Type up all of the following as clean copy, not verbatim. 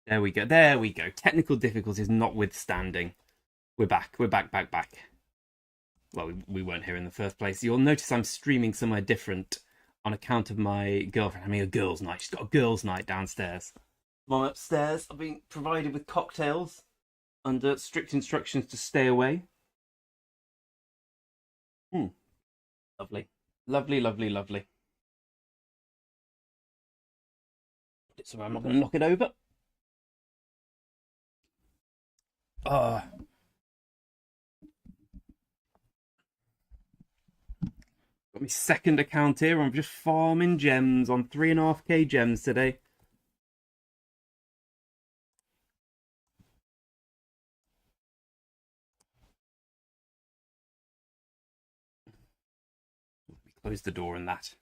There we go. There we go. Technical difficulties notwithstanding. We're back. We're back. Well, we weren't here in the first place. You'll notice I'm streaming somewhere different on account of my girlfriend having a girls' night. She's got a girls' night downstairs. While I'm upstairs, I've been provided with cocktails under strict instructions to stay away. Hmm. Lovely. Lovely. So I'm not going to knock it over. Uh, got my second account here. I'm just farming gems on 3.5k gems today. Close the door and that.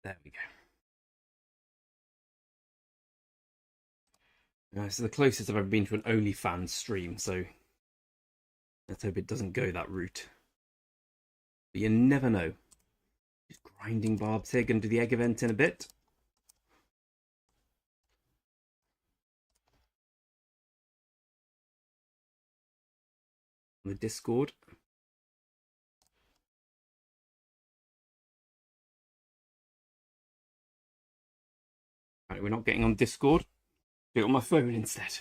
There we go. This is the closest I've ever been to an OnlyFans stream, so let's hope it doesn't go that route. But you never know. Just grinding barbs here, going to do the egg event in a bit. On the Discord. Right, we're not getting on Discord. Do it on my phone instead.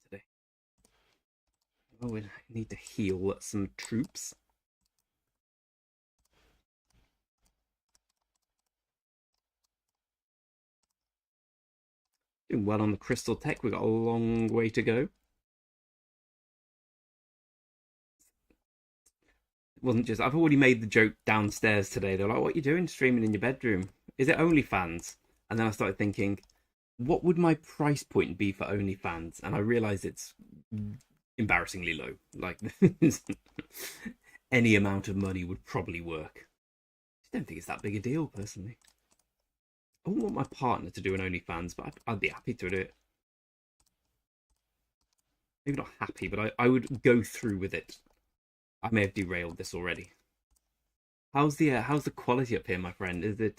Today. Oh, we need to heal some troops. Doing well on the crystal tech. We've got a long way to go. It wasn't just, I've already made the joke downstairs today. They're like, what are you doing streaming in your bedroom? Is it OnlyFans? And then I started thinking, what would my price point be for OnlyFans? And I realized it's embarrassingly low. Like, any amount of money would probably work. I don't think it's that big a deal, personally. I wouldn't want my partner to do an OnlyFans, but I'd be happy to do it. Maybe not happy, but I would go through with it. I may have derailed this already. How's the quality up here, my friend? Is it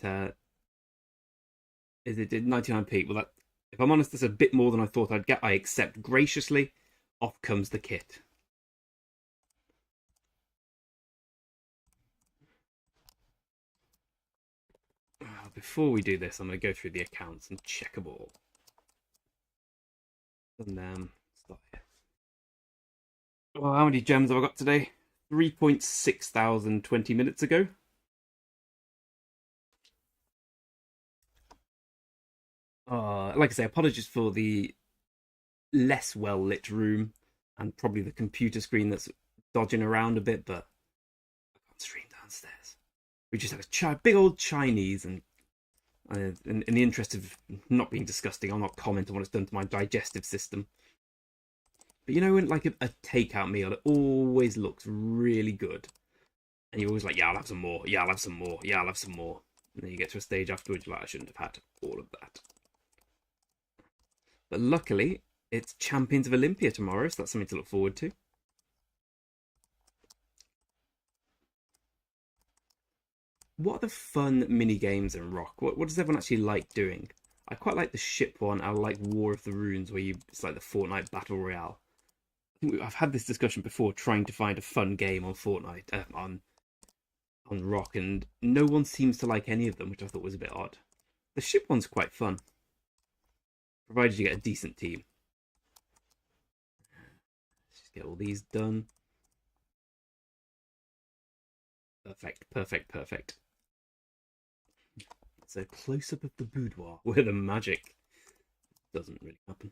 99p? Well, that, if I'm honest, that's a bit more than I thought I'd get. I accept graciously. Off comes the kit. Before we do this, I'm going to go through the accounts and check them all. And then start here. Well, how many gems have I got today? 3.6 thousand 20 minutes ago. Like I say, apologies for the less well lit room, and probably the computer screen that's dodging around a bit, but I can't stream downstairs. We just have a big old Chinese, and in the interest of not being disgusting, I'll not comment on what it's done to my digestive system. But you know, when like a takeout meal, it always looks really good. And you're always like, yeah, I'll have some more. Yeah, I'll have some more. Yeah, I'll have some more. And then you get to a stage afterwards, you're like, I shouldn't have had all of that. But luckily, it's Champions of Olympia tomorrow, so that's something to look forward to. What are the fun mini games in Rock? What does everyone actually like doing? I quite like the ship one. I like War of the Runes, where it's like the Fortnite Battle Royale. I've had this discussion before, trying to find a fun game on Fortnite, on Rock, and no one seems to like any of them, which I thought was a bit odd. The ship one's quite fun, provided you get a decent team. Let's just get all these done. Perfect, perfect, perfect. It's a close-up of the boudoir where the magic doesn't really happen.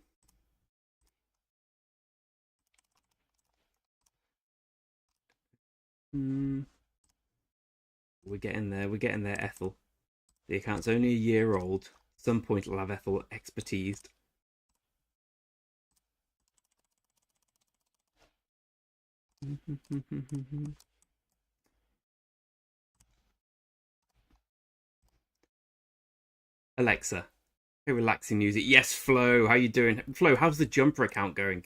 We're getting there, Ethel. The account's only a year old. At some point it'll have Ethel expertised. Alexa, hey, relaxing music. Yes, Flo, how you doing? Flo, how's the jumper account going?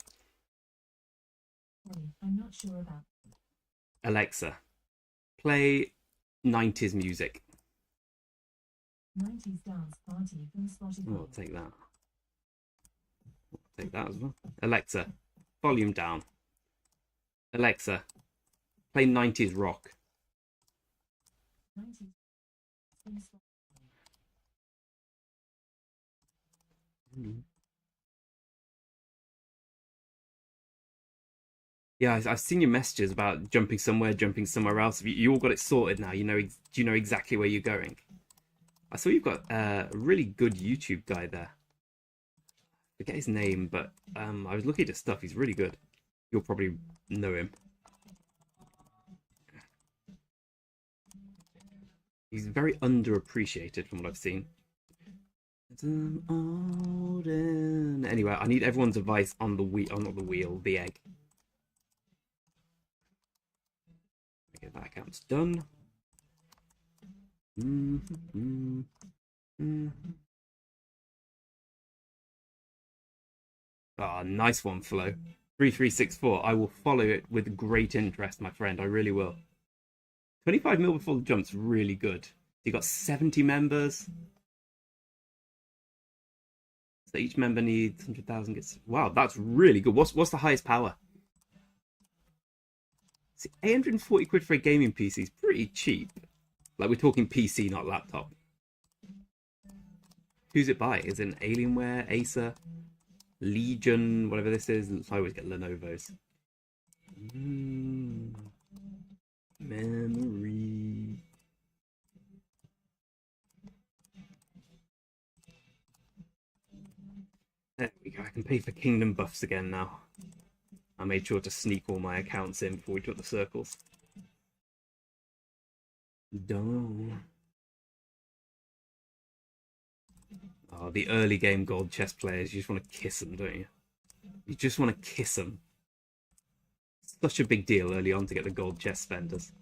I'm not sure about. Alexa, play 90s music. 90s dance party from Spotify. Oh, I'll take that. I'll take that as well. Alexa, volume down. Alexa, play 90s rock. 90s from Spotify. Yeah, I've seen your messages about jumping somewhere else. You all got it sorted now. Do you know exactly where you're going? I saw you've got a really good YouTube guy there. I forget his name, but I was looking at his stuff. He's really good. You'll probably know him. He's very underappreciated from what I've seen. Anyway, I need everyone's advice on the wheel, not the wheel, the egg. Okay, that account's done. Ah, nice one, Flo. 3364. I will follow it with great interest, my friend. I really will. 25 mil before the jump's really good. You got 70 members. So each member needs 100,000 gets. Wow, that's really good. What's the highest power? See, 840 quid for a gaming PC is pretty cheap. Like, we're talking PC, not laptop. Who's it by? Is it an Alienware, Acer, Legion, whatever this is? I always get Lenovo's. Memory. There we go. I can pay for Kingdom buffs again now. I made sure to sneak all my accounts in before we took the circles. Done. Oh, the early game gold chess players, you just want to kiss them, don't you? You just want to kiss them. Such a big deal early on to get the gold chess spenders.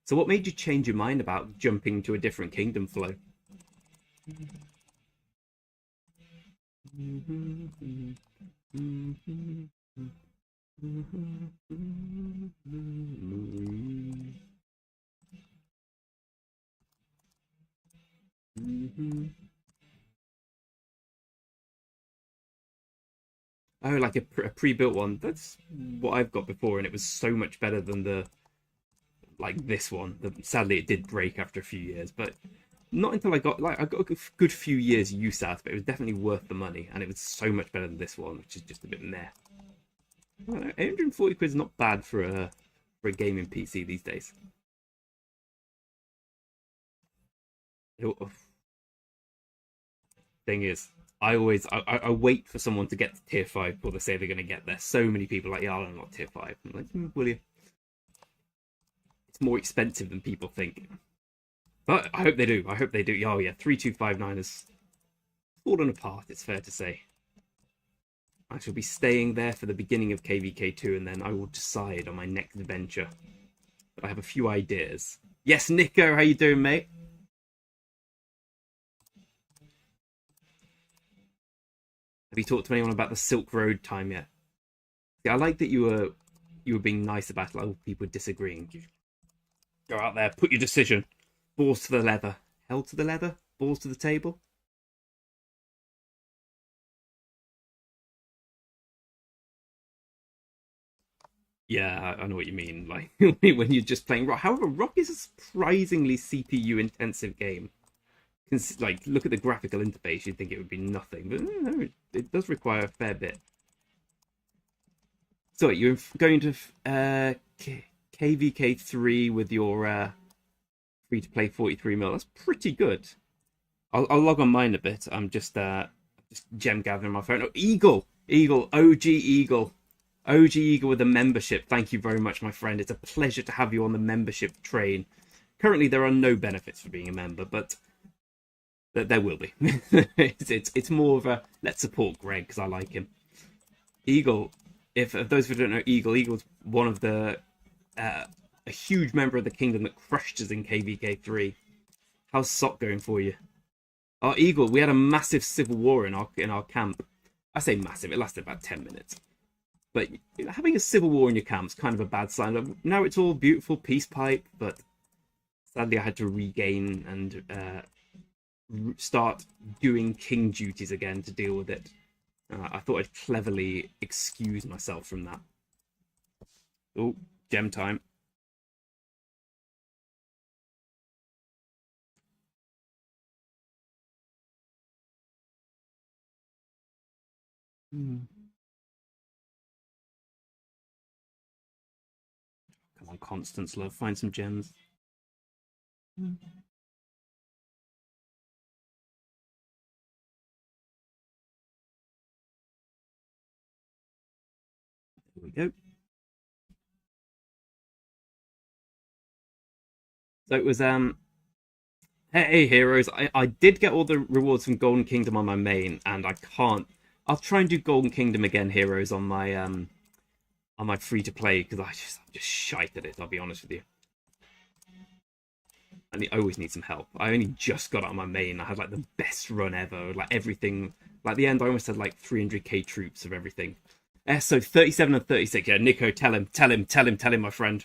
So what made you change your mind about jumping to a different kingdom, Flo? Oh, like a pre-built one. That's what I've got before, and it was so much better than this one. Sadly, it did break after a few years, but not until I got a good few years use out of it. It was definitely worth the money, and it was so much better than this one, which is just a bit meh. I don't know, 840 quid is not bad for a gaming PC these days. Thing is, I wait for someone to get to tier 5 before they say they're going to get there. So many people are like, yeah, I'm not tier 5. I'm like, will you? It's more expensive than people think. But I hope they do. I hope they do. Oh yeah, 3259 has fallen apart, it's fair to say. I shall be staying there for the beginning of KVK2, and then I will decide on my next venture. But I have a few ideas. Yes, Nico, how you doing, mate? Have you talked to anyone about the Silk Road time yet? Yeah, I like that you were being nice about it, like people disagreeing. Go out there, put your decision. Balls to the leather. Hell to the leather? Balls to the table? Yeah, I know what you mean. Like when you're just playing Rock. However, Rock is a surprisingly CPU intensive game. Like, look at the graphical interface, you'd think it would be nothing, but no, it does require a fair bit. So you're going to KVK3 with your free-to-play 43 mil. That's pretty good. I'll log on mine a bit. I'm just gem gathering my phone. Oh, Eagle, OG Eagle with a membership. Thank you very much, my friend. It's a pleasure to have you on the membership train. Currently, there are no benefits for being a member, but there will be. it's more of a let's support Greg because I like him. Eagle, if those who don't know, Eagle's one of the a huge member of the kingdom that crushed us in KVK3. How's SOC going for you? Oh, Eagle, we had a massive civil war in our camp. I say massive; it lasted about 10 minutes. But having a civil war in your camp is kind of a bad sign. Now it's all beautiful peace pipe, but sadly I had to regain and start doing king duties again to deal with it. I thought I'd cleverly excuse myself from that. Oh, gem time. Come on, Constance, love, find some gems. There we go. So it was hey heroes, I did get all the rewards from Golden Kingdom on my main, and I'll try and do Golden Kingdom again, heroes, on my free to play, because I'm just shite at it, I'll be honest with you. And I always need some help. I only just got it on my main. I had like the best run ever, like everything. Like the end, I almost had like 300k troops of everything. So 37 and 36. Yeah, Nico, tell him, my friend.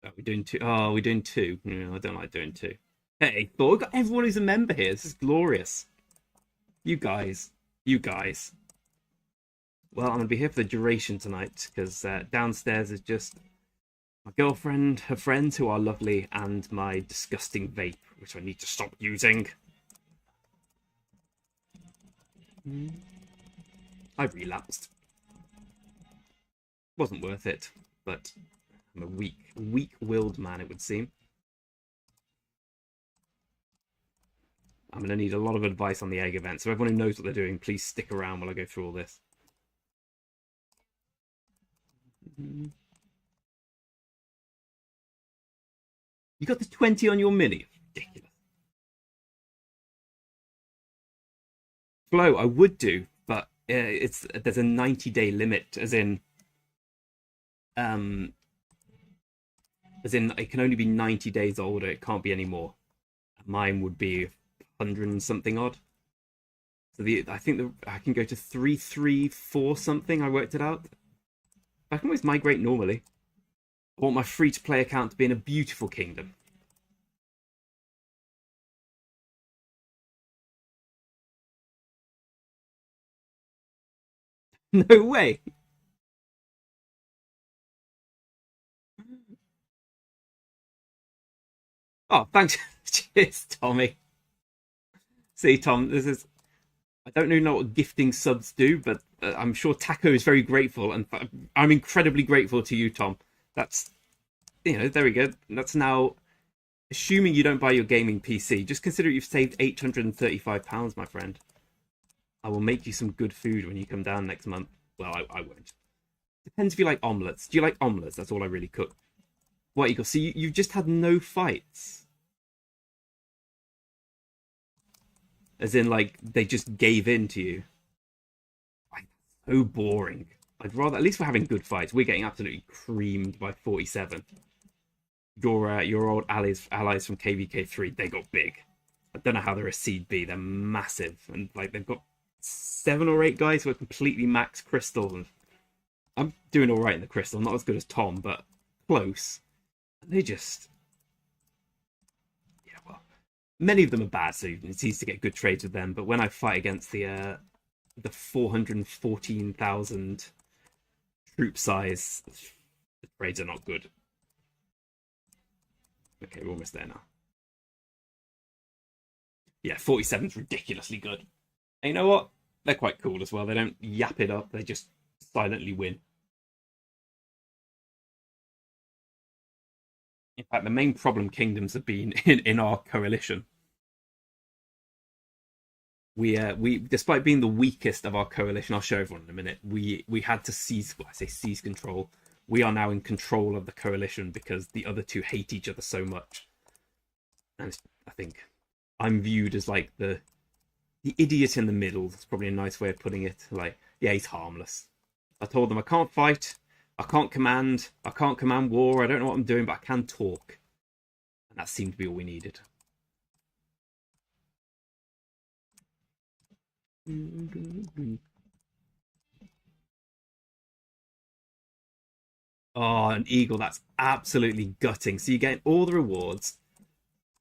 Are we doing two? Oh, we're doing two. No, I don't like doing two. Hey, Thor, we've got everyone who's a member here. This is glorious. You guys. Well, I'm going to be here for the duration tonight, because downstairs is just my girlfriend, her friends who are lovely, and my disgusting vape, which I need to stop using. I relapsed. Wasn't worth it, but I'm a weak-willed man, it would seem. I'm going to need a lot of advice on the egg event, so everyone who knows what they're doing, please stick around while I go through all this. You got the 20 on your mini? Ridiculous. Flow, I would do, but there's a 90-day limit, as in it can only be 90 days older. It can't be any more. Mine would be 100 and something odd. So I think I can go to 334 something. I worked it out. I can always migrate normally. I want my free-to-play account to be in a beautiful kingdom. No way. Oh, thanks. Cheers, Tommy. See, Tom, I don't know what gifting subs do, but I'm sure Taco is very grateful, and I'm incredibly grateful to you, Tom. That's, there we go. That's now Assuming you don't buy your gaming PC, just consider you've saved £835, my friend. I will make you some good food when you come down next month. Well, I won't. Depends if you like omelettes. Do you like omelettes? That's all I really cook. What, Eagle? So you just had no fights? As in, like, they just gave in to you? Like, so boring. I'd rather, at least we're having good fights. We're getting absolutely creamed by 47. Your old allies from KVK3, they got big. I don't know how they're a seed B. They're massive. And, like, they've got 7 or 8 guys who are completely max crystal. And I'm doing all right in the crystal. Not as good as Tom, but close. And they just... Yeah, well... Many of them are bad, so it's easy to get good trades with them. But when I fight against the 414,000 troop size, the trades are not good. Okay, we're almost there now. Yeah, 47's ridiculously good. And you know what? They're quite cool as well. They don't yap it up. They just silently win. In fact, the main problem kingdoms have been in our coalition. We despite being the weakest of our coalition, I'll show everyone in a minute. We had to seize, well, I say seize control. We are now in control of the coalition because the other two hate each other so much. And I think I'm viewed as like the idiot in the middle. That's probably a nice way of putting it. Like, yeah, he's harmless. I told them I can't fight, I can't command war, I don't know what I'm doing, but I can talk. And that seemed to be all we needed. Oh, an eagle, that's absolutely gutting. So you're getting all the rewards,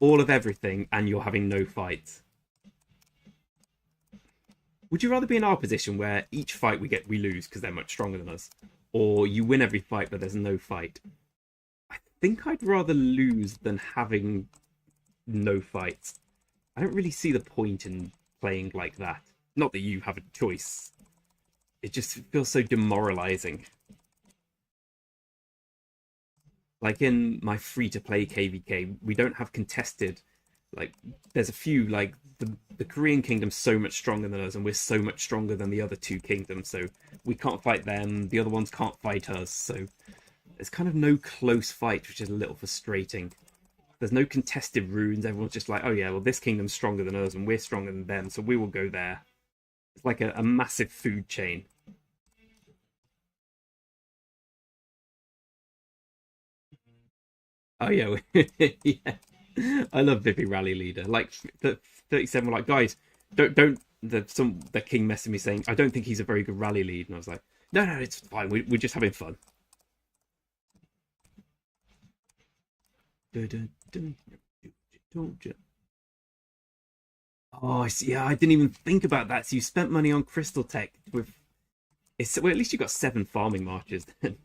all of everything, and you're having no fights. Would you rather be in our position where each fight we lose because they're much stronger than us, or you win every fight but there's no fight? I think I'd rather lose than having no fights. I don't really see the point in playing like that. Not that you have a choice. It just feels so demoralizing. Like in my free-to-play KVK, we don't have contested. Like, there's a few, like, the Korean kingdom's so much stronger than us, and we're so much stronger than the other two kingdoms, so we can't fight them, the other ones can't fight us, so there's kind of no close fight, which is a little frustrating. There's no contested runes, everyone's just like, oh yeah, well, this kingdom's stronger than us, and we're stronger than them, so we will go there. It's like a massive food chain. Oh yeah, yeah. I love Vivi Rally Leader. Like the 37 were like, guys, don't the king messaged me saying, I don't think he's a very good rally lead, and I was like, no, it's fine. We're just having fun. Oh, yeah, I didn't even think about that. So you spent money on Crystal Tech with well, at least you got 7 farming marches then.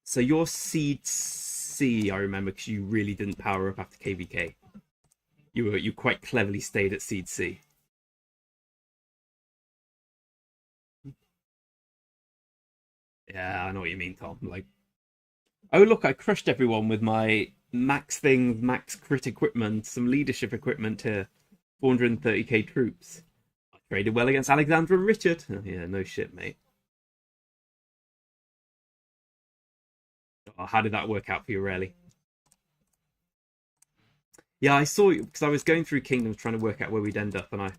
So your Seed C, I remember, because you really didn't power up after KVK. You quite cleverly stayed at Seed C. Yeah, I know what you mean, Tom. Like, oh look, I crushed everyone with my max crit equipment, some leadership equipment here, 430k troops. I traded well against Alexander and Richard. Oh, yeah, no shit, mate. Oh, how did that work out for you, really? Yeah, I saw you because I was going through Kingdoms trying to work out where we'd end up, and I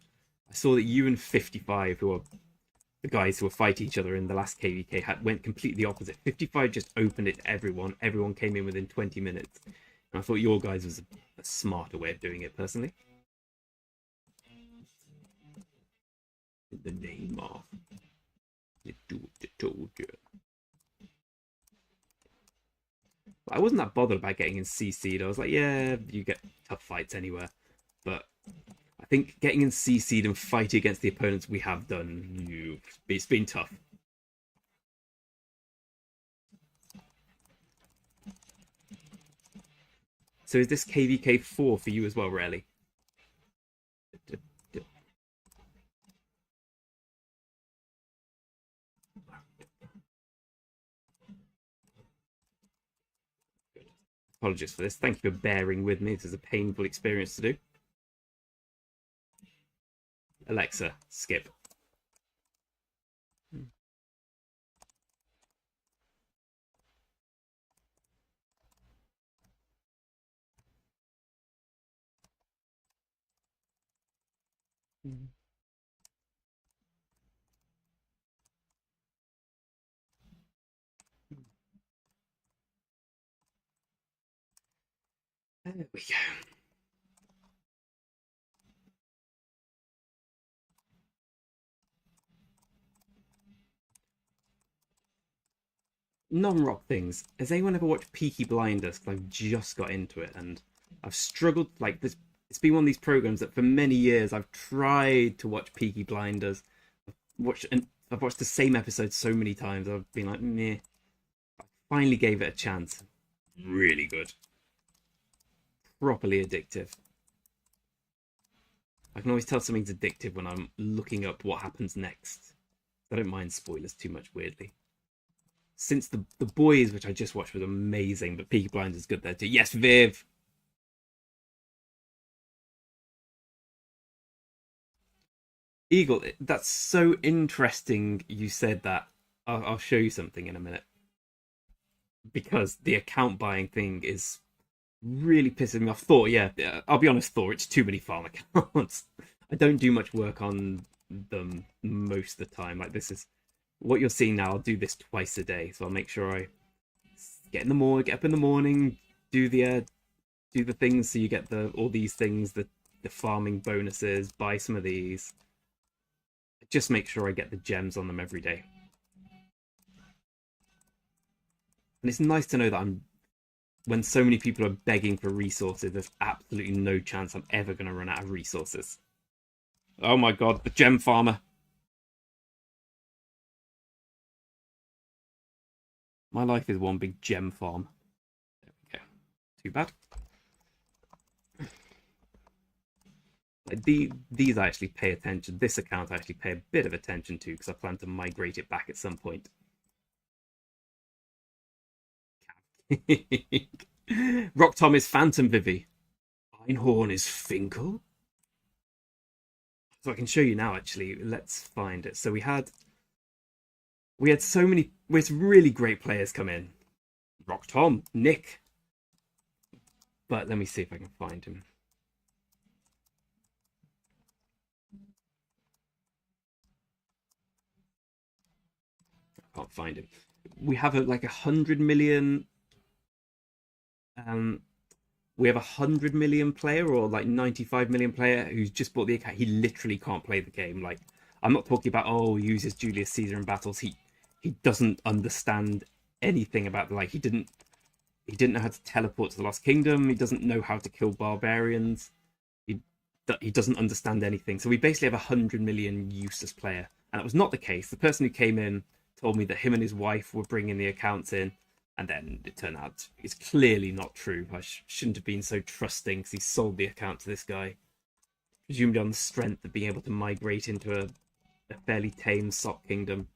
saw that you and 55, who are the guys who were fighting each other in the last KVK, went completely opposite. 55 just opened it to everyone. Everyone came in within 20 minutes. And I thought your guys was a smarter way of doing it, personally. In the name of... I wasn't that bothered about getting in CC'd. I was like, yeah, you get tough fights anywhere. But I think getting in CC'd and fighting against the opponents we have done, it's been tough. So is this KVK 4 for you as well, really? Apologies for this. Thank you for bearing with me. This is a painful experience to do. Alexa, skip. There we go. Non-rock things. Has anyone ever watched Peaky Blinders? 'Cause I've just got into it and I've struggled. Like this, it's been one of these programs that for many years I've tried to watch Peaky Blinders. I've watched the same episode so many times. I've been like, meh. I finally gave it a chance. Really good. Properly addictive. I can always tell something's addictive when I'm looking up what happens next. I don't mind spoilers too much, weirdly. Since the Boys, which I just watched, was amazing, but Peaky Blinders is good there too. Yes, Viv! Eagle, that's so interesting you said that. I'll show you something in a minute. Because the account buying thing is really pissing me off. Thor, yeah, I'll be honest, Thor, it's too many farm accounts. I don't do much work on them most of the time. Like, this is what you're seeing now. I'll do this twice a day, so I'll make sure I get up in the morning, do the things so you get all these things, the farming bonuses, buy some of these. Just make sure I get the gems on them every day. And it's nice to know that when so many people are begging for resources, there's absolutely no chance I'm ever going to run out of resources. Oh my god, the gem farmer. My life is one big gem farm. There we go. Too bad. Like these I actually pay attention. This account I actually pay a bit of attention to because I plan to migrate it back at some point. Rock Tom is Phantom Vivi. Einhorn is Finkel. So I can show you now. Actually, let's find it. So we had some really great players come in. Rock Tom, Nick. But let me see if I can find him. I can't find him. We have like 100 million. We have 100 million player or like 95 million player who's just bought the account. He literally can't play the game. Like, I'm not talking about he uses Julius Caesar in battles. He doesn't understand anything about he didn't know how to teleport to the Lost Kingdom. He doesn't know how to kill barbarians. He doesn't understand anything. So we basically have 100 million useless player, and that was not the case. The person who came in told me that him and his wife were bringing the accounts in. And then it turned out it's clearly not true. I shouldn't have been so trusting because he sold the account to this guy. Presumably on the strength of being able to migrate into a fairly tame sock kingdom.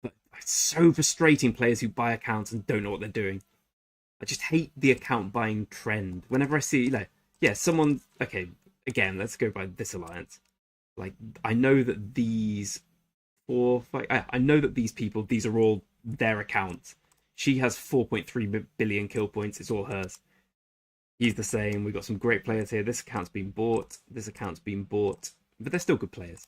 But it's so frustrating, players who buy accounts and don't know what they're doing. I just hate the account buying trend. Whenever I see, someone... Okay, again, let's go by this alliance. Like, I know that these I know that these people, these are all their accounts. She has 4.3 billion kill points. It's all hers. He's the same. We've got some great players here. This account's been bought. This account's been bought. But they're still good players.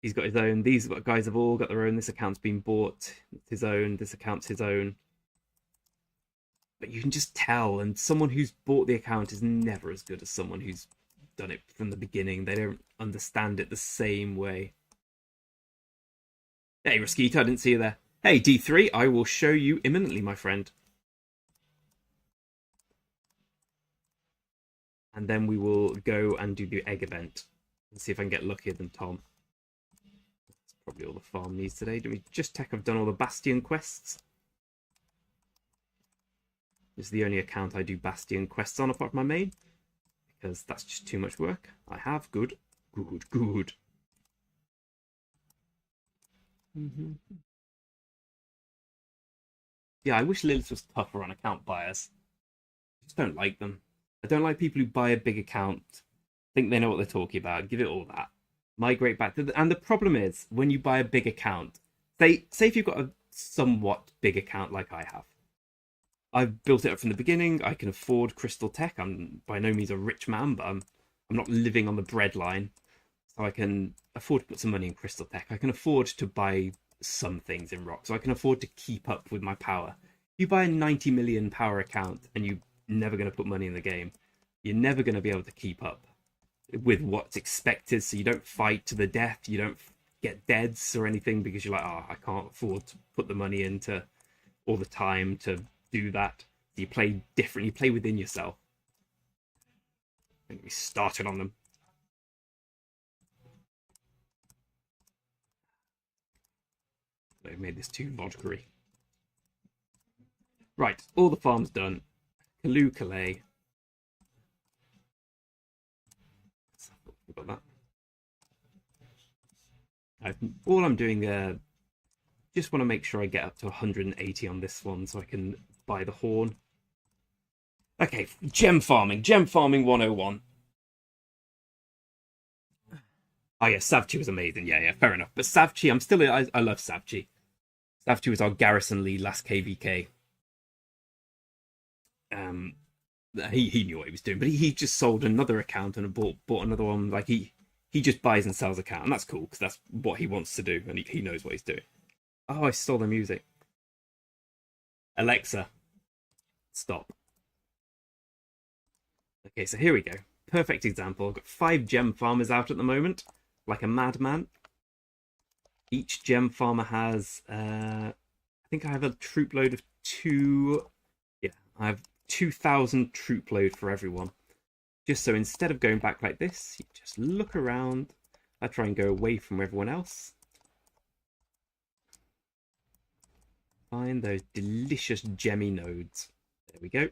He's got his own. These guys have all got their own. This account's been bought. It's his own. This account's his own. But you can just tell. And someone who's bought the account is never as good as someone who's done it from the beginning. They don't understand it the same way. Hey, Rosquito, I didn't see you there. Hey, D3, I will show you imminently, my friend. And then we will go and do the egg event. And see if I can get luckier than Tom. That's probably all the farm needs today. Let me just check I've done all the Bastion quests. This is the only account I do Bastion quests on apart from my main. Because that's just too much work. I have. Good. Good, good. Yeah, I wish Lilith was tougher on account buyers. I just don't like them. I don't like people who buy a big account, think they know what they're talking about, give it all that, migrate back to and the problem is when you buy a big account, say if you've got a somewhat big account like I have. I've built it up from the beginning. I can afford Crystal Tech. I'm by no means a rich man, but I'm not living on the bread line. So I can afford to put some money in Crystal Tech. I can afford to buy some things in Rock. So I can afford to keep up with my power. If you buy a 90 million power account and you're never going to put money in the game, you're never going to be able to keep up with what's expected. So you don't fight to the death. You don't get deads or anything because you're like, oh, I can't afford to put the money into all the time to do that. You play different. You play within yourself. And we started on them. They've made this too logical-y. Right, all the farms done. Kaloo Calais. We've got that. All I'm doing just want to make sure I get up to 180 on this one so I can buy the horn. Okay, gem farming 101. Oh yeah, Savchi was amazing. Yeah, fair enough. But Savchi, I love Savchi. Savchi was our garrison lead last KVK. He knew what he was doing, but he just sold another account and bought another one. Like he just buys and sells account, and that's cool because that's what he wants to do, and he knows what he's doing. Oh, I stole the music. Alexa, stop. Okay, so here we go. Perfect example. I've got 5 gem farmers out at the moment, like a madman. Each gem farmer has, I think I have a troop load of 2. Yeah, I have 2,000 troop load for everyone. Just so instead of going back like this, you just look around. I try and go away from everyone else. Find those delicious gemmy nodes. There we go.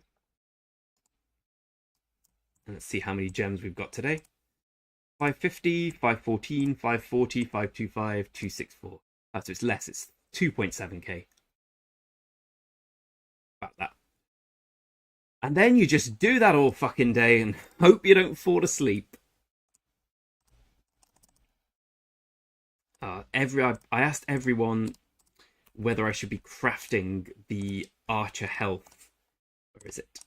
And let's see how many gems we've got today. 550, 514, 540, 525, 264. So it's less, it's 2.7k. About that. And then you just do that all fucking day and hope you don't fall asleep. I asked everyone whether I should be crafting the Archer Health. Where is it?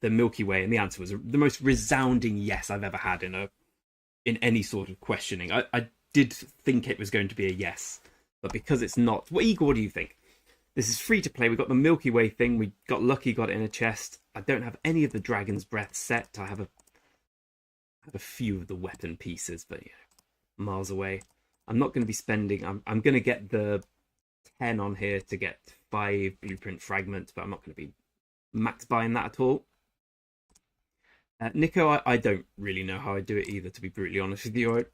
The Milky Way, and the answer was the most resounding yes I've ever had in any sort of questioning. I did think it was going to be a yes, but because it's not. Igor, what do you think? This is free to play. We got the Milky Way thing. We got lucky, got it in a chest. I don't have any of the Dragon's Breath set. I have a few of the weapon pieces, but yeah, miles away. I'm not going to be spending. I'm going to get the 10 on here to get 5 blueprint fragments, but I'm not going to be max buying that at all. Nico, I don't really know how I do it either, to be brutally honest with you.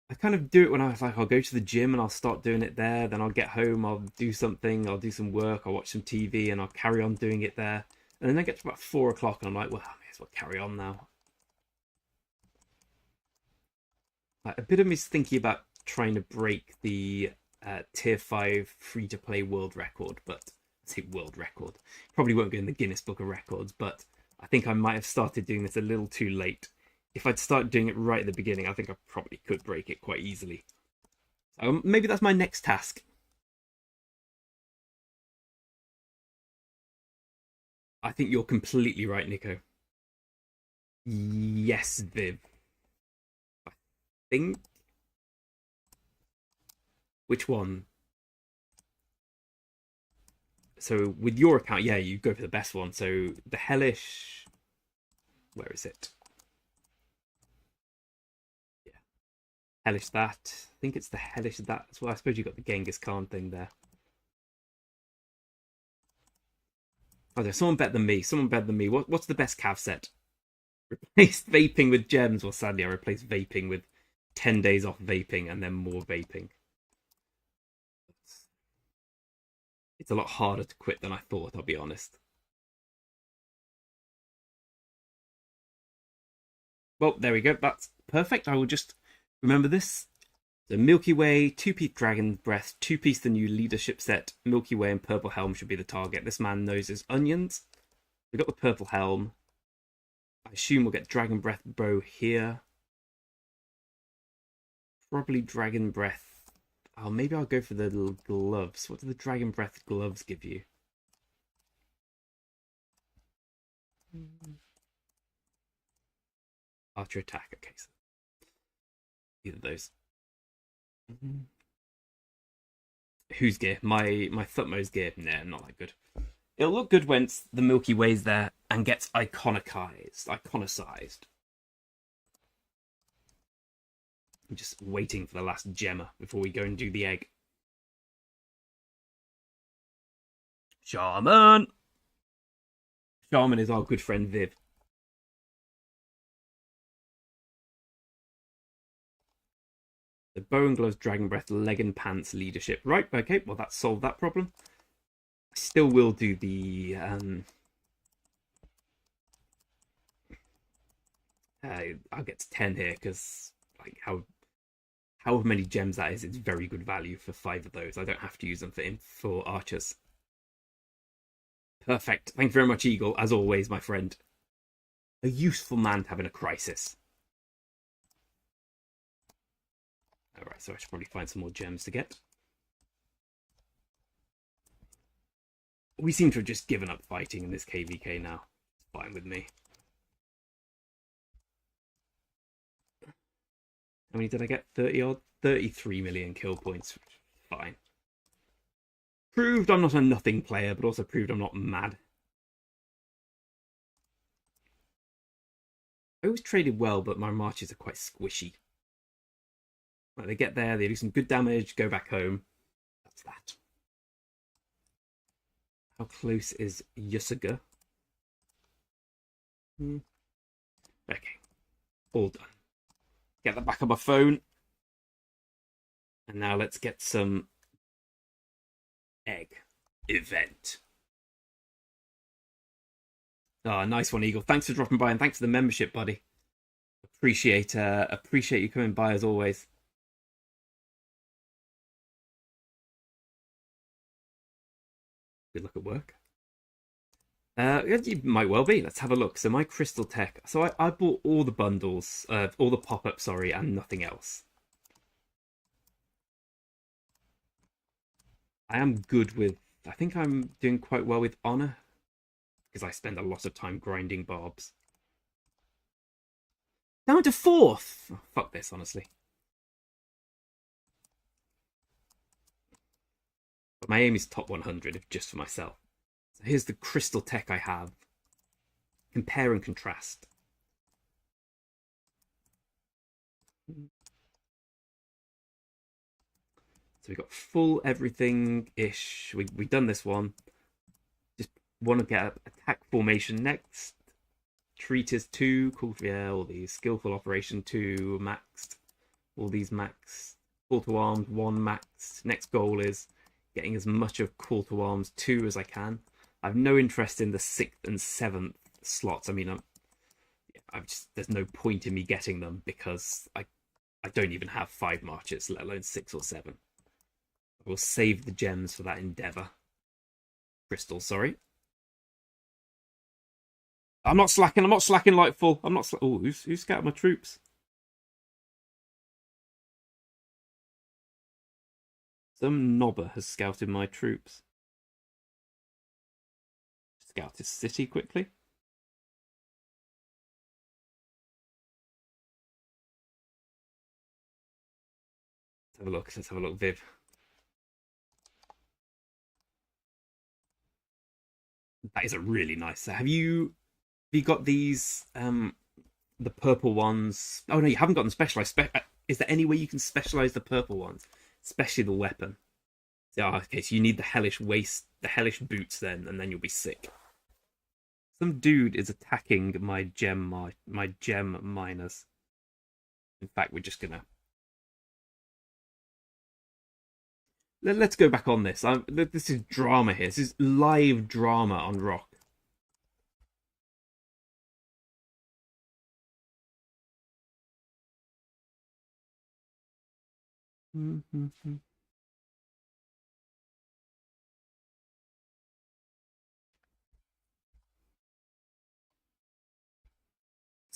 I kind of do it when I was like, I'll go to the gym and I'll start doing it there. Then I'll get home, I'll do something, I'll do some work, I'll watch some TV, and I'll carry on doing it there. And then I get to about 4 o'clock and I'm like, well, I may as well carry on now. A bit of me is thinking about trying to break the tier 5 free-to-play world record, but I say world record. Probably won't go in the Guinness Book of Records, but I think I might have started doing this a little too late. If I'd started doing it right at the beginning, I think I probably could break it quite easily. So maybe that's my next task. I think you're completely right, Nico. Yes, Viv. I think. Which one? So with your account, yeah, you go for the best one. So the Hellish. Where is it? Yeah, Hellish that. I think it's the Hellish that as well. I suppose you got the Genghis Khan thing there. Oh, there's someone better than me. Someone better than me. What's the best cav set? Replaced vaping with gems. Well, sadly, I replaced vaping with 10 days off vaping and then more vaping. It's a lot harder to quit than I thought, I'll be honest. Well, there we go. That's perfect. I will just remember this. So Milky Way, 2-piece Dragon Breath, 2-piece the new leadership set. Milky Way and Purple Helm should be the target. This man knows his onions. We got the Purple Helm. I assume we'll get Dragon Breath Bow here. Probably Dragon Breath. Oh, maybe I'll go for the little gloves. What do the Dragon Breath gloves give you? Archer attack. Okay, so either of those. Whose gear? My Thutmo's gear? Nah, not that good. It'll look good once the Milky Way's there and gets iconicized. I'm just waiting for the last gemma before we go and do the egg. Shaman! Shaman is our good friend Viv. The Bow and Gloves, Dragon Breath, Leg and Pants, Leadership. Right, okay, well that solved that problem. I still will do the... I'll get to 10 here, because like however many gems that is, it's very good value for 5 of those. I don't have to use them for archers. Perfect. Thank you very much, Eagle, as always, my friend. A useful man to have in a crisis. Alright, so I should probably find some more gems to get. We seem to have just given up fighting in this KVK now. It's fine with me. How many did I get? 30 odd? 33 million kill points. Fine. Proved I'm not a nothing player, but also proved I'm not mad. I always traded well, but my marches are quite squishy. Like, they get there, they do some good damage, go back home. That's that. How close is Yusuga? Okay. All done. Get that back on my phone. And now let's get some egg event. Oh, nice one, Eagle. Thanks for dropping by and thanks for the membership, buddy. Appreciate you coming by as always. Good luck at work. You might well be. Let's have a look. So my crystal tech. So I bought all the bundles, all the pop-ups, sorry, and nothing else. I am good with... I think I'm doing quite well with honor, because I spend a lot of time grinding barbs. Down to 4th! Oh, fuck this, honestly. But my aim is top 100, just for myself. So here's the crystal tech I have. Compare and contrast. So we got full everything-ish. We've done this one. Just want to get attack formation next. Treat is 2. Cool. Yeah, all these. Skillful operation 2 maxed. All these maxed. Call to arms 1 maxed. Next goal is getting as much of call to arms 2 as I can. I have no interest in the 6th and 7th slots. I mean, there's no point in me getting them because I don't even have 5 marches, let alone 6 or 7. I will save the gems for that endeavor. Crystal, sorry. I'm not slacking, Lightful. I'm not oh, who's scouted my troops? Some knobber has scouted my troops. Scout his city quickly. Let's have a look, Viv. That is a really nice. Have you got these the purple ones? Oh no, you haven't got them specialized. Is there any way you can specialize the purple ones, especially the weapon? Oh, okay, so you need the hellish waist, the hellish boots, then, and then you'll be sick. Some dude is attacking my gem miners. In fact, we're just gonna let's go back on this. This is drama here. This is live drama on Rock. So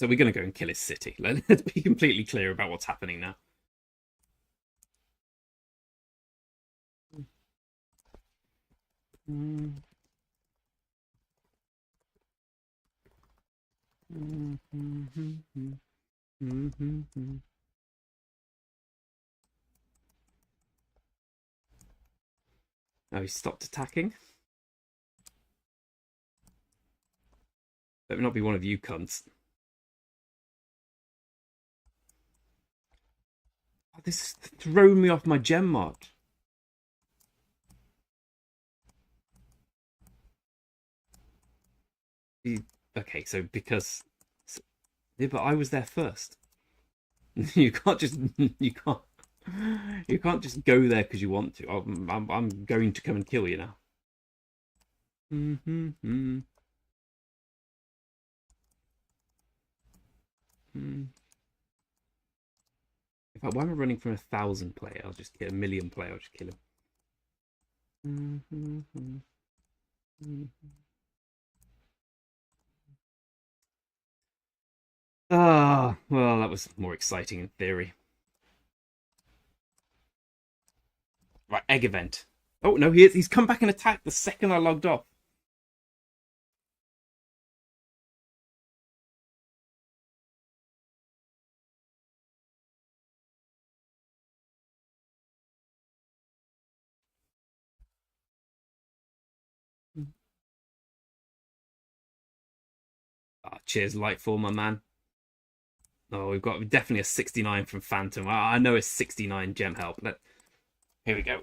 we're going to go and kill his city. Let's be completely clear about what's happening now. Oh, he stopped attacking. Better not be one of you cunts. Oh, this is throwing me off my gem march. Okay, so because... Yeah, but I was there first. You can't just... You can't just go there because you want to. I'm going to come and kill you now. In fact, why am I running from 1,000 player? I'll just kill 1,000,000 player. I'll just kill him. Ah, well, that was more exciting in theory. Right, egg event. Oh no, he's come back and attacked the second I logged off. Ah, cheers, Lightfall, my man. Oh, we've got definitely a 69 from Phantom. I know it's 69 gem help. Here we go.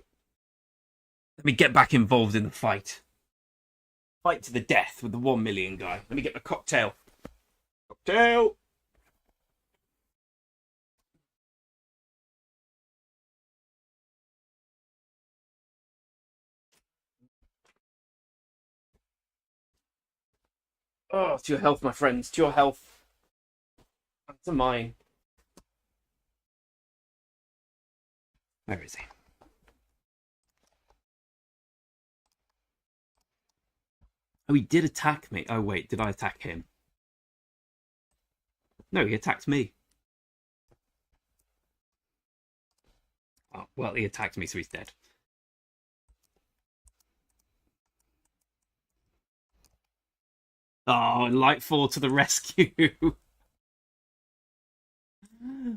Let me get back involved in the fight. Fight to the death with the 1 million guy. Let me get the cocktail. Cocktail! Oh, to your health, my friends. To your health. And to mine. Where is he? Oh, he did attack me. Oh, wait. Did I attack him? No, he attacked me. Oh, well, he attacked me, so he's dead. Oh, Lightfall to the rescue.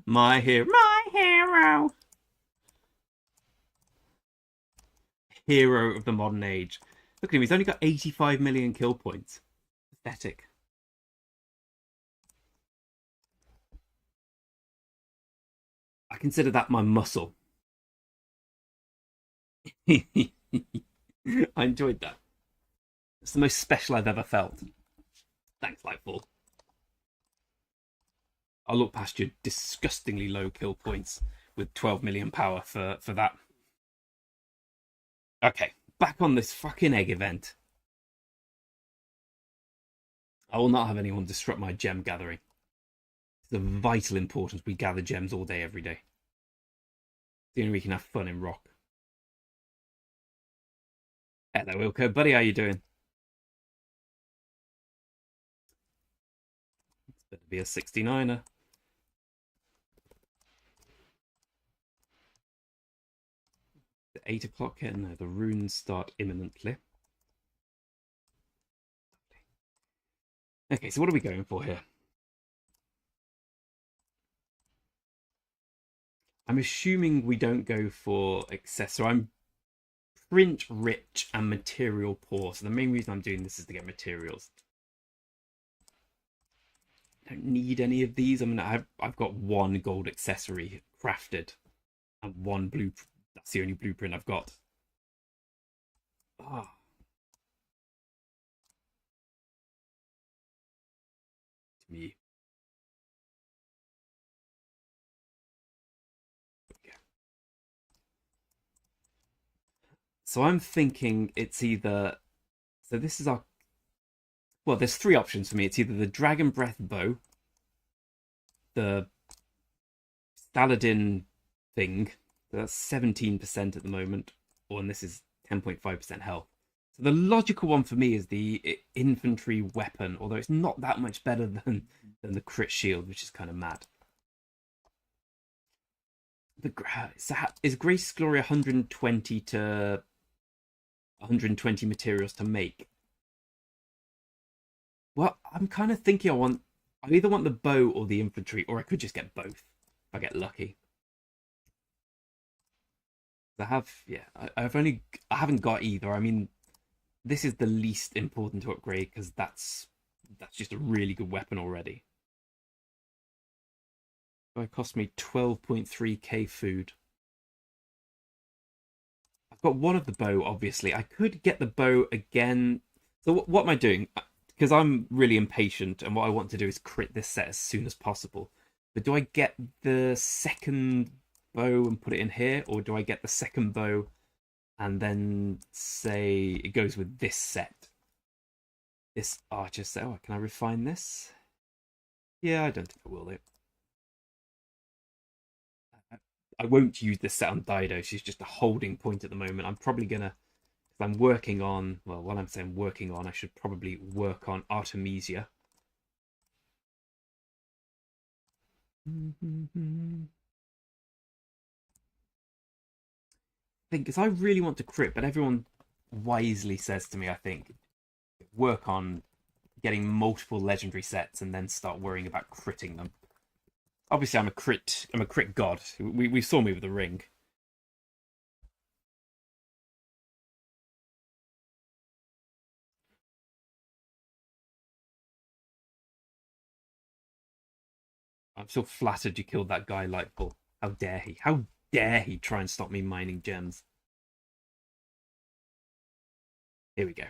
My hero. My hero. Hero of the modern age. Look at him. He's only got 85 million kill points. Pathetic. I consider that my muscle. I enjoyed that. It's the most special I've ever felt. Thanks, Lightfall. I'll look past your disgustingly low kill points with 12 million power for that. Okay, back on this fucking egg event. I will not have anyone disrupt my gem gathering. It's of vital importance we gather gems all day, every day. It's the only way we can have fun in Rock. Hello, Wilco. Buddy, how you doing? It's better be a 69er. The 8 o'clock here. No, the runes start imminently. Okay, so what are we going for here? I'm assuming we don't go for accessory. I'm print rich and material poor. So the main reason I'm doing this is to get materials. I don't need any of these. I mean, I've got 1 gold accessory crafted and 1 blue. That's the only blueprint I've got. Ah. To me. So I'm thinking it's either... So this is our... Well, there's 3 options for me. It's either the Dragon Breath Bow, the Saladin thing, So that's 17% at the moment. Oh, and this is 10.5% health. So the logical one for me is the infantry weapon, although it's not that much better than the crit shield, which is kind of mad. Is Grace Glory 120 to 120 materials to make? Well, I'm kind of thinking I either want the bow or the infantry, or I could just get both if I get lucky. I haven't got either. I mean, this is the least important to upgrade because that's just a really good weapon already. So it cost me 12.3k food. I've got one of the bow, obviously. I could get the bow again. So what am I doing? Because I'm really impatient, and what I want to do is crit this set as soon as possible. But do I get the second bow and put it in here, or do I get the second bow and then say it goes with this set? This archer set. Oh, can I refine this? Yeah, I don't think I will, though. I won't use this set on Dido. She's just a holding point at the moment. I'm probably gonna, if I'm working on, well, while I'm saying working on, I should probably work on Artemisia. I think because I really want to crit, but everyone wisely says to me, I think, work on getting multiple legendary sets and then start worrying about critting them. Obviously, I'm a crit god. We saw me with the ring. I'm so flattered you killed that guy, Lightball. How dare he? How dare he try and stop me mining gems? Here we go.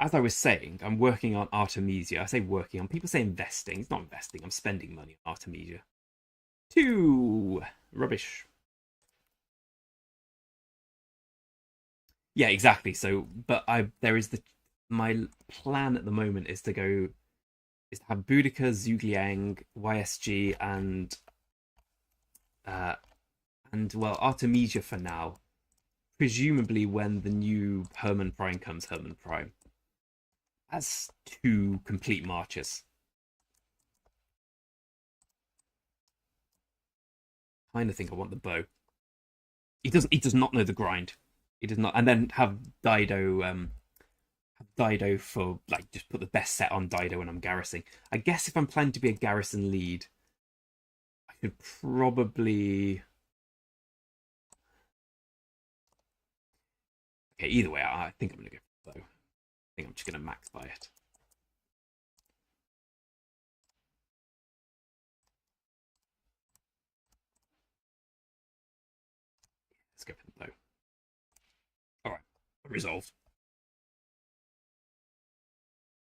As I was saying, I'm working on Artemisia. I say working on. People say investing. It's not investing. I'm spending money on Artemisia. 2. Rubbish. Yeah, exactly. So, but my plan at the moment is to have Boudica, Zhugliang, YSG, and well, Artemisia for now. Presumably, when the new Hermann Prime comes, Hermann Prime. That's 2 complete marches. Kind of think I want the bow. He does not know the grind. He does not. And then have Dido for like just put the best set on Dido when I'm garrisoning. I guess if I'm planning to be a garrison lead, I could probably. Okay, either way, I think I'm gonna go for the bow. I think I'm just gonna max buy it. Let's go for the bow. Alright, resolved.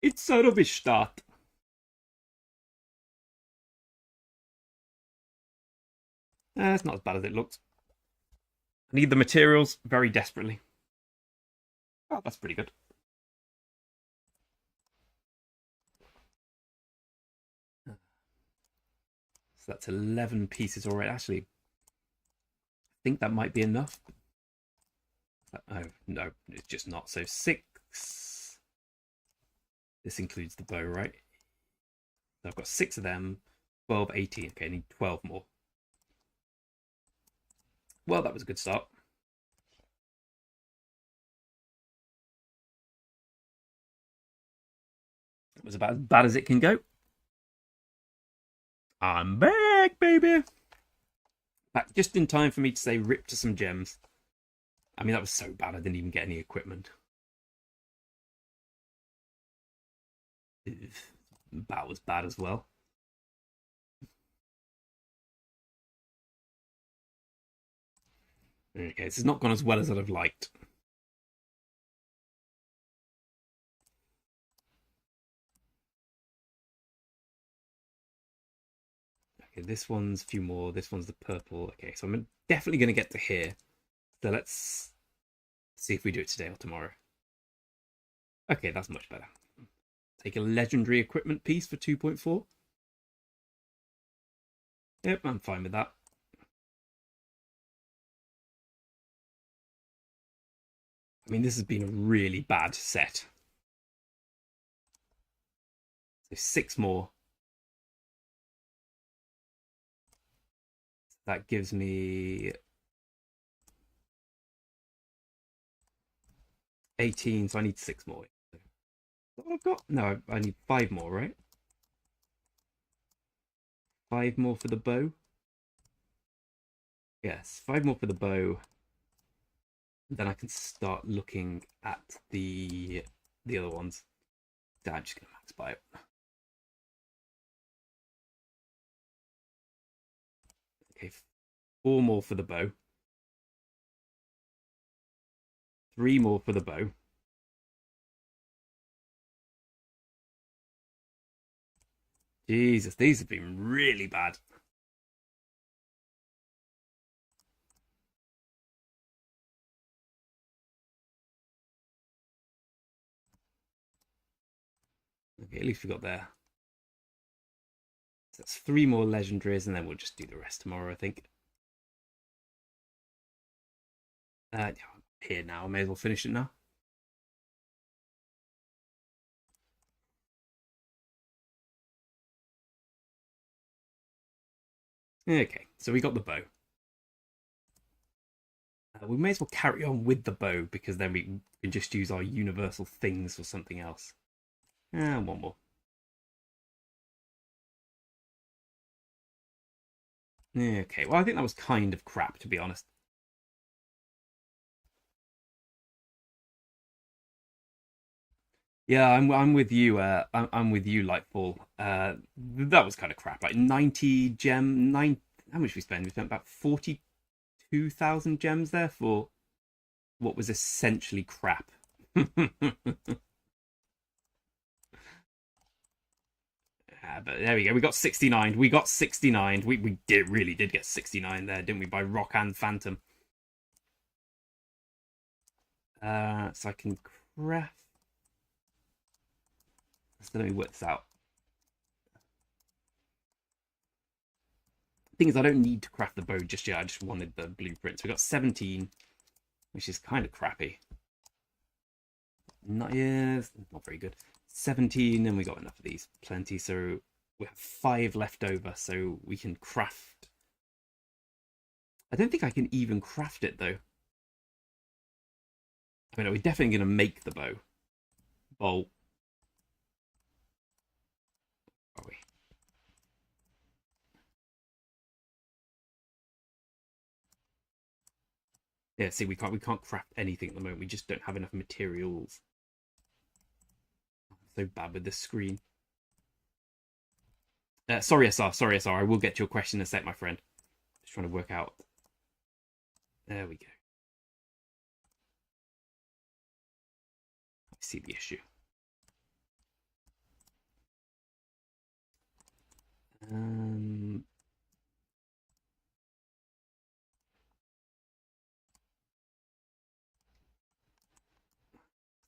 It's a rubbish start. It's not as bad as it looks. I need the materials very desperately. Oh, that's pretty good. So that's 11 pieces already. Actually, I think that might be enough. Oh, no, it's just not. So 6. This includes the bow, right? So I've got 6 of them. 12, 18. Okay, I need 12 more. Well, that was a good start. It was about as bad as it can go. I'm back, baby. Back just in time for me to say rip to some gems. I mean, that was so bad I didn't even get any equipment. That was bad as well. Okay, this has not gone as well as I'd have liked. Okay, this one's a few more. This one's the purple. Okay, so I'm definitely going to get to here. So let's see if we do it today or tomorrow. Okay, that's much better. Take a legendary equipment piece for 2.4. Yep, I'm fine with that. I mean, this has been a really bad set. So 6 more. That gives me 18, so I need 6 more. Is that what I've got? No, I need 5 more, right? 5 more for the bow. Yes, 5 more for the bow. Then I can start looking at the other ones. I'm just gonna max buy it. Okay, 4 more for the bow. 3 more for the bow. Jesus, these have been really bad. Okay, at least we got there. So that's 3 more legendaries, and then we'll just do the rest tomorrow, I think. Yeah, I'm here now. I may as well finish it now. Okay, so we got the bow. We may as well carry on with the bow, because then we can just use our universal things for something else. And 1 more. Okay, well, I think that was kind of crap, to be honest. Yeah, I'm with you. I'm with you, Lightfall. That was kind of crap. Like 90 gem, nine. How much we spend? We spent about 42,000 gems there for what was essentially crap. But there we go. We got 69. We got 69. We really did get 69 there, didn't we? By Rock and Phantom. So I can craft. So let me work this out. Thing is, I don't need to craft the bow just yet. I just wanted the blueprints. We got 17, which is kind of crappy. Not, yeah, not very good. 17, and we got enough of these. Plenty. So we have 5 left over, so we can craft. I don't think I can even craft it, though. I mean, we're definitely going to make the bow. Bolt. Are we? Yeah, see, we can't craft anything at the moment. We just don't have enough materials. So bad with the screen. Sorry, SR. I will get to your question in a sec, my friend. Just trying to work out. There we go. I see the issue.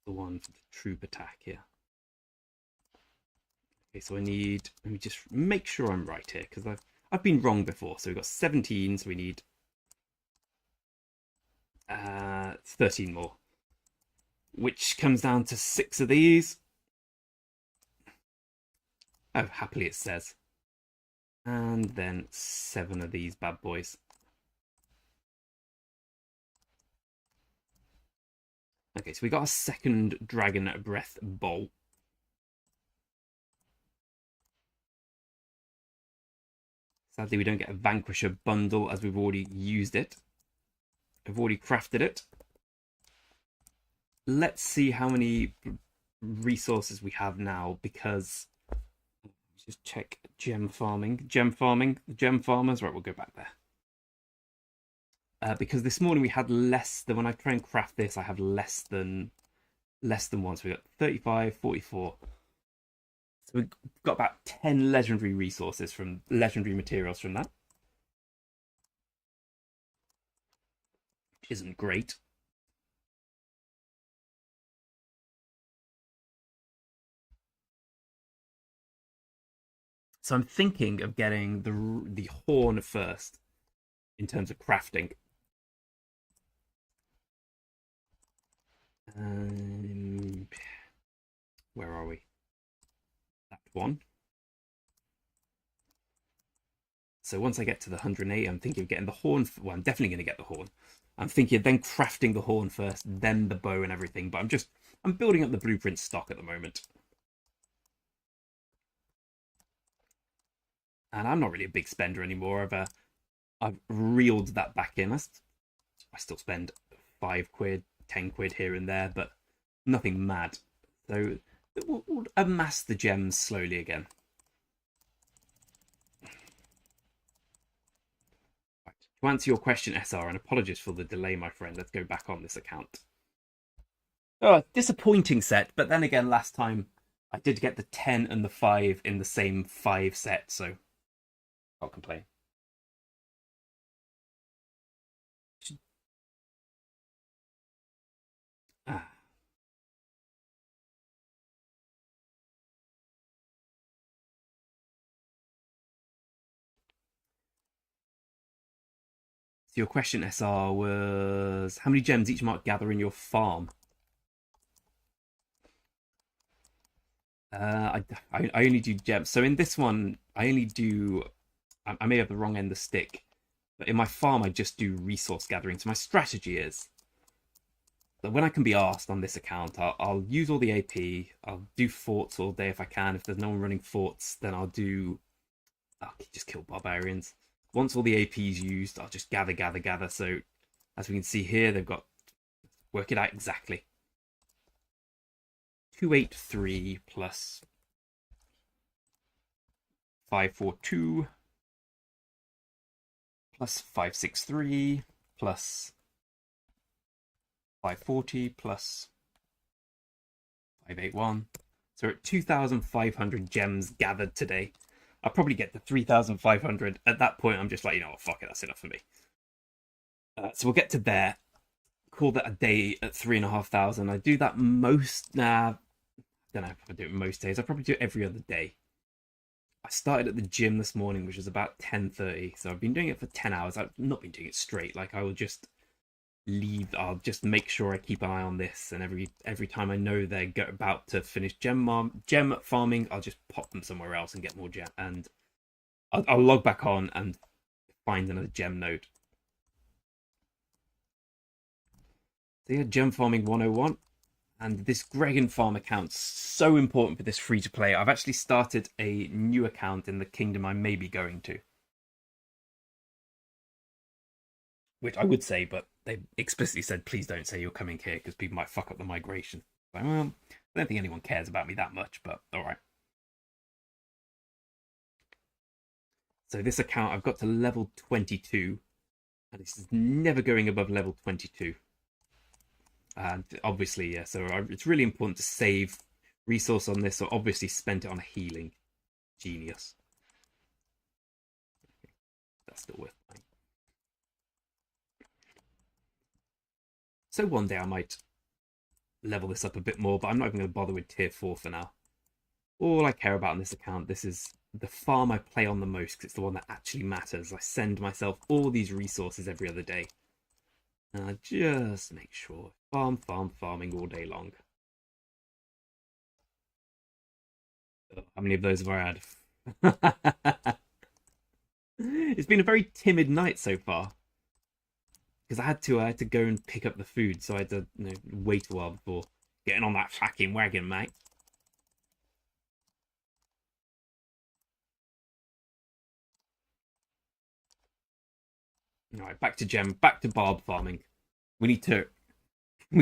The one for the troop attack here. Okay, so let me just make sure I'm right here, because I've been wrong before. So we've got 17, so we need 13 more, which comes down to 6 of these. Oh, happily it says. And then 7 of these bad boys. Okay, so we got a second Dragon Breath bolt. Sadly, we don't get a Vanquisher bundle as we've already used it. I've already crafted it. Let's see how many resources we have now, because just check gem farming. Gem farmers. Right, we'll go back there. Because this morning we had less than, when I try and craft this, I have less than one. So we got 35, 44. So we've got about 10 legendary resources from legendary materials from that. Which isn't great. So I'm thinking of getting the horn first in terms of crafting. Where are we? That one. So once I get to the 108, I'm thinking of getting the horn. Well, I'm definitely going to get the horn. I'm thinking of then crafting the horn first, then the bow and everything. But I'm building up the blueprint stock at the moment. And I'm not really a big spender anymore. I've reeled that back in. I still spend £5, £10 here and there, but nothing mad. So we'll amass the gems slowly again. Right. To answer your question, SR, and apologies for the delay, my friend, let's go back on this account. Oh, disappointing set, but then again, last time I did get the 10 and the 5 in the same 5 set, so can't complain. Ah. So your question, SR, was how many gems each mark gather in your farm? I only do gems. So in this one, I only do. I may have the wrong end of the stick, but in my farm, I just do resource gathering. So my strategy is that when I can be asked on this account, I'll use all the AP. I'll do forts all day if I can. If there's no one running forts, then I'll just kill barbarians. Once all the AP's used, I'll just gather. So as we can see here, they've got, work it out exactly. 283 plus 542 plus 563 plus 540 plus 581. So we're at 2,500 gems gathered today. I'll probably get to 3,500. At that point, I'm just like, you know what, fuck it, that's enough for me. So we'll get to there. Call that a day at 3,500. I do that most. Nah, I don't know if I do it most days. I probably do it every other day. I started at the gym this morning, which was about 10:30. So I've been doing it for 10 hours. I've not been doing it straight. Like I will just leave. I'll just make sure I keep an eye on this, and every time I know they're about to finish gem farming, I'll just pop them somewhere else and get more gem, and I'll log back on and find another gem node. So yeah, gem farming 101. And this Gregan Farm account's so important for this free to play. I've actually started a new account in the kingdom I may be going to. Which I would say, but they explicitly said, please don't say you're coming here because people might fuck up the migration. So, well, I don't think anyone cares about me that much, but alright. So this account, I've got to level 22. And this is never going above level 22. And obviously, yeah, so it's really important to save resource on this, so obviously spent it on a healing. Genius. That's still worth buying. So one day I might level this up a bit more, but I'm not even going to bother with tier 4 for now. All I care about on this account, this is the farm I play on the most, because it's the one that actually matters. I send myself all these resources every other day. And I just make sure farming all day long. How many of those have I had? It's been a very timid night so far. Because I had to go and pick up the food, so I had to wait a while before getting on that fucking wagon, mate. Alright, back to barb farming. We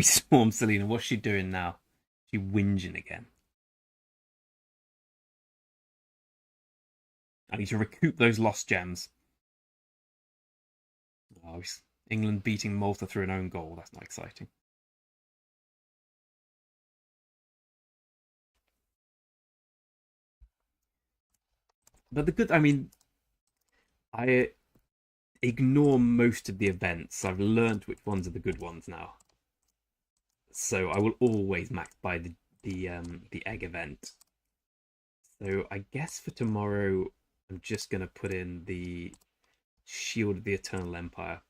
swarm Selena. What's she doing now? She whinging again. I need to recoup those lost gems. Oh, England beating Malta through an own goal. That's not exciting. But I ignore most of the events. I've learned which ones are the good ones now. So I will always max by the egg event. So I guess for tomorrow, I'm just gonna put in the Shield of the Eternal Empire.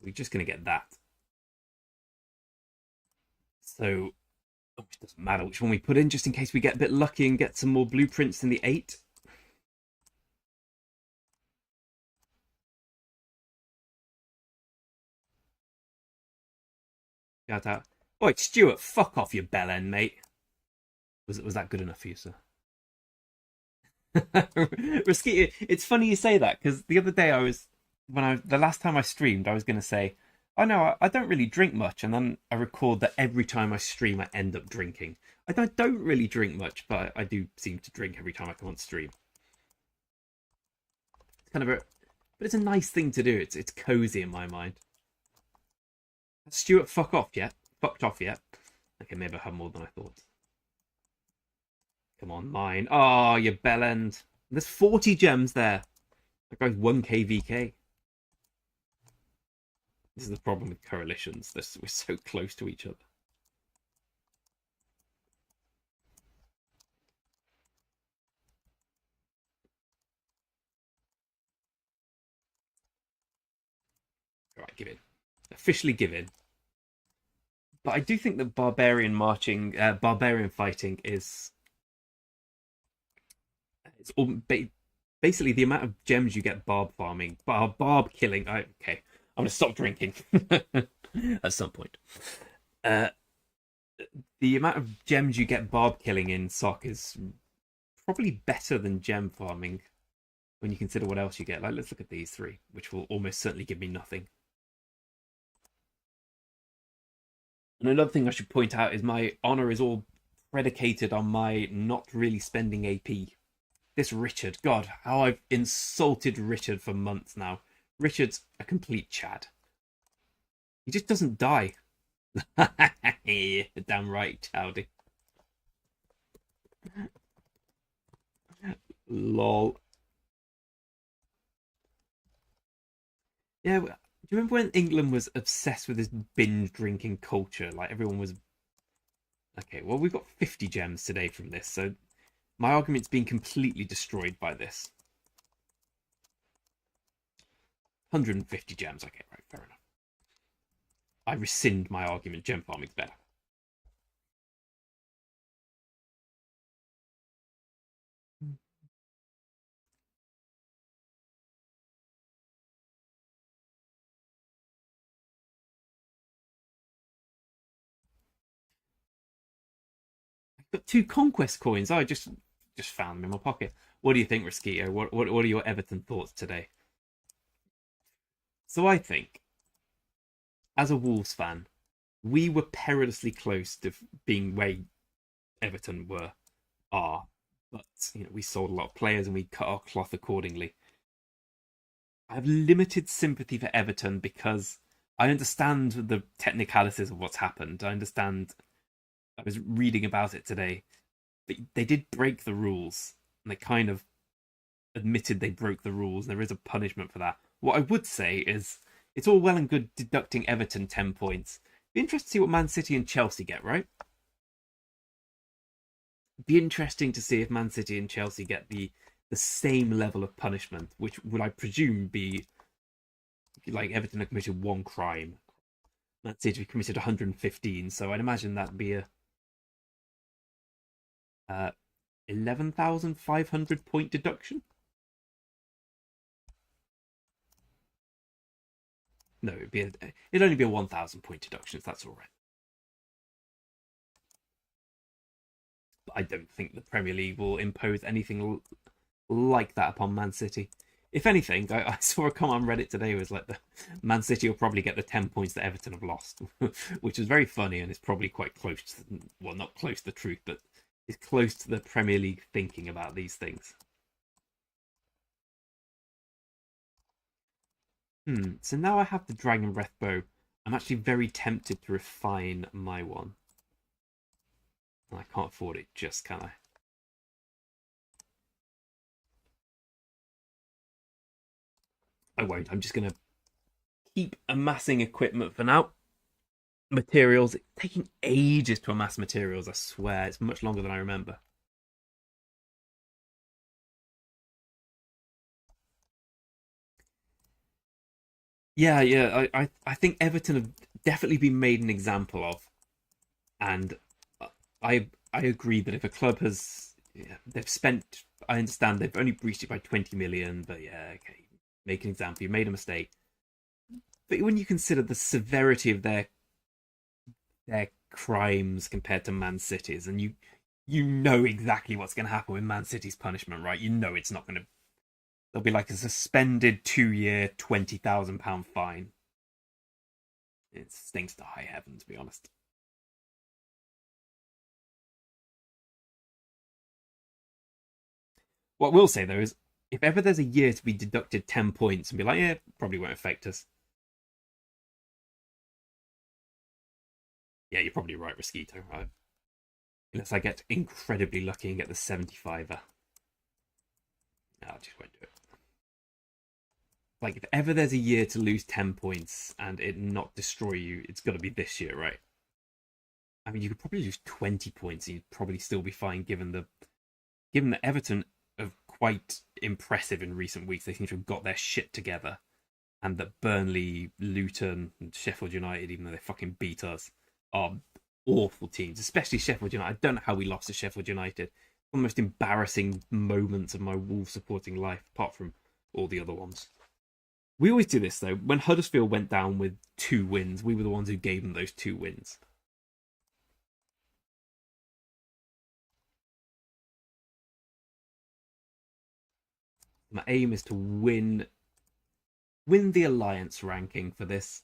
We're just gonna get that. So it doesn't matter which one we put in, just in case we get a bit lucky and get some more blueprints in the 8. Shout out. Oi, Stuart, fuck off, you bell end, mate. Was that good enough for you, sir? Risky, it's funny you say that, because the other day the last time I streamed, I was going to say, oh no, I don't really drink much, and then I record that every time I stream, I end up drinking. I don't really drink much, but I do seem to drink every time I come on stream. It's kind of but it's a nice thing to do. It's cozy in my mind. Stuart, fucked off yet? Okay, maybe I have more than I thought. Come on, mine. Oh, you bellend. There's 40 gems there. That guy's 1k VK. This is the problem with coalitions. We're so close to each other. Alright, give in. Officially give in. But I do think that barbarian fighting is... It's all, basically the amount of gems you get barb farming, barb killing. Okay, I'm gonna stop drinking at some point. The amount of gems you get barb killing in SOC is probably better than gem farming when you consider what else you get. Like, let's look at these 3, which will almost certainly give me nothing. And another thing I should point out is my honor is all predicated on my not really spending AP. This Richard, God, how I've insulted Richard for months now. Richard's a complete Chad. He just doesn't die. Damn right, Chowdy. Lol. Yeah, do you remember when England was obsessed with this binge drinking culture? Like, everyone was... Okay, well, we've got 50 gems today from this, so... My argument's been completely destroyed by this. 150 gems. Okay, right, fair enough. I rescind my argument. Gem farming's better. I've got 2 conquest coins. I just found them in my pocket. What do you think, Risquito? What are your Everton thoughts today? So I think, as a Wolves fan, we were perilously close to being where Everton are, but we sold a lot of players and we cut our cloth accordingly. I have limited sympathy for Everton because I understand the technicalities of what's happened. I was reading about it today. They did break the rules, and they kind of admitted they broke the rules. There is a punishment for that. What I would say is, it's all well and good deducting Everton 10 points. Be interested to see what Man City and Chelsea get, right? Be interesting to see if Man City and Chelsea get the same level of punishment, which would, I presume, be like Everton have committed 1 crime. Man City have committed 115, so I'd imagine that'd be a 11,500 point deduction. No, it'd only be a 1,000 point deduction, if that's all right. But I don't think the Premier League will impose anything like that upon Man City. If anything, I saw a comment on Reddit today was like, the Man City will probably get the 10 points that Everton have lost, which is very funny, and it's probably quite close to, well, not close to the truth, but it's close to the Premier League thinking about these things. So now I have the Dragon Breath bow. I'm actually very tempted to refine my one. And I can't afford it just, can I? I won't. I'm just going to keep amassing equipment for now. Materials. It's taking ages to amass materials, I swear. It's much longer than I remember. Yeah. I think Everton have definitely been made an example of. And I agree that if a club has they've spent, I understand they've only breached it by 20 million, but yeah, okay, make an example, you made a mistake. But when you consider the severity of their crimes compared to Man City's, and you know exactly what's going to happen with Man City's punishment, right? You know it's not going to. There'll be like a suspended 2-year, £20,000 fine. It stinks to high heaven, to be honest. What we'll say though is, if ever there's a year to be deducted 10 points and be like, yeah, probably won't affect us. Yeah, you're probably right, Mosquito. Unless I get incredibly lucky and get the 75er. No, I just won't do it. Like, if ever there's a year to lose 10 points and it not destroy you, it's got to be this year, right? I mean, you could probably lose 20 points and you'd probably still be fine, given that Everton are quite impressive in recent weeks. They seem to have got their shit together. And that Burnley, Luton, and Sheffield United, even though they fucking beat us, are awful teams, especially Sheffield United. I don't know how we lost to Sheffield United. One of the most embarrassing moments of my Wolves supporting life, apart from all the other ones. We always do this, though. When Huddersfield went down with 2 wins, we were the ones who gave them those 2 wins. My aim is to win the alliance ranking for this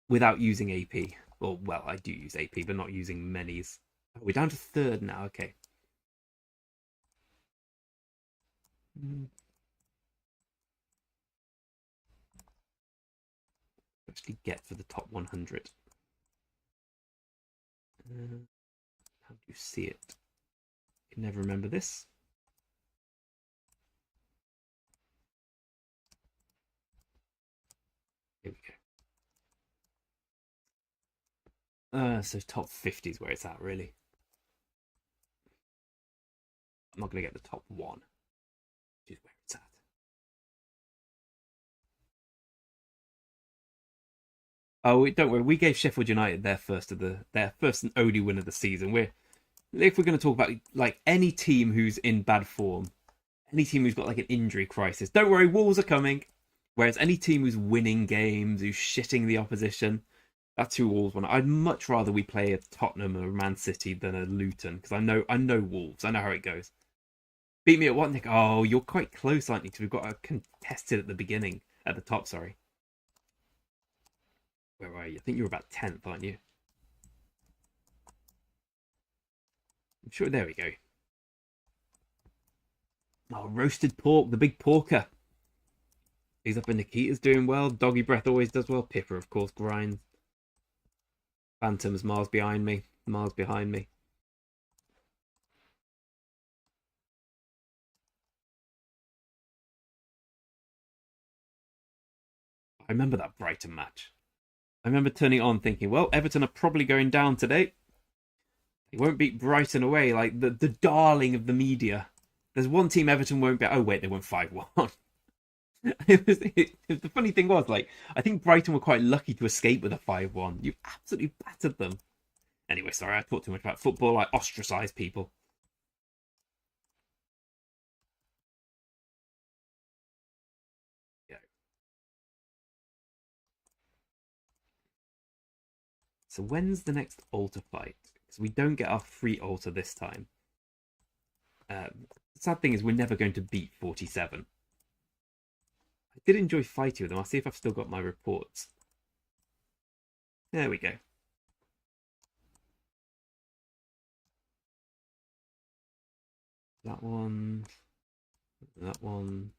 without using AP. Well, I do use AP, but not using many's. Oh, we're down to 3rd now. Okay. Actually get for the top 100. How do you see it? I can never remember this. Here we go. So top 50 is where it's at, really. I'm not going to get the top 1, which is where it's at. Oh, don't worry. We gave Sheffield United their first and only win of the season. If we're going to talk about like any team who's in bad form, any team who's got like an injury crisis, don't worry, Wolves are coming. Whereas any team who's winning games, who's shitting the opposition, that's who Wolves want. I'd much rather we play a Tottenham or a Man City than a Luton, because I know Wolves. I know how it goes. Beat me at what, Nick? Oh, you're quite close, aren't you? Because we've got a contested at the top. Sorry. Where are you? I think you're about 10th, aren't you? I'm sure. There we go. Oh, roasted pork, the big porker. He's up in Nikita's doing well. Doggy Breath always does well. Pipper, of course, grinds. Phantom's miles behind me. Miles behind me. I remember that Brighton match. I remember turning it on thinking, well, Everton are probably going down today. They won't beat Brighton away, like the darling of the media. There's one team Everton won't beat. Oh, wait, they won 5-1. The funny thing was, like, I think Brighton were quite lucky to escape with a 5-1. You absolutely battered them. Anyway, sorry, I talked too much about football. I ostracize people. Yeah. So when's the next altar fight? Because we don't get our free altar this time. The sad thing is we're never going to beat 47. I did enjoy fighting with them. I'll see if I've still got my reports. There we go. That one. That one.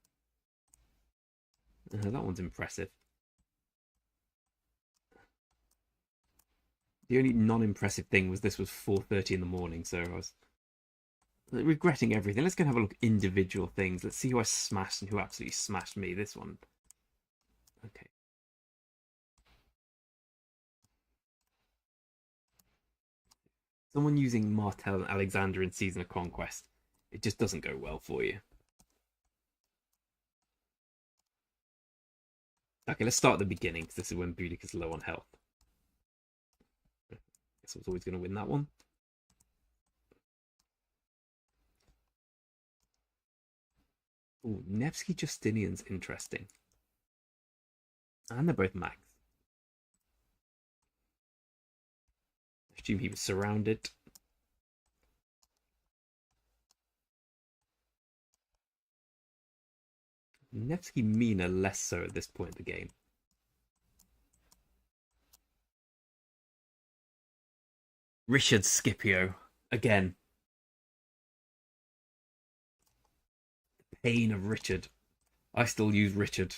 That one's impressive. The only non-impressive thing was this was 4:30 in the morning, so I was regretting everything. Let's go and have a look at individual things. Let's see who I smashed and who absolutely smashed me. This one. Okay. Someone using Martel and Alexander in Season of Conquest. It just doesn't go well for you. Okay, let's start at the beginning, because this is when Boudica's low on health. guess I was always going to win that one. Oh, Nevsky Justinian's interesting. And they're both max. I assume he was surrounded. Nevsky Mina less so at this point in the game. Richard Scipio again. Pain of Richard. I still use Richard.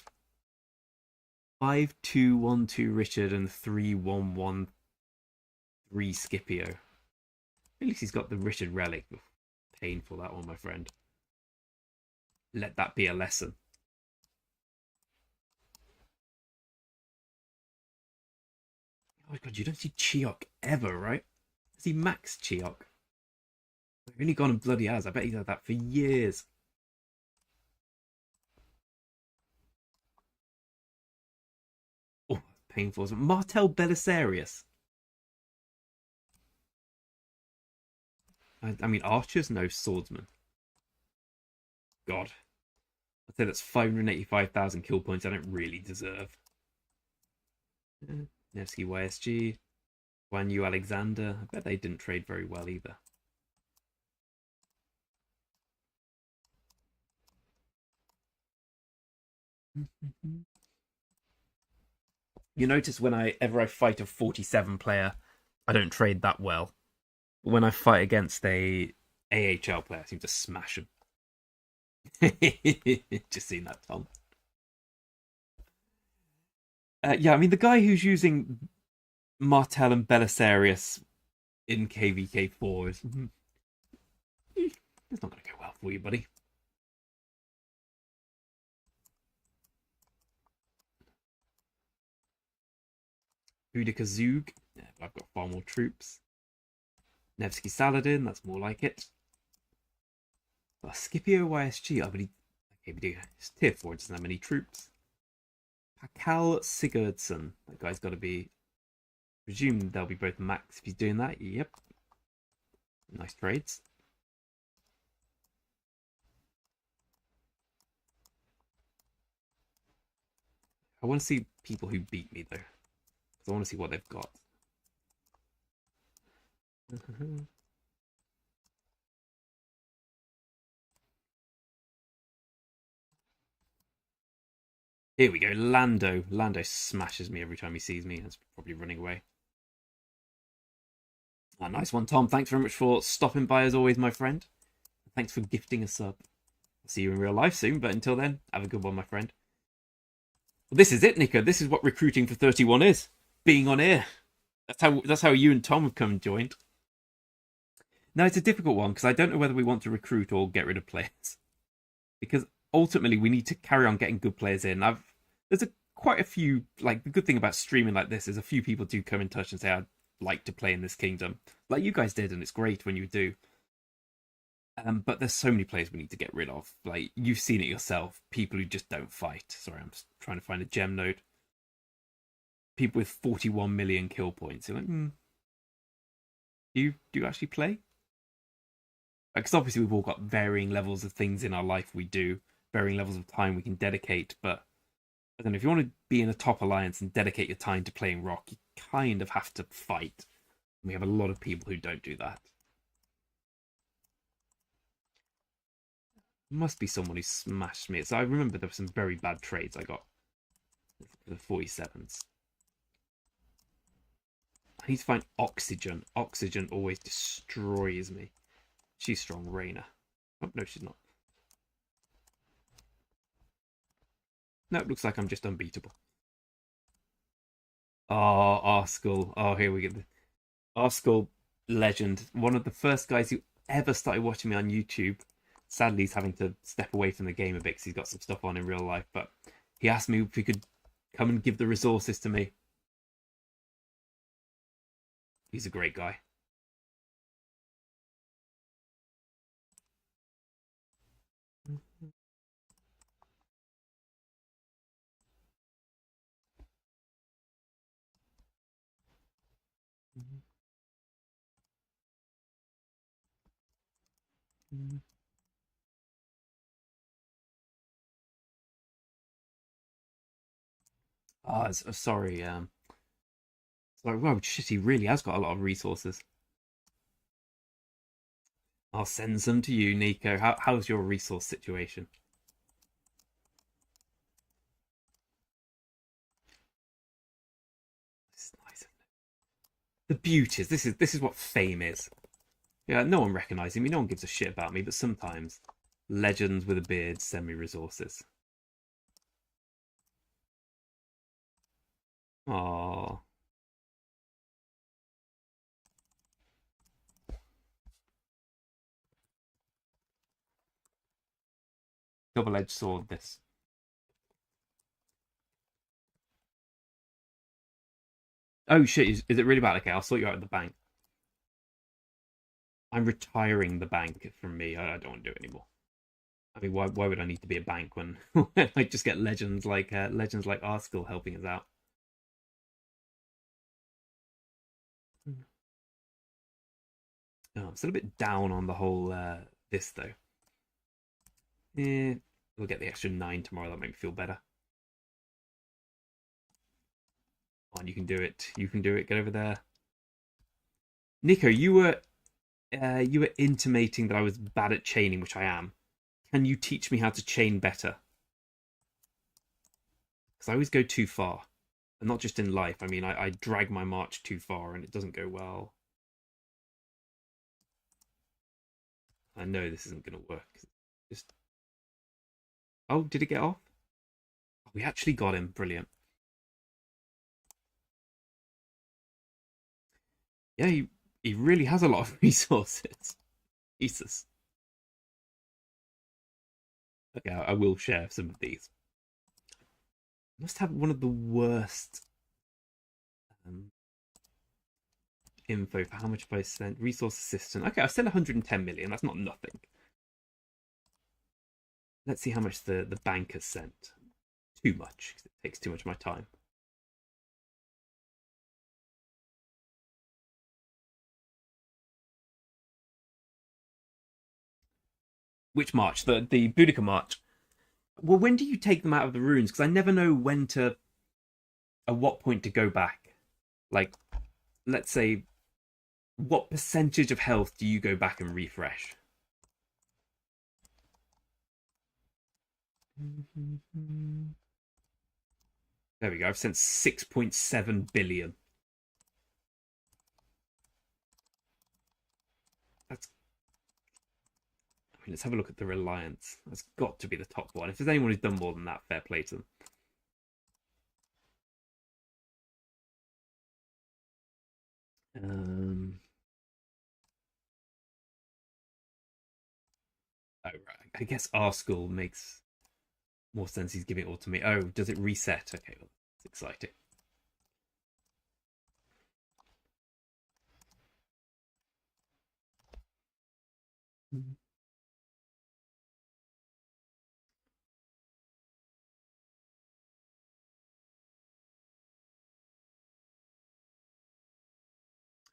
5-2-1-2 Richard and 3-1-1-3 Scipio. At least he's got the Richard relic. Painful, that one, my friend. Let that be a lesson. Oh my god, you don't see Chiok ever, right? Has he maxed Chiok? I've only gone and bloody has. I bet he's had that for years. Oh, painful. Martel Belisarius. I mean, archers, no swordsman. God. I'd say that's 585,000 kill points I don't really deserve. Nevsky YSG. Guan Yu Alexander. I bet they didn't trade very well either. You notice whenever I fight a 47 player, I don't trade that well. When I fight against a AHL player, I seem to smash him. Just seen that, Tom. Yeah, I mean, the guy who's using Martel and Belisarius in KVK4 is... It's not going to go well for you, buddy. Boudica Zug. Yeah, I've got far more troops. Nevsky Saladin, that's more like it. Scipio YSG, oh, but it's tier 4, doesn't have many troops. Pakal Sigurdsson, that guy's got to be... Presume they'll be both max if he's doing that. Yep. Nice trades. I want to see people who beat me, though. Because I want to see what they've got. Here we go. Lando. Lando smashes me every time he sees me. That's probably running away. Oh, nice one, Tom. Thanks very much for stopping by as always, my friend. Thanks for gifting a sub. I'll see you in real life soon, but until then, have a good one, my friend. Well, this is it, Nico. This is what recruiting for 31 is. Being on air. That's how you and Tom have come and joined. Now, it's a difficult one because I don't know whether we want to recruit or get rid of players. Because ultimately, we need to carry on getting good players in. There's quite a few, like, the good thing about streaming like this is a few people do come in touch and say, I'd like to play in this kingdom. Like you guys did, and it's great when you do. But there's so many players we need to get rid of. Like, you've seen it yourself. People who just don't fight. Sorry, I'm just trying to find a gem node. People with 41 million kill points. You're like, do you actually play? Because obviously we've all got varying levels of things in our life we do. Varying levels of time we can dedicate. But I don't know, if you want to be in a top alliance and dedicate your time to playing Rock, you kind of have to fight. We have a lot of people who don't do that. Must be someone who smashed me. So I remember there were some very bad trades I got for the 47s. I need to find Oxygen. Oxygen always destroys me. She's strong, Raina. Oh, no, she's not. No, it looks like I'm just unbeatable. Oh, Arskull. Oh, here we go. Arskull, legend. One of the first guys who ever started watching me on YouTube. Sadly, he's having to step away from the game a bit because he's got some stuff on in real life. But he asked me if he could come and give the resources to me. He's a great guy. Oh, sorry. Sorry. Well, shit, he really has got a lot of resources. I'll send some to you, Nico. How's your resource situation? This is nice. The beauties. This is what fame is. Yeah, no one recognizes me. No one gives a shit about me. But sometimes, legends with a beard send me resources. Oh, double-edged sword. This. Oh shit! Is it really bad? Okay, I'll sort you out at the bank. I'm retiring the bank from me. I don't want to do it anymore. I mean, why would I need to be a bank when, when I just get legends like Arskell helping us out? Oh, I'm still a bit down on the whole this though. Yeah, we'll get the extra 9 tomorrow. That make me feel better. Come on, you can do it. You can do it. Get over there, Nico. You were intimating that I was bad at chaining, which I am. Can you teach me how to chain better? Because I always go too far, and not just in life. I mean, I drag my march too far, and it doesn't go well. I know this isn't going to work. Just oh, did it get off? Oh, we actually got him. Brilliant. Yeah, he really has a lot of resources. Jesus. Okay, I will share some of these. Must have one of the worst um, info for how much have I sent. Resource assistant. Okay, I've sent 110 million. That's not nothing. Let's see how much the bank has sent. Too much, because it takes too much of my time. Which march? The Boudica march. Well, when do you take them out of the ruins? Because I never know when to, at what point to go back. Like, let's say, what percentage of health do you go back and refresh? There we go. I've sent 6.7 billion. That's. I mean, let's have a look at the reliance. That's got to be the top one. If there's anyone who's done more than that, fair play to them. Um. Oh right. I guess our school makes more sense. He's giving it all to me. Oh, does it reset? Okay, well, it's exciting.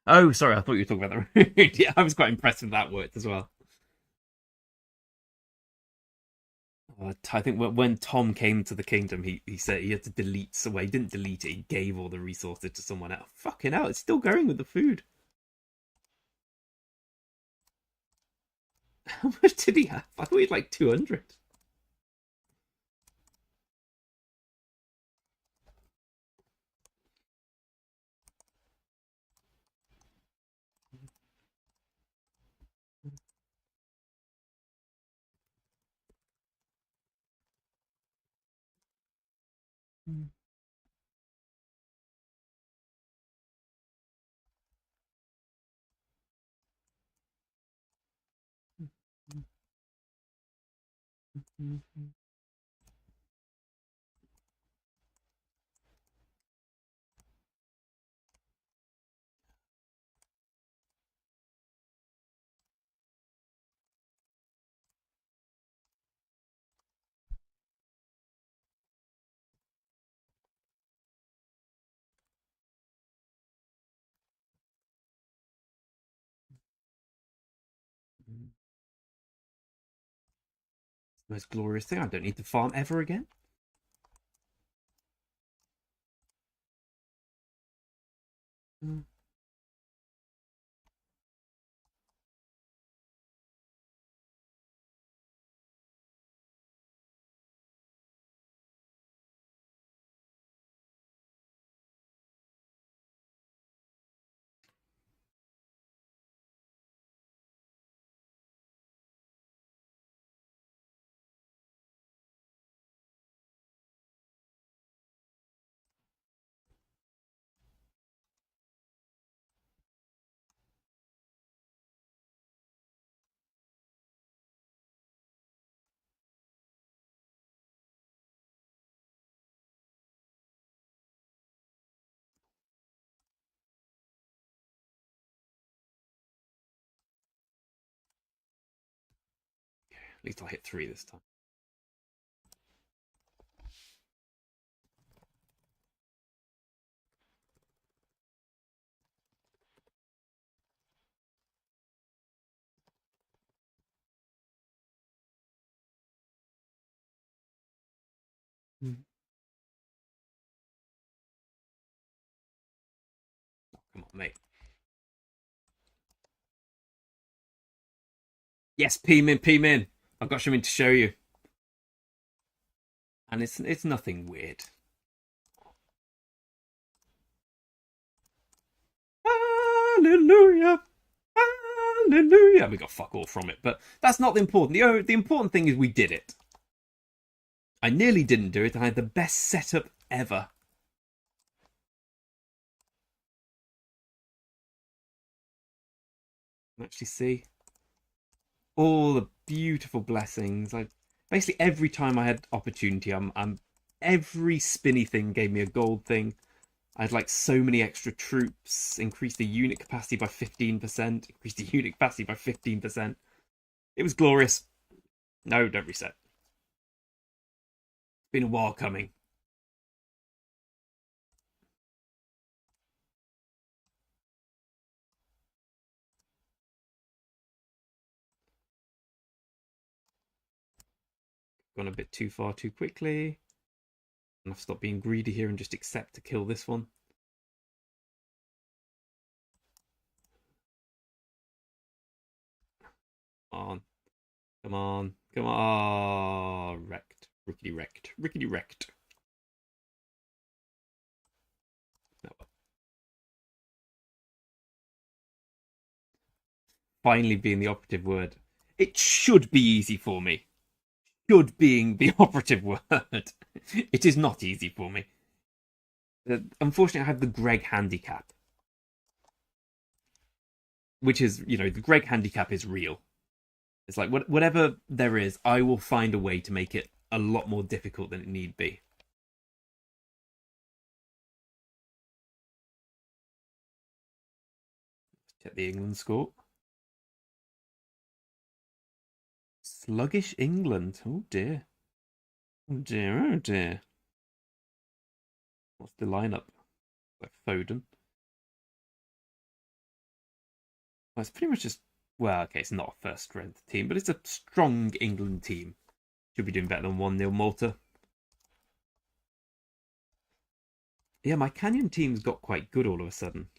Oh, sorry, I thought you were talking about the route. Yeah, I was quite impressed with that worked as well. I think when Tom came to the kingdom, he said he had to delete. So he didn't delete it. He gave all the resources to someone else. Fucking hell, it's still going with the food. How much did he have? I thought he had like 200. Most glorious thing. I don't need to farm ever again. Mm. At least I'll hit 3 this time. Mm. Oh, come on, mate. Yes, P-min. I've got something to show you. And it's nothing weird. Hallelujah. Hallelujah. We got fuck all from it, but that's not the important. The important thing is we did it. I nearly didn't do it, and I had the best setup ever. Actually see all the beautiful blessings. I basically every time I had opportunity, I'm every spinny thing gave me a gold thing. I had like so many extra troops, increased the unit capacity by 15%, increased the unit capacity by 15%. It was glorious. No, don't reset. It's been a while coming. Gone a bit too far too quickly. And I've stopped being greedy here and just accept to kill this one. Come on. Come on. Come on. Oh, wrecked. Rickety wrecked. Rickety wrecked. No. Finally being the operative word. It should be easy for me. Should being the operative word. It is not easy for me. Unfortunately, I have the Greg handicap. Which is, the Greg handicap is real. It's like, whatever there is, I will find a way to make it a lot more difficult than it need be. Check the England score. Sluggish England. Oh dear. Oh dear, oh dear. What's the lineup? Like Foden. Well, it's pretty much just, well, okay, it's not a first strength team, but it's a strong England team. Should be doing better than 1-0 Malta. Yeah, my Canyon team's got quite good all of a sudden.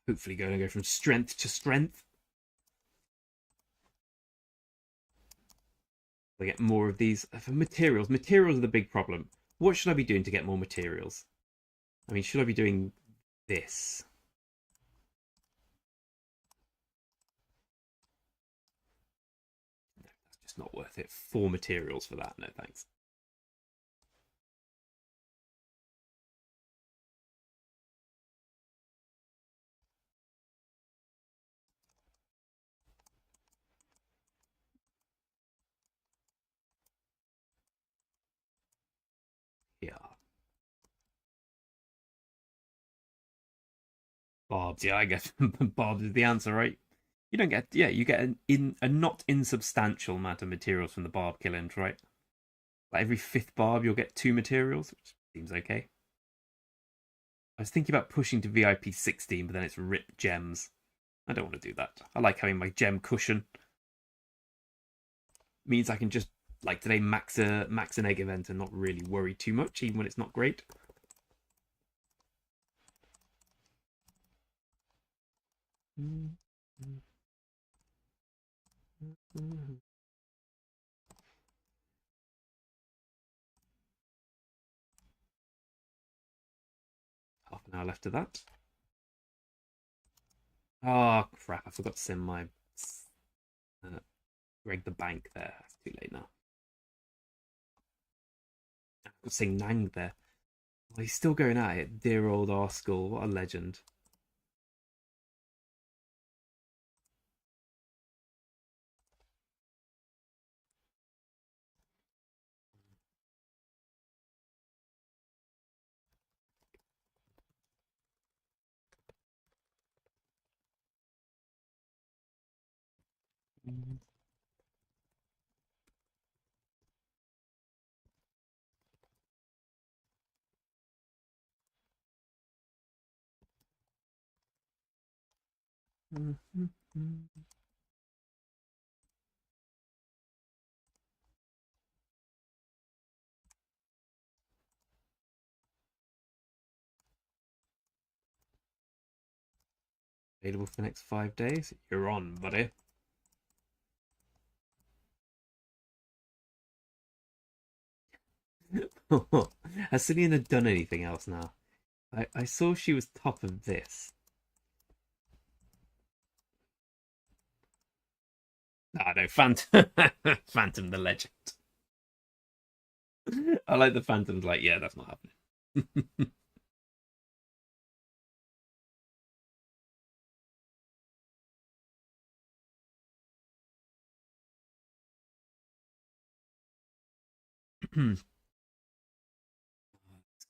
Hopefully going to go from strength to strength. I get more of these. For materials, materials are the big problem. What should I be doing to get more materials? I mean, should I be doing this? No, that's just not worth it. 4 materials for that. No, thanks. Yeah. Barbs, yeah, I guess barbs is the answer, right? You don't get, yeah, you get a not insubstantial amount of materials from the barb killings, right? Like every 5th barb, you'll get 2 materials, which seems okay. I was thinking about pushing to VIP 16, but then it's rip gems. I don't want to do that. I like having my gem cushion. Means I can just, like today, max an egg event and not really worry too much, even when it's not great. Half an hour left of that. Oh crap! I forgot to send my Greg the bank there. It's too late now. I was saying Nang there. Well, he's still going at it. Dear old Arskull. What a legend. Available for the next 5 days. You're on, buddy. Has Selena done anything else now? I saw she was top of this. Ah, no, Phantom. Phantom the legend. I like the Phantom's like, yeah, that's not happening. Let's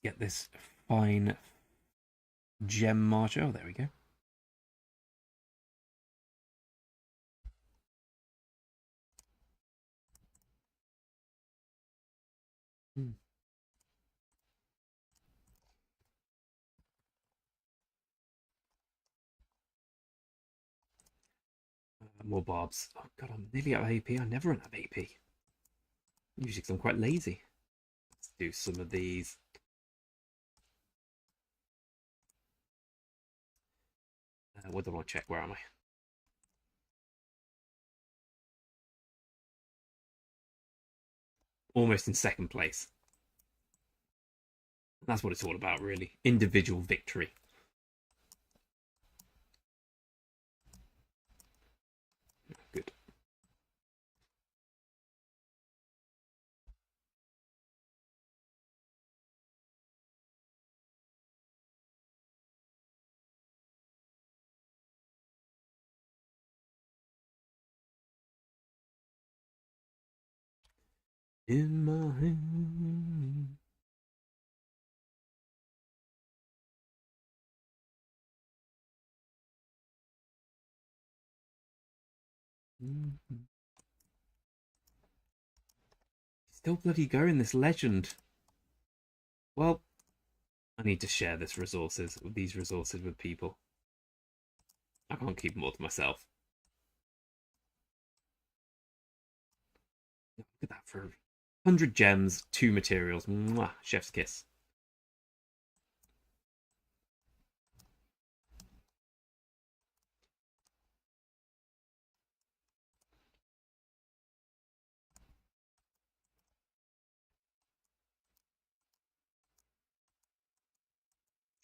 get this fine gem marcher. Oh, there we go. More barbs. Oh god, I'm nearly out of AP. I never run out of AP. Usually because I'm quite lazy. Let's do some of these. What do I want to check? Where am I? Almost in second place. That's what it's all about, really. Individual victory. Good. In my hand. Still bloody going, this legend. Well, I need to share these resources with people. I can't keep them all to myself. Look at that for 100 gems, 2 materials. Mwah, chef's kiss.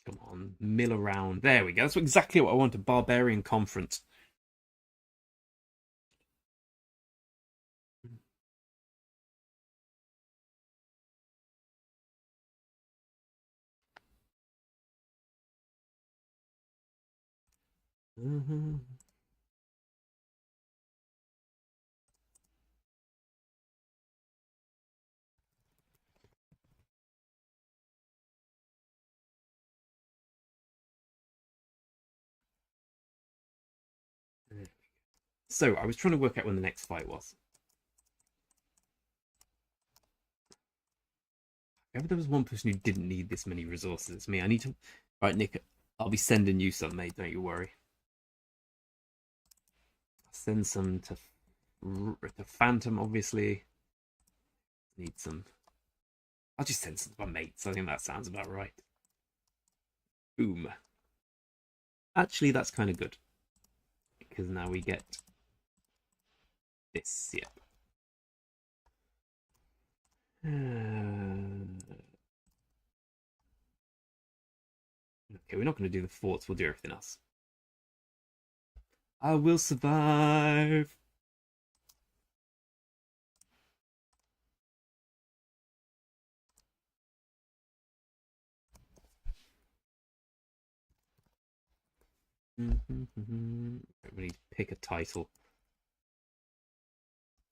Come on, mill around. There we go. That's exactly what I want, a Barbarian conference. Mm-hmm. So, I was trying to work out when the next fight was. If there was one person who didn't need this many resources, it's me. I need to... Right, Nick, I'll be sending you some, mate. Don't you worry. send some to Phantom, obviously. Need some. I'll just send some to my mates. I think that sounds about right. Boom. Actually, that's kind of good. Because now we get this, yep. Okay, we're not going to do the forts. We'll do everything else. I will survive. We need to pick a title.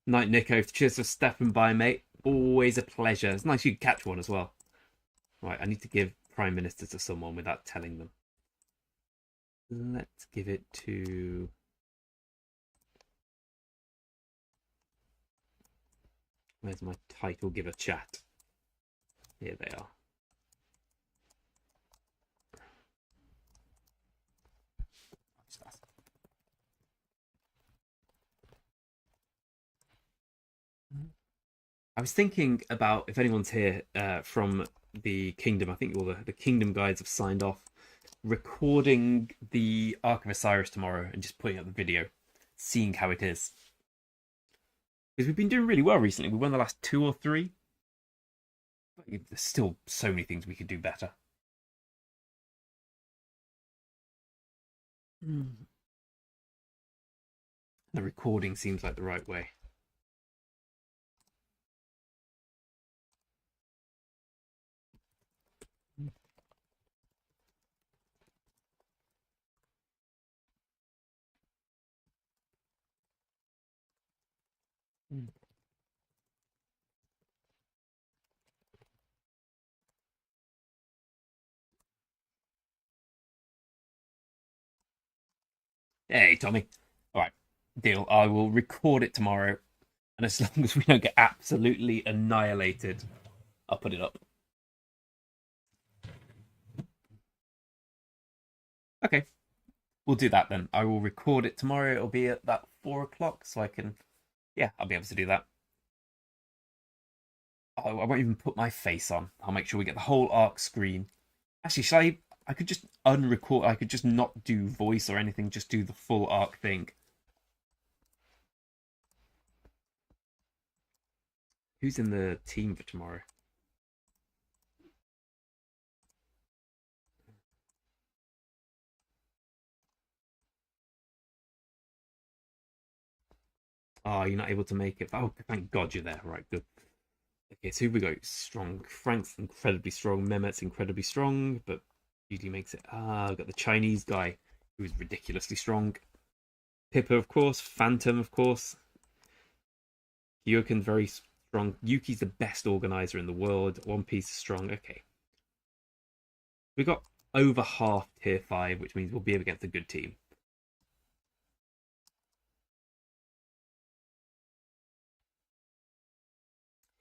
Night, Nico. Cheers for stepping by, mate. Always a pleasure. It's nice you can catch one as well. Right, I need to give Prime Minister to someone without telling them. Let's give it to... Where's my title giver chat? Here they are. I was thinking about if anyone's here from the Kingdom. I think all the Kingdom guides have signed off. Recording the Ark of Osiris tomorrow and just putting up the video, seeing how it is. Because we've been doing really well recently. We won the last 2 or 3. But there's still so many things we could do better. The recording seems like the right way. Hey, Tommy. All right, deal. I will record it tomorrow. And as long as we don't get absolutely annihilated, I'll put it up. Okay, we'll do that then. I will record it tomorrow. It'll be at that 4 o'clock, so I can, yeah, I'll be able to do that. I won't even put my face on. I'll make sure we get the whole Ark screen. Actually, should I could just unrecord. I could just not do voice or anything. Just do the full Ark thing. Who's in the team for tomorrow? Oh, you're not able to make it. Oh, thank God you're there. Right, good. Okay, so here we go. Strong. Frank's incredibly strong. Mehmet's incredibly strong, but usually makes it. I've got the Chinese guy who's ridiculously strong. Pippa, of course. Phantom, of course. Yukin, very strong. Yuki's the best organizer in the world. One Piece is strong. Okay. We got over half tier 5, which means we'll be up against a good team.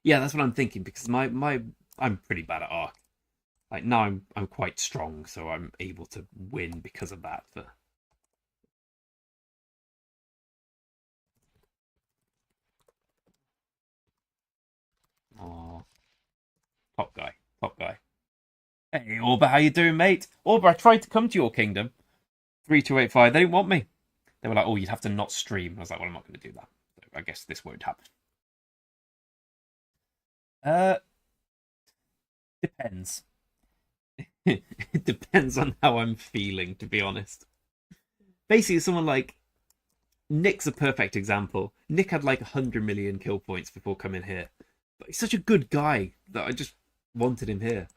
Yeah, that's what I'm thinking because I'm pretty bad at Ark. Like now I'm quite strong, so I'm able to win because of that. But... Oh, top guy, top guy. Hey, Orba, how you doing, mate? Orba, I tried to come to your kingdom. 3285. They didn't want me. They were like, "Oh, you'd have to not stream." I was like, "Well, I'm not going to do that. So I guess this won't happen." Uh, depends. It depends on how I'm feeling, to be honest. Basically, someone like Nick's a perfect example. Nick had like 100 million kill points before coming here, but he's such a good guy that I just wanted him here.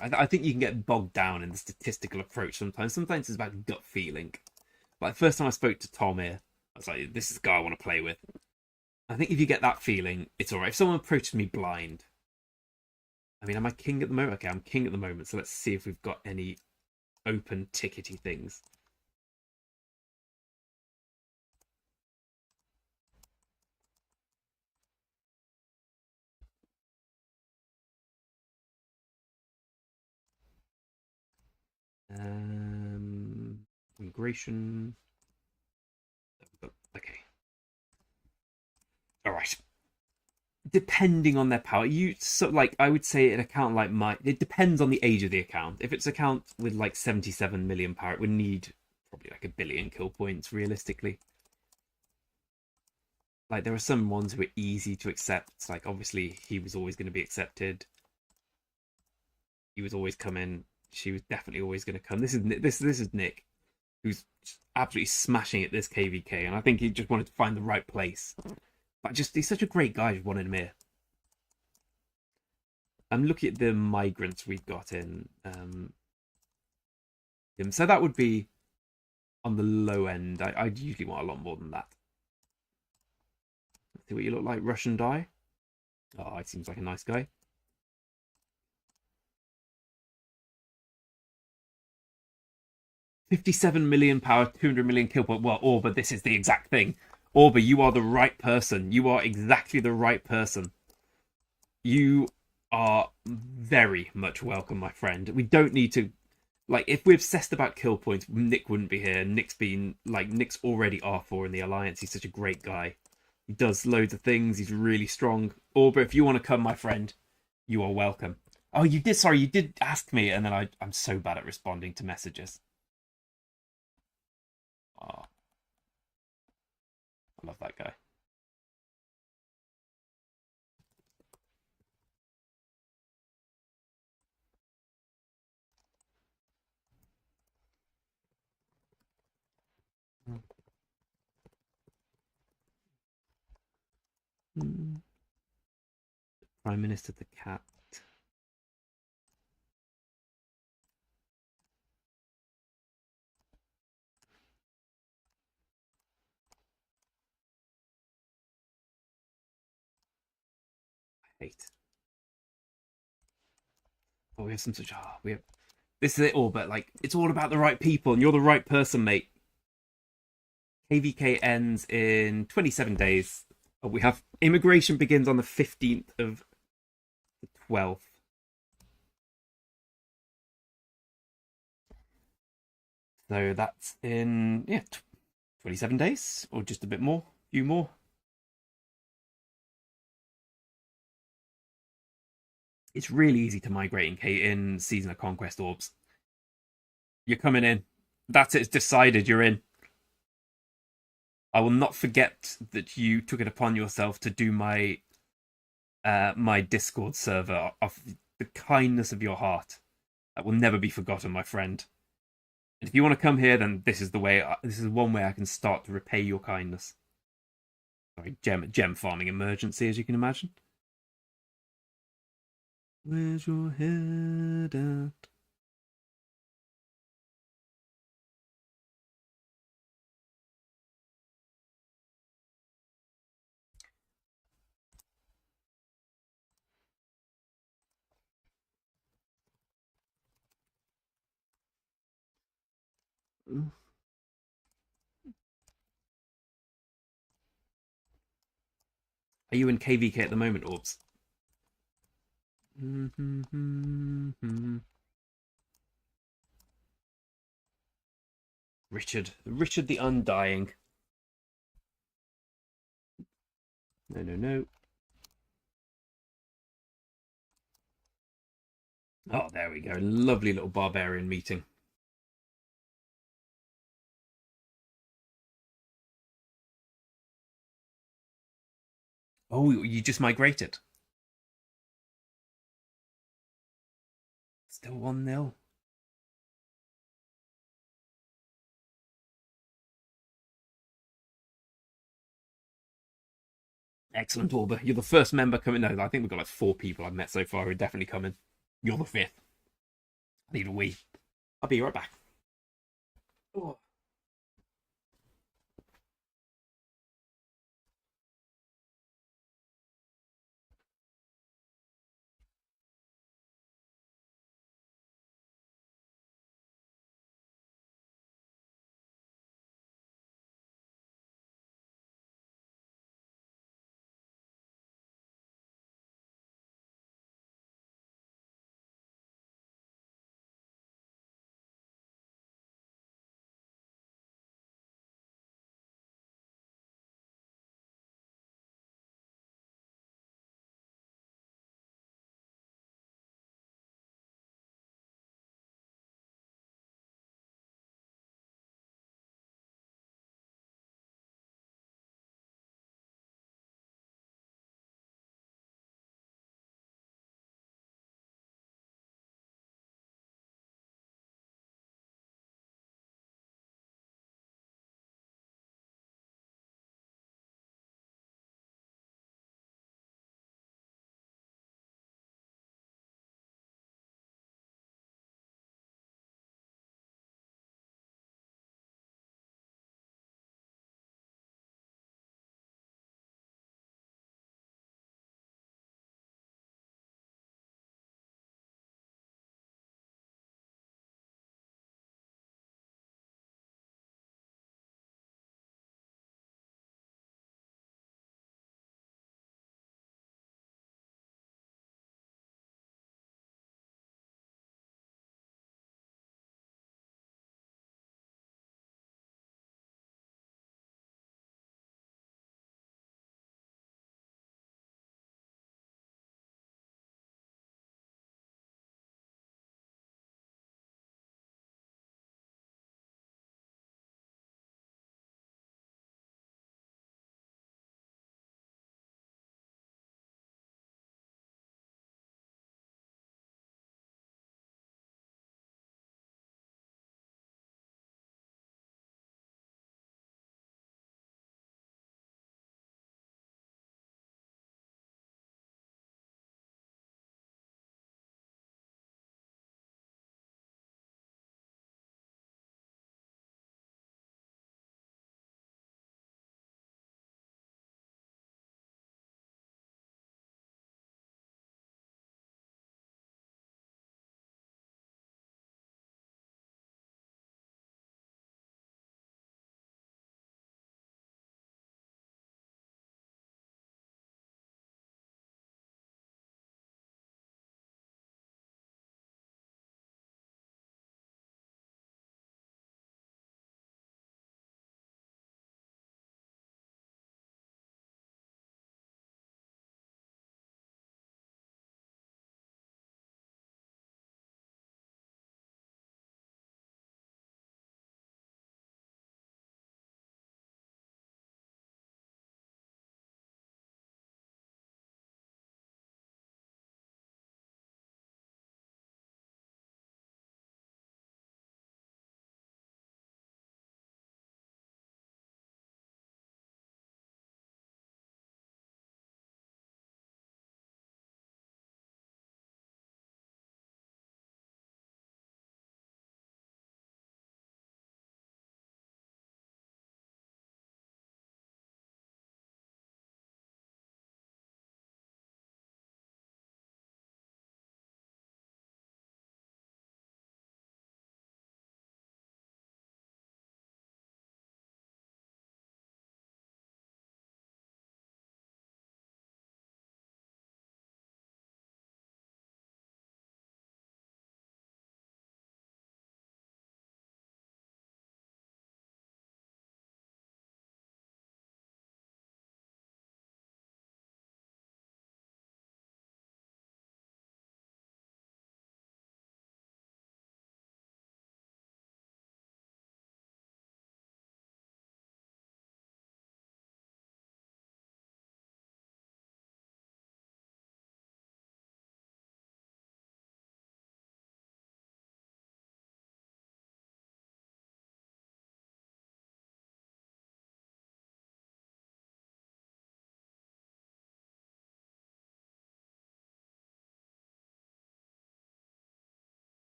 I think you can get bogged down in the statistical approach sometimes. Sometimes it's about gut feeling. Like first time I spoke to Tom here, I was like, "This is the guy I want to play with." I think if you get that feeling, it's all right. If someone approaches me blind, I mean, am I king at the moment? Okay, I'm king at the moment. So let's see if we've got any open tickety things. Immigration. We've Okay. All right. Depending on their power, I would say an account like mine. It depends on the age of the account. If it's an account with like 77 million power, it would need probably like 1 billion kill points realistically. Like there are some ones who are easy to accept. Like obviously he was always going to be accepted. He was always coming. She was definitely always going to come. This is Nick, who's absolutely smashing at this KVK, and I think he just wanted to find the right place. But just he's such a great guy. I just wanted him here. I'm looking at the migrants we've got in him, so that would be on the low end. I'd usually want a lot more than that. Let's see what you look like, Russian dye. Oh, he seems like a nice guy. $57 million power, 200 million kill point. Well, Orba, this is the exact thing. Orba, you are the right person. You are exactly the right person. You are very much welcome, my friend. We don't need to, like, if we're obsessed about kill points, Nick wouldn't be here. Nick's already R4 in the Alliance. He's such a great guy. He does loads of things. He's really strong. Orba, if you want to come, my friend, you are welcome. Oh, you did. Sorry, you did ask me, and then I'm so bad at responding to messages. Oh, I love that guy. Prime Minister the cat. I hate. Oh, we have some such. Oh, we have. This is it all, but like it's all about the right people, and you're the right person, mate. KVK ends in 27 days. Oh, we have immigration begins on the 15th of the 12th. So that's in 27 days, or just a bit more, a few more. It's really easy to migrate in Season of Conquest orbs. You're coming in. That's it. It's decided. You're in. I will not forget that you took it upon yourself to do my my Discord server of the kindness of your heart. That will never be forgotten, my friend. And if you want to come here, then this is the way. This is one way I can start to repay your kindness. Sorry, gem farming emergency, as you can imagine. Where's your head at? Are you in KVK at the moment, Orbs? Richard the Undying. No, no, no. Oh, there we go. Lovely little barbarian meeting. Oh, you just migrated. Still 1-0. Excellent, Orba. You're the first member coming. No, I think we've got like 4 people I've met so far who are definitely coming. You're the 5th. I need a wee. I'll be right back. Oh.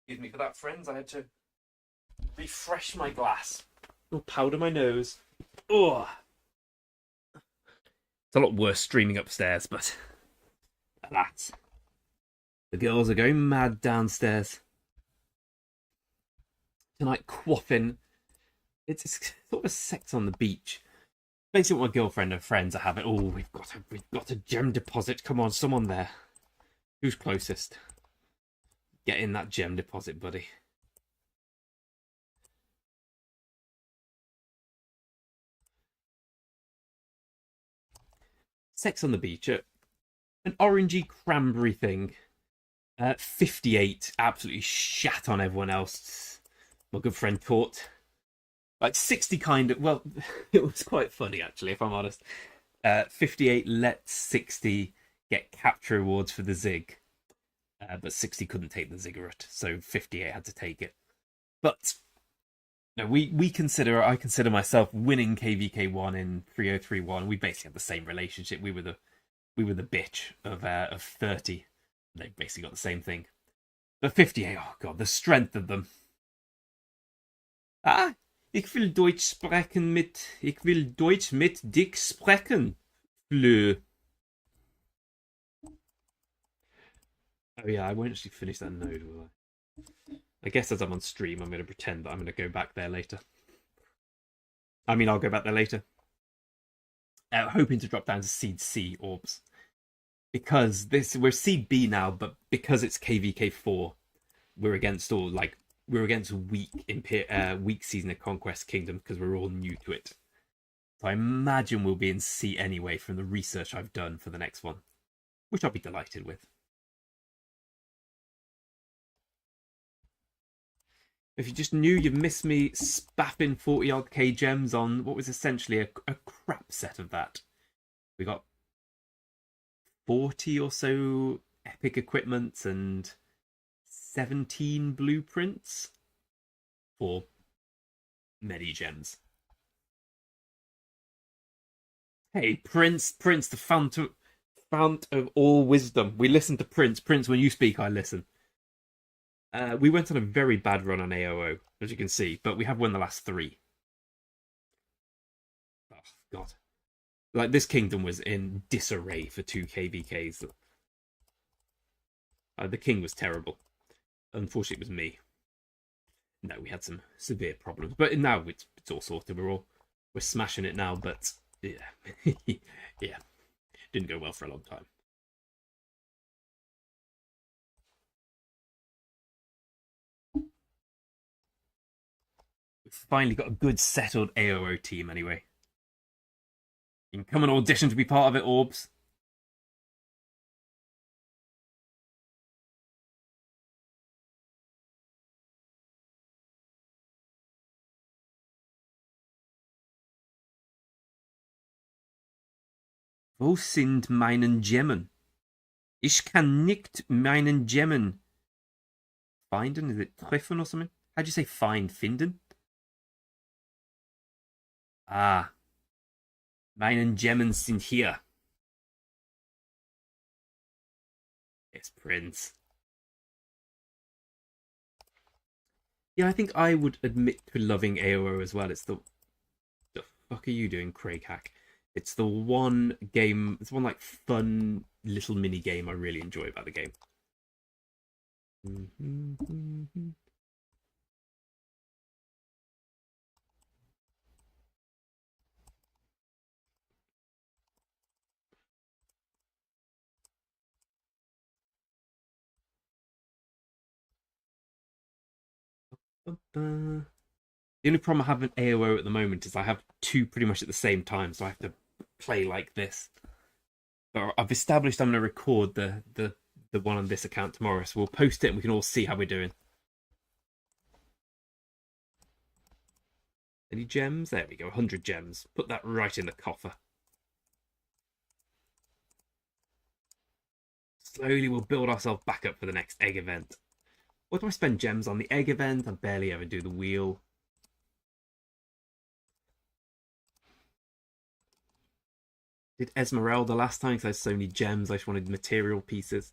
Excuse me for that, friends. I had to refresh my glass. Or powder my nose. Oh, it's a lot worse streaming upstairs, but alas, the girls are going mad downstairs tonight, quaffing. It's sort of a sex on the beach. Basically, what my girlfriend and friends are having. Oh, we've got a gem deposit. Come on, someone there. Who's closest? Get in that gem deposit, buddy. Sex on the beach. An orangey cranberry thing. 58. Absolutely shat on everyone else. My good friend taught. Like 60 kind of. Well, it was quite funny, actually, if I'm honest. 58 let 60 get capture awards for the Zig. But 60 couldn't take the ziggurat, so 58 had to take it. But no, I consider myself winning KVK1 in 3031. We basically had the same relationship. We were the bitch of 30. They basically got the same thing. But 58, oh god, the strength of them. Ah, ich will Deutsch mit Dick sprechen. Flö. Oh yeah, I won't actually finish that node, will I? I guess as I'm on stream, I'm going to pretend that I'm going to go back there later. I mean, I'll go back there later. Hoping to drop down to Seed C orbs. Because we're Seed B now, but because it's KVK4, we're against weak Season of Conquest Kingdom because we're all new to it. So I imagine we'll be in C anyway from the research I've done for the next one, which I'll be delighted with. If you just knew, you've missed me spaffing 40 odd K gems on what was essentially a crap set of that. We got 40 or so epic equipments and 17 blueprints for many gems. Hey, Prince, the fount of all wisdom. We listen to Prince. Prince, when you speak, I listen. We went on a very bad run on AOO, as you can see, but we have won the last 3. Oh, God. Like, this kingdom was in disarray for 2 KVKs. The king was terrible. Unfortunately, it was me. No, we had some severe problems, but now it's all sorted. We're smashing it now, but yeah, yeah, didn't go well for a long time. We've finally got a good settled AOO team anyway. You can come and audition to be part of it, Orbs. Wo sind meinen Gemmen? Ich kann nicht meinen Gemmen finden. Is it treffen or something? How do you say find? Finden? Ah. Meinen Gemmen sind hier. It's Prince. Yeah, I think I would admit to loving AOO as well. It's the fuck are you doing, Craig Hack? It's the one game, it's one like fun little mini game I really enjoy about the game. The only problem I have in AOO at the moment is I have 2 pretty much at the same time, so I have to play like this. But I've established I'm going to record the one on this account tomorrow, so we'll post it and we can all see how we're doing. Any gems? There we go, 100 gems. Put that right in the coffer. Slowly we'll build ourselves back up for the next egg event. What do I spend gems on? The egg event? I barely ever do the wheel. Did Esmeralda last time because I had so many gems. I just wanted material pieces.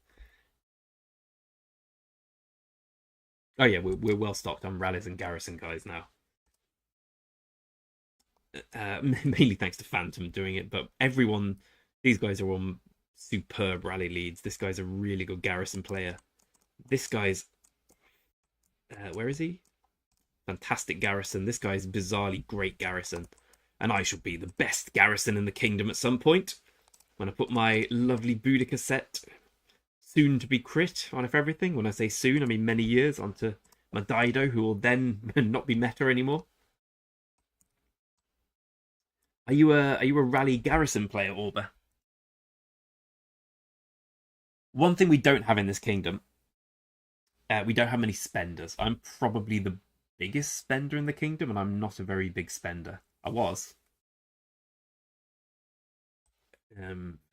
Oh yeah, we're well stocked on rallies and garrison guys now. Mainly thanks to Phantom doing it, but everyone, these guys are on superb rally leads. This guy's a really good garrison player. This guy's, where is he? Fantastic garrison. This guy's bizarrely great garrison, and I shall be the best garrison in the kingdom at some point when I put my lovely Boudica set, soon to be crit on if everything. When I say soon, I mean many years, onto my Dido, who will then not be meta anymore. Are you a rally garrison player, Orba? One thing we don't have in this kingdom, we don't have many spenders. I'm probably the biggest spender in the kingdom, and I'm not a very big spender. I was.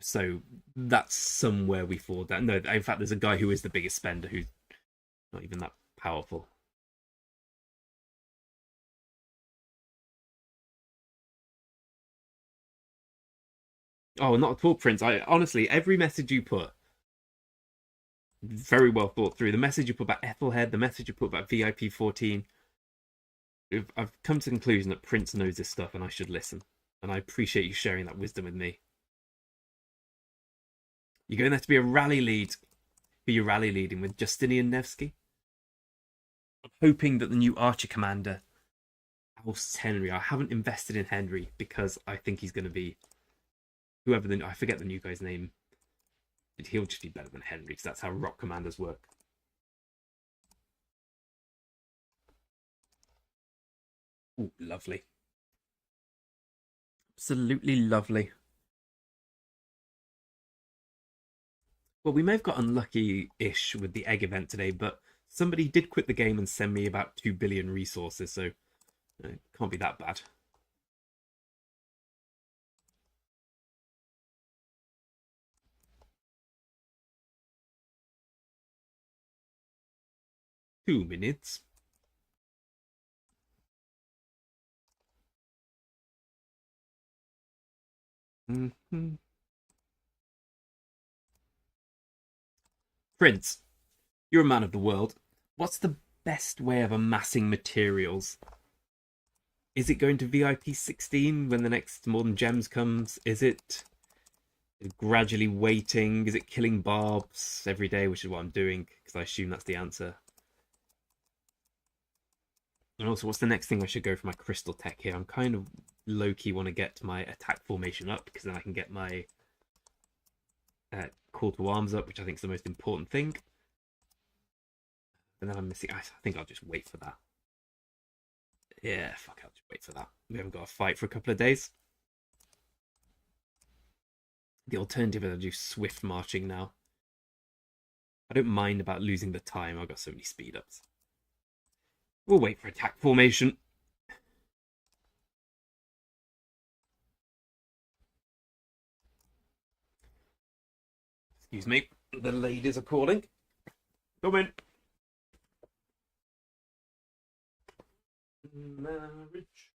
So that's somewhere we fall down. No, in fact, there's a guy who is the biggest spender who's not even that powerful. Oh, not at all, Prince. I honestly, every message you put, very well thought through. The message you put about Ethelhead, the message you put about VIP 14. I've come to the conclusion that Prince knows this stuff and I should listen. And I appreciate you sharing that wisdom with me. You're going there to be a rally lead. Who you rally leading with? Justinian Nevsky? I'm hoping that the new Archer commander, House Henry. I haven't invested in Henry because I think he's going to be whoever I forget the new guy's name. But he'll just be better than Henry because that's how rock commanders work. Ooh, lovely. Absolutely lovely. Well, we may have got unlucky-ish with the egg event today, but somebody did quit the game and send me about 2 billion resources, so it can't be that bad. Two minutes. Mm-hmm. Prince, you're a man of the world. What's the best way of amassing materials? Is it going to VIP 16 when the next Modern Gems comes? Is it gradually waiting? Is it killing barbs every day, which is what I'm doing, because I assume that's the answer. And also, what's the next thing I should go for my crystal tech here? I'm kind of low-key want to get my attack formation up, because then I can get my call to arms up, which I think is the most important thing. And then I'm missing... I think I'll just wait for that. Yeah, fuck, I'll just wait for that. We haven't got a fight for a couple of days. The alternative is I do swift marching now. I don't mind about losing the time. I've got so many speed ups. We'll wait for attack formation. Excuse me. The ladies are calling. Come in. Marriage.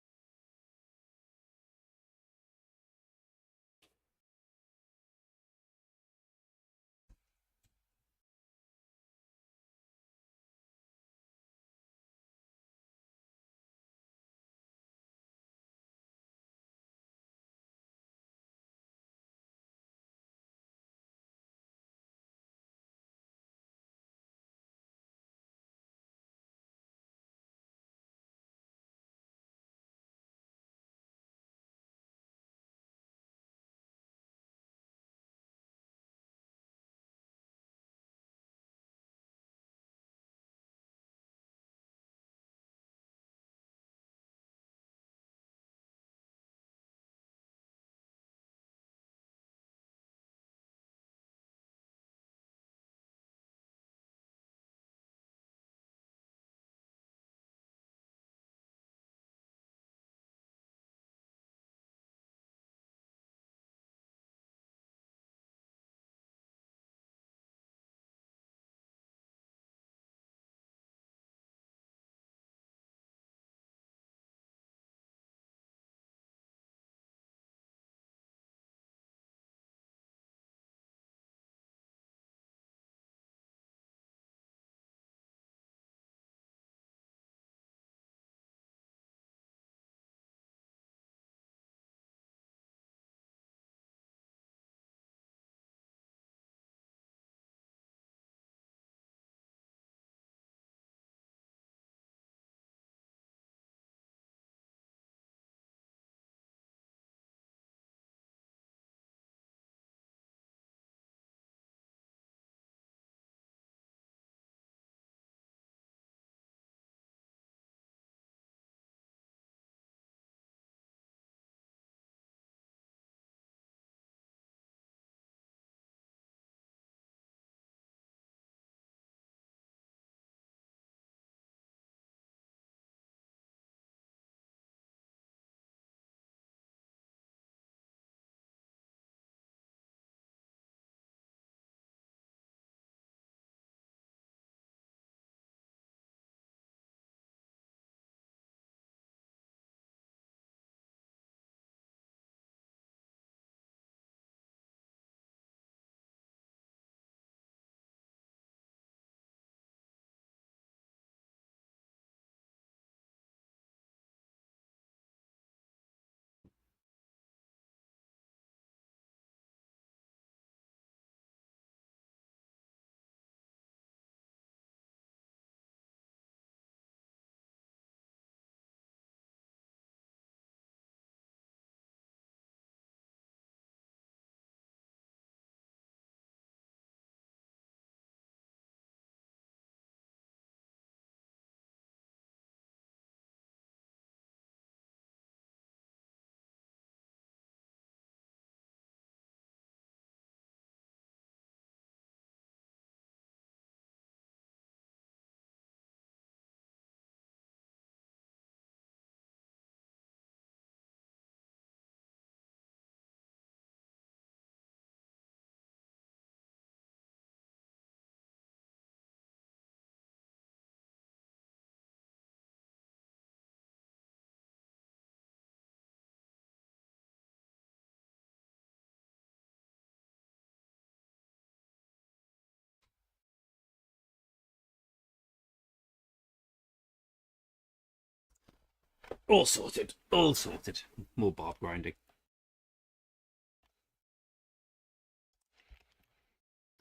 All sorted. All sorted. More barb grinding.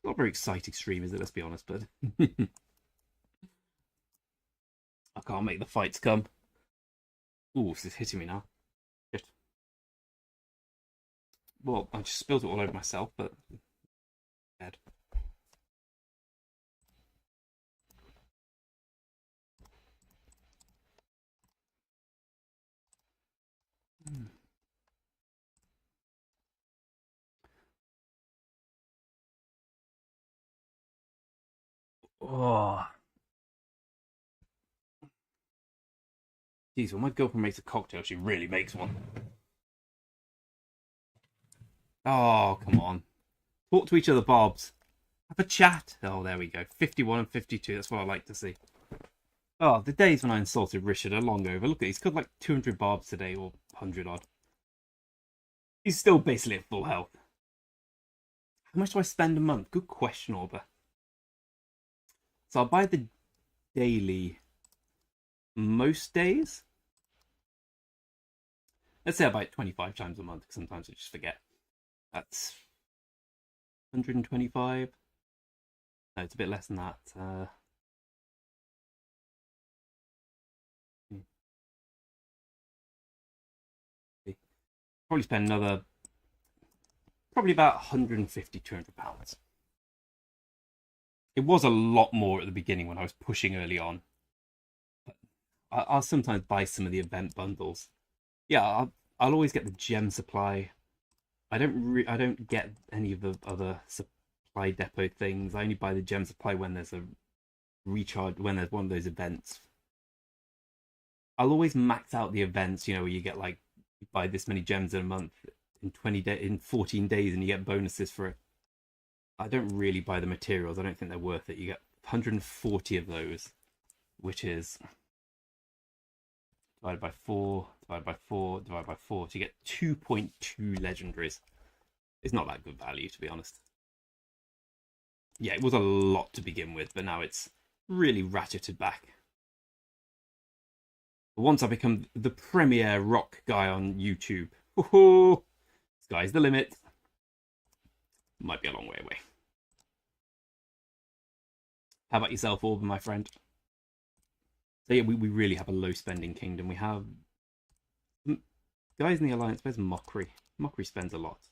Not a very exciting stream, is it? Let's be honest, but I can't make the fights come. Ooh, this is hitting me now. Shit. Well, I just spilled it all over myself, but bad. Oh, geez, when my girlfriend makes a cocktail, she really makes one. Oh, come on. Talk to each other, Bobs. Have a chat. Oh, there we go. 51 and 52. That's what I like to see. Oh, the days when I insulted Richard are long over. Look at he's got like 200 barbs today, or 100 odd. He's still basically at full health. How much do I spend a month? Good question, Orba. So I'll buy the daily most days. Let's say I buy it 25 times a month, because sometimes I just forget. That's 125. No, it's a bit less than that. Probably spend another, probably about 150, 200 pounds. It was a lot more at the beginning when I was pushing early on. But I'll sometimes buy some of the event bundles. Yeah, I'll always get the gem supply. I don't get any of the other supply depot things. I only buy the gem supply when there's a recharge, when there's one of those events. I'll always max out the events, you know, where you get like you buy this many gems in a month in 14 days and you get bonuses for it. I don't really buy the materials. I don't think they're worth it. You get 140 of those, which is divided by 4, divided by 4, divided by 4 to get 2.2 legendaries. It's not that good value, to be honest. Yeah, it was a lot to begin with, but now it's really ratcheted back. Once I become the premier rock guy on YouTube, sky's the limit. Might be a long way away. How about yourself, Orban, my friend? So yeah, we really have a low spending kingdom. We have guys in the alliance. Where's Mockery? Mockery spends a lot.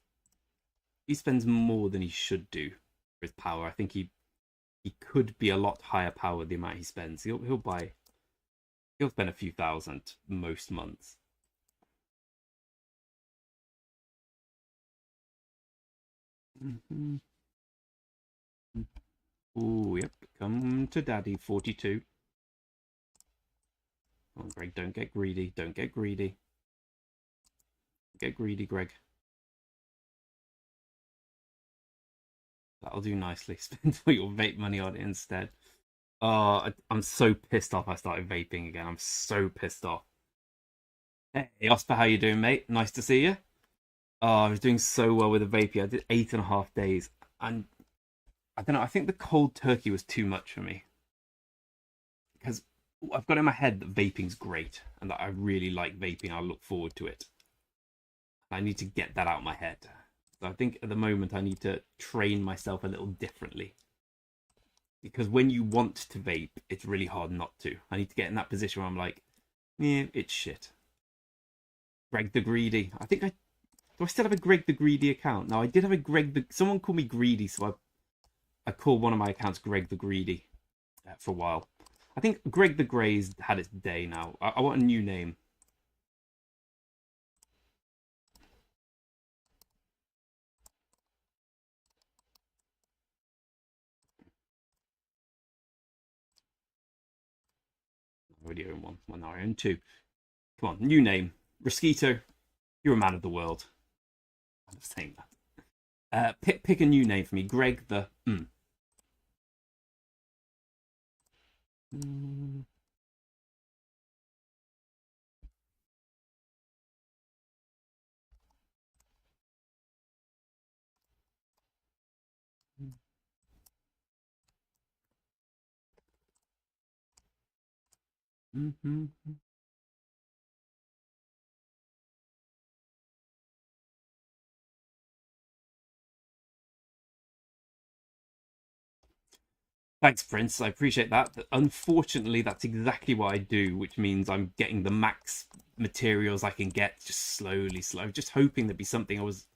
He spends more than he should do for his power. I think he could be a lot higher power the amount he spends. He'll spend a few thousand most months. Mm-hmm. Oh, yep. Come to daddy, 42. Oh, Greg, don't get greedy. Don't get greedy. Get greedy, Greg. That'll do nicely. Spend all your vape money on it instead. Oh, I'm so pissed off I started vaping again. I'm so pissed off. Hey, Oscar, how you doing, mate? Nice to see you. Oh, I was doing so well with the vaping. I did 8.5 days. And I don't know, I think the cold turkey was too much for me. Because I've got in my head that vaping's great and that I really like vaping. I look forward to it. I need to get that out of my head. So I think at the moment I need to train myself a little differently. Because when you want to vape, it's really hard not to. I need to get in that position where I'm like, yeah, it's shit. Greg the Greedy. Do I still have a Greg the Greedy account? No, I did have a someone called me Greedy, so I called one of my accounts Greg the Greedy for a while. I think Greg the Grey's had its day now. I want a new name. I already own one. Well, now I own two. Come on, new name. Rosquito, you're a man of the world. I'm just saying that. Pick a new name for me. Greg the... Thanks, Prince. I appreciate that. But unfortunately, that's exactly what I do, which means I'm getting the max materials I can get just slowly, just hoping there'd be something I was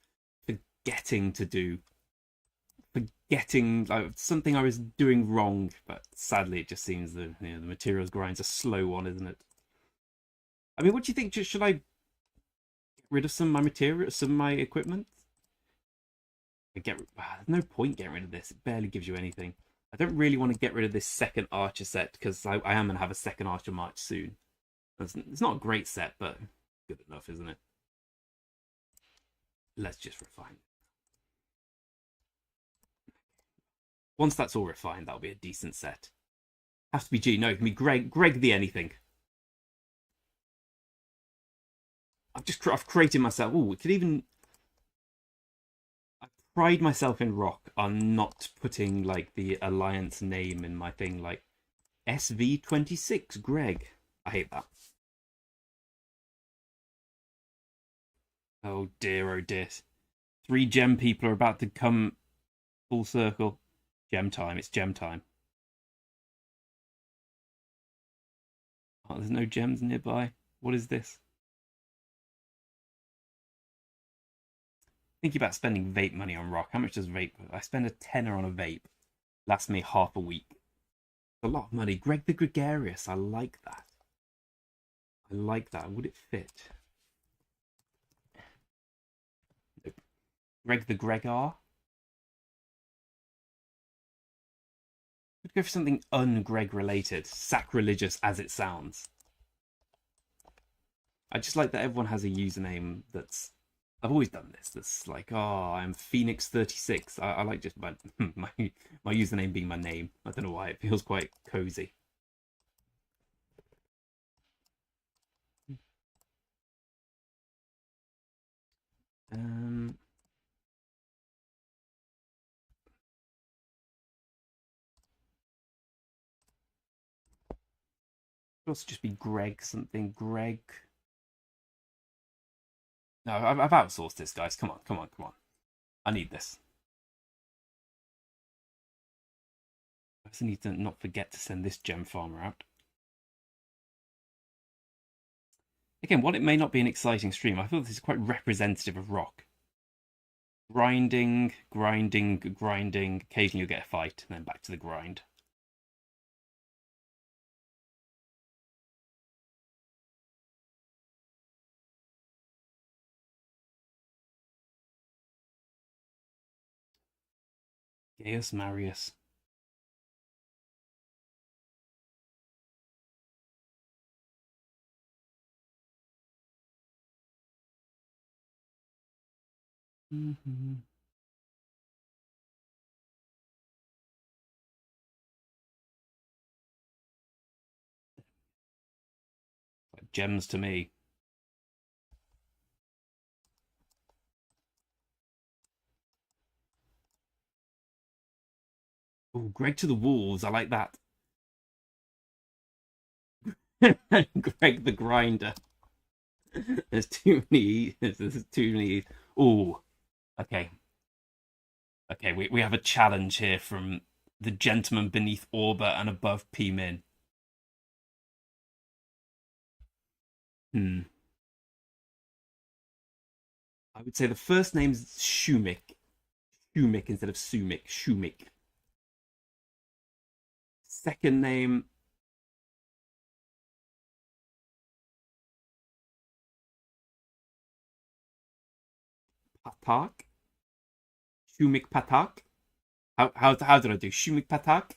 forgetting to do. Forgetting like something I was doing wrong, but sadly it just seems the materials grind's a slow one, isn't it? I mean, what do you think? Should I get rid of some of my material, some of my equipment? There's no point getting rid of this. It barely gives you anything. I don't really want to get rid of this second Archer set because I am going to have a second Archer March soon. It's not a great set, but good enough, isn't it? Let's just refine it. Once that's all refined, that'll be a decent set. Has to be G. No, it can be Greg the anything. I've created myself. Oh, it could even. I pride myself in Rock on not putting like the Alliance name in my thing, like SV26 Greg. I hate that. Oh dear, oh dear. 3 gem people are about to come full circle. Gem time, it's gem time. Oh, there's no gems nearby. What is this? Thinking about spending vape money on Rock. How much does vape? I spend a tenner on a vape. Lasts me half a week. A lot of money. Greg the Gregarious. I like that. I like that. Would it fit? Nope. Greg the Gregar. I'd go for something un-Greg related. Sacrilegious as it sounds. I just like that everyone has a username that's. I've always done this. That's like, oh, I'm Phoenix36. I like just my username being my name. I don't know why. It feels quite cozy. Could also just be Greg something. Greg. No, I've outsourced this, guys. Come on, come on, come on. I need this. I also need to not forget to send this gem farmer out. Again, while it may not be an exciting stream, I feel this is quite representative of Rock. Grinding, grinding, grinding. Occasionally you'll get a fight, and then back to the grind. Gaius Marius. Mm-hmm. Like gems to me. Oh, Greg to the Wolves. I like that. Greg the Grinder. There's too many. There's too many. Oh, okay. Okay, we have a challenge here from the gentleman beneath Orba and above P Min. I would say the first name's Shumik. Shumik instead of Sumik. Shumik. Second name. Patak. Shumik Patak. How did I do? Shumik Patak?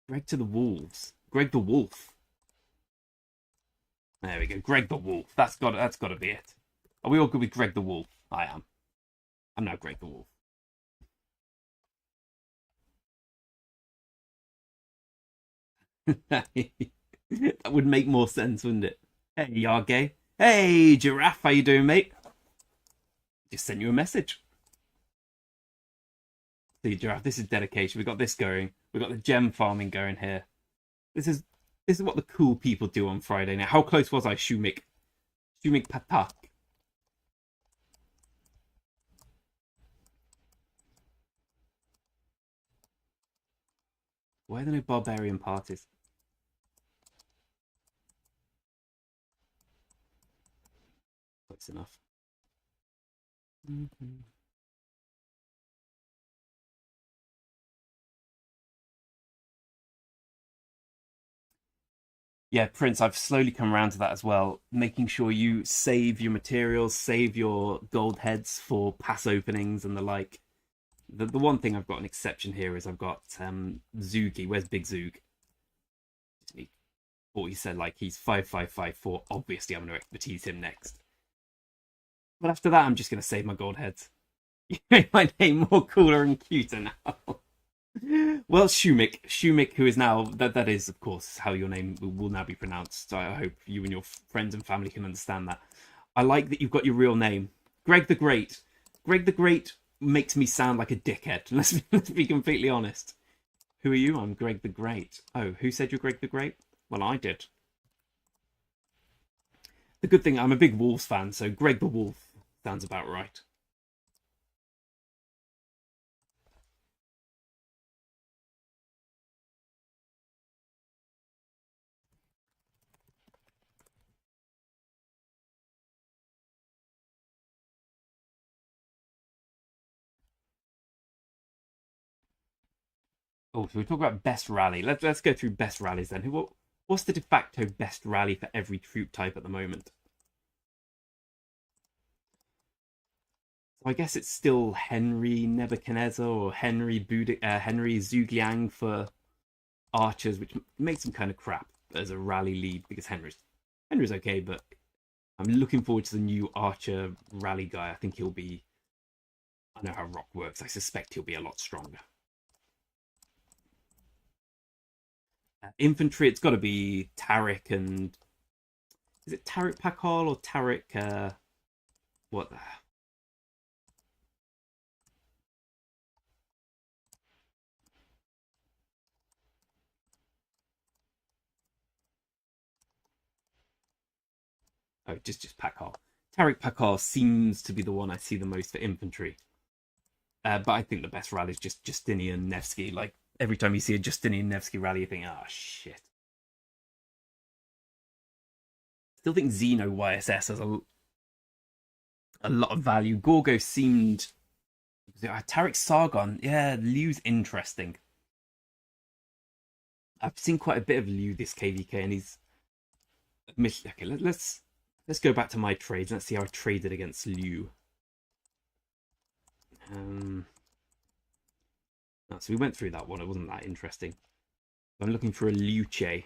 Greg to the Wolves. Greg the Wolf. There we go. Greg the Wolf. That's gotta be it. Are we all good with Greg the Wolf? I am. I'm now Greg the Wolf. That would make more sense, wouldn't it? Hey, Yargay. Hey, Giraffe. How you doing, mate? Just sent you a message. See, Giraffe, this is dedication. We got this going. We got the gem farming going here. This is what the cool people do on Friday night. How close was I, Shumik? Shumik Patak. Why are there no barbarian parties? That's enough. Yeah, Prince, I've slowly come around to that as well. Making sure you save your materials, save your gold heads for pass openings and the like. The one thing I've got an exception here is I've got Zugi. Where's Big Zoog? Or he said like he's 5554. Obviously, I'm going to expertise him next. But after that, I'm just going to save my gold heads. You made my name more cooler and cuter now. Well, Shumik, who is now that is of course how your name will now be pronounced. So I hope you and your friends and family can understand that. I like that you've got your real name, Greg the Great. Greg the Great makes me sound like a dickhead. Let's be completely honest. Who are you? I'm Greg the Great. Oh, who said you're Greg the Great? Well, I did. The good thing, I'm a big Wolves fan, so Greg the Wolf sounds about right. Oh, so we talk about best rally. Let's go through best rallies then. What's the de facto best rally for every troop type at the moment? So I guess it's still Henry Nebuchadnezzar or Henry Zhugliang for archers, which makes him kind of crap as a rally lead because Henry's okay, but I'm looking forward to the new archer rally guy. I think he'll be. I know how rock works. I suspect he'll be a lot stronger. Infantry, it's got to be Tariq and is it Tariq Pakal or Tariq? What? Oh, just Pakal. Tariq Pakal seems to be the one I see the most for infantry. But I think the best rally is just Justinian Nevsky. Like every time you see a Justinian Nevsky rally, you think, oh shit. Still think Xeno YSS has a lot of value. Gorgo seemed. Tariq Sargon, yeah, Liu's interesting. I've seen quite a bit of Liu this KVK, and he's. Okay, let's go back to my trades. Let's see how I traded against Liu. So we went through that one. It wasn't that interesting. I'm looking for a Luce.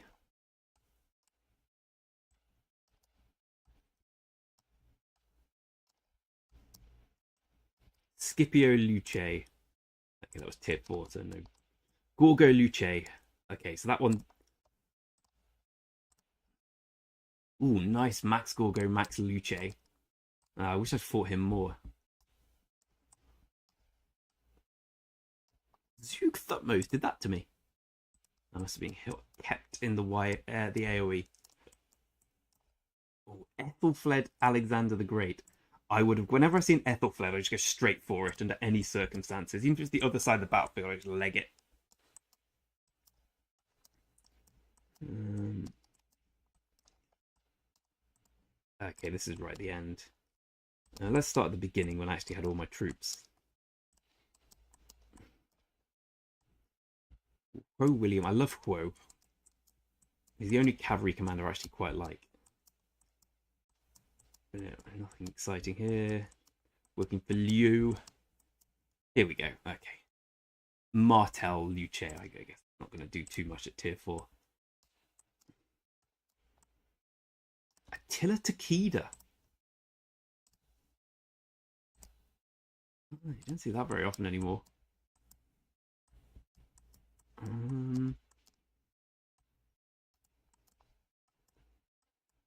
Scipio Luce. Okay, that was tier 4, so no. Gorgo Luce. Okay, so that one. Ooh, nice Max Gorgo, Max Luce. I wish I'd fought him more. Zug Thutmose did that to me. I must have been kept in the AoE. Oh, Ethelfled Alexander the Great. I would have, whenever I've seen Ethelfled, I just go straight for it under any circumstances. Even if it's the other side of the battlefield, I just leg it. Okay, this is right at the end. Now let's start at the beginning when I actually had all my troops. Huo William, I love Huo. He's the only cavalry commander I actually quite like. Nothing exciting here. Working for Liu. Here we go. Okay. Martel Luce, I guess. Not going to do too much at tier 4. Attila Takeda. Oh, you don't see that very often anymore.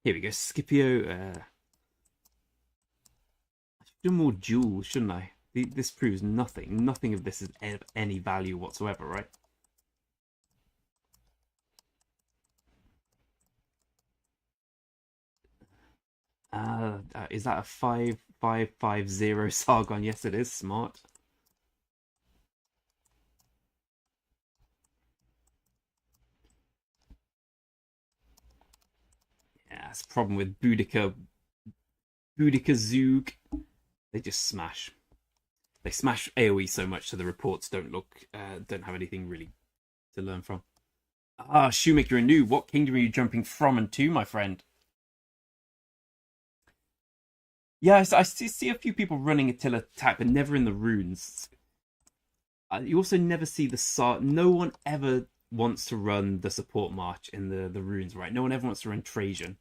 Here we go. Scipio. I should do more duels, shouldn't I? This proves nothing. Nothing of this is of any value whatsoever, right? Is that a 5550 Sargon? Yes, it is. Smart. That's the problem with Boudica Zoog. They just smash. They smash AoE so much so the reports don't have anything really to learn from. Ah, Shumik, you're new. What kingdom are you jumping from and to, my friend? Yeah, I see a few people running Attila attack, but never in the runes. You also never see the no one ever wants to run the support march in the runes, right? No one ever wants to run Trajan.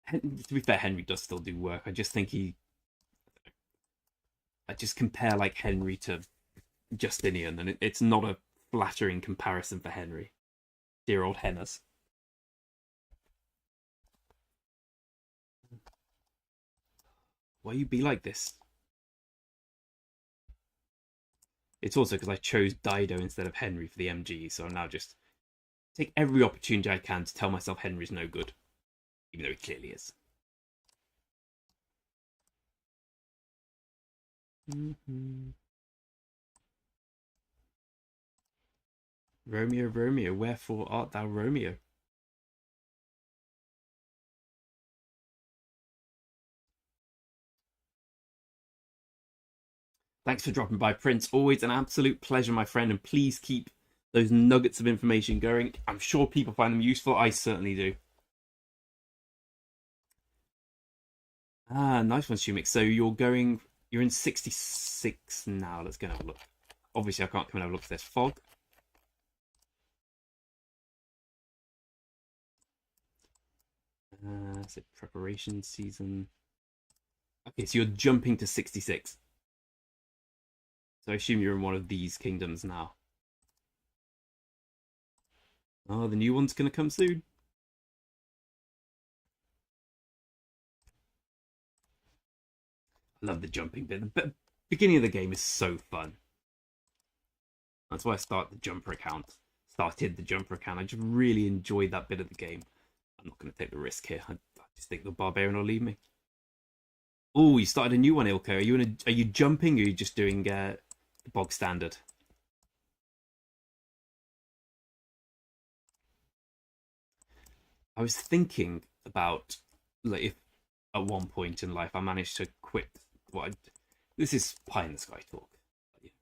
To be fair, Henry does still do work. I just think I just compare like Henry to Justinian, and it's not a flattering comparison for Henry. Dear old Hennas. Why you be like this? It's also because I chose Dido instead of Henry for the MG, so I'm now just take every opportunity I can to tell myself Henry's no good, even though he clearly is. Romeo, Romeo, wherefore art thou Romeo? Thanks for dropping by, Prince. Always an absolute pleasure, my friend, and please keep those nuggets of information going. I'm sure people find them useful. I certainly do. Ah, nice one, Shumik. So you're in 66 now. Let's go and have a look. Obviously, I can't come and have a look for this fog. Is it preparation season? Okay, so you're jumping to 66. So I assume you're in one of these kingdoms now. Oh, the new one's going to come soon. I love the jumping bit. The beginning of the game is so fun. That's why I started the jumper account. I just really enjoyed that bit of the game. I'm not going to take the risk here. I just think the Barbarian will leave me. Oh, you started a new one, Ilko. Are you jumping or are you just doing the bog standard? I was thinking about like if at one point in life I managed to quit this is pie in the sky talk.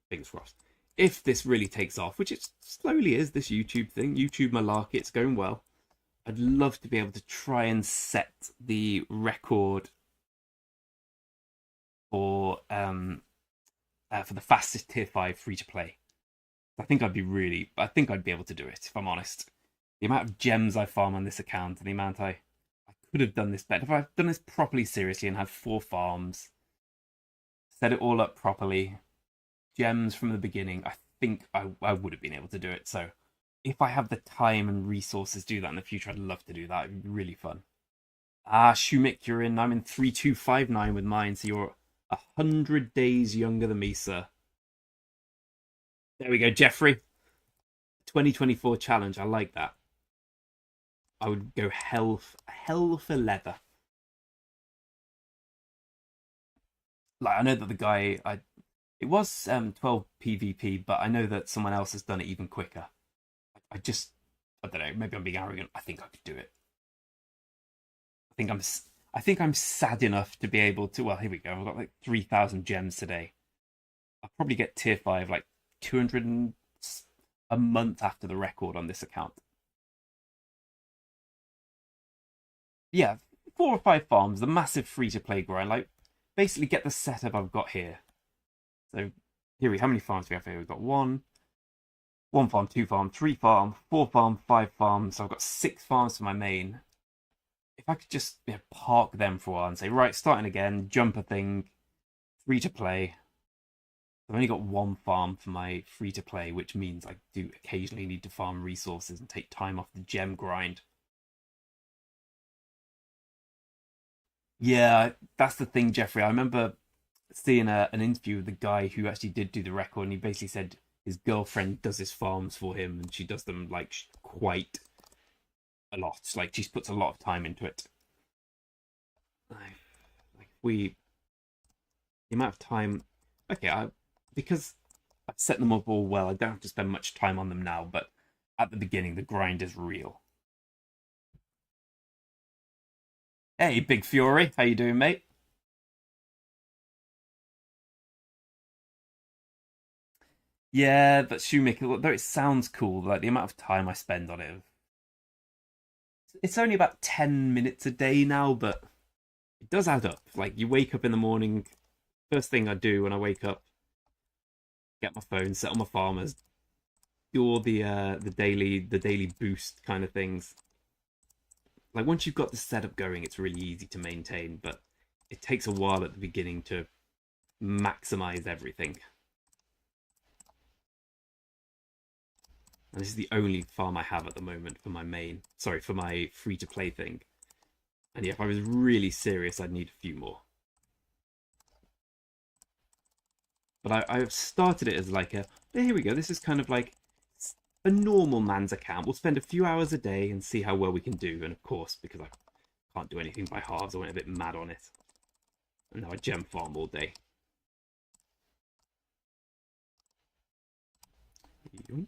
Fingers crossed. If this really takes off, which it slowly is, this YouTube thing, YouTube malarkey, it's going well. I'd love to be able to try and set the record for the fastest tier 5 free to play. I think I'd be able to do it if I'm honest. The amount of gems I farm on this account and the amount I could have done this better. If I've done this properly seriously and had 4 farms, set it all up properly, gems from the beginning, I think I would have been able to do it. So if I have the time and resources to do that in the future, I'd love to do that. It'd be really fun. Ah, Shumik, I'm in 3259 with mine, so you're 100 days younger than me, sir. There we go, Jeffrey. 2024 challenge, I like that. I would go hell for leather. Like, I know that the guy, it was 12 PvP, but I know that someone else has done it even quicker. I don't know, maybe I'm being arrogant. I think I could do it. I think I'm sad enough to be able to, well, here we go. I've got like 3,000 gems today. I'll probably get tier 5 like 200 a month after the record on this account. Yeah, 4 or 5 farms, the massive free-to-play grind. Like, basically get the setup I've got here. So, how many farms do we have here? We've got 1 farm, 2 farm, 3 farm, 4 farm, 5 farms. So I've got 6 farms for my main. If I could just park them for a while and say, right, starting again, jump a thing, free-to-play. I've only got 1 farm for my free-to-play, which means I do occasionally need to farm resources and take time off the gem grind. Yeah, that's the thing, Jeffrey. I remember seeing an interview with the guy who actually did do the record, and he basically said his girlfriend does his farms for him, and she does them like quite a lot. Like she puts a lot of time into it. Like the amount of time. Okay, because I've set them up all well. I don't have to spend much time on them now, but at the beginning, the grind is real. Hey, Big Fury, how you doing, mate? Yeah, but Shoemaker, though it sounds cool, like the amount of time I spend on it, it's only about 10 minutes a day now, but it does add up. Like, you wake up in the morning, first thing I do when I wake up, get my phone, set on my farmers, do all the daily boost kind of things. Like, once you've got the setup going, it's really easy to maintain, but it takes a while at the beginning to maximize everything. And this is the only farm I have at the moment for my for my free to play thing. And yeah, if I was really serious, I'd need a few more. But I've started it as like here we go. This is kind of like a normal man's account. We'll spend a few hours a day and see how well we can do. And of course, because I can't do anything by halves, I went a bit mad on it. And now I gem farm all day. Yoink.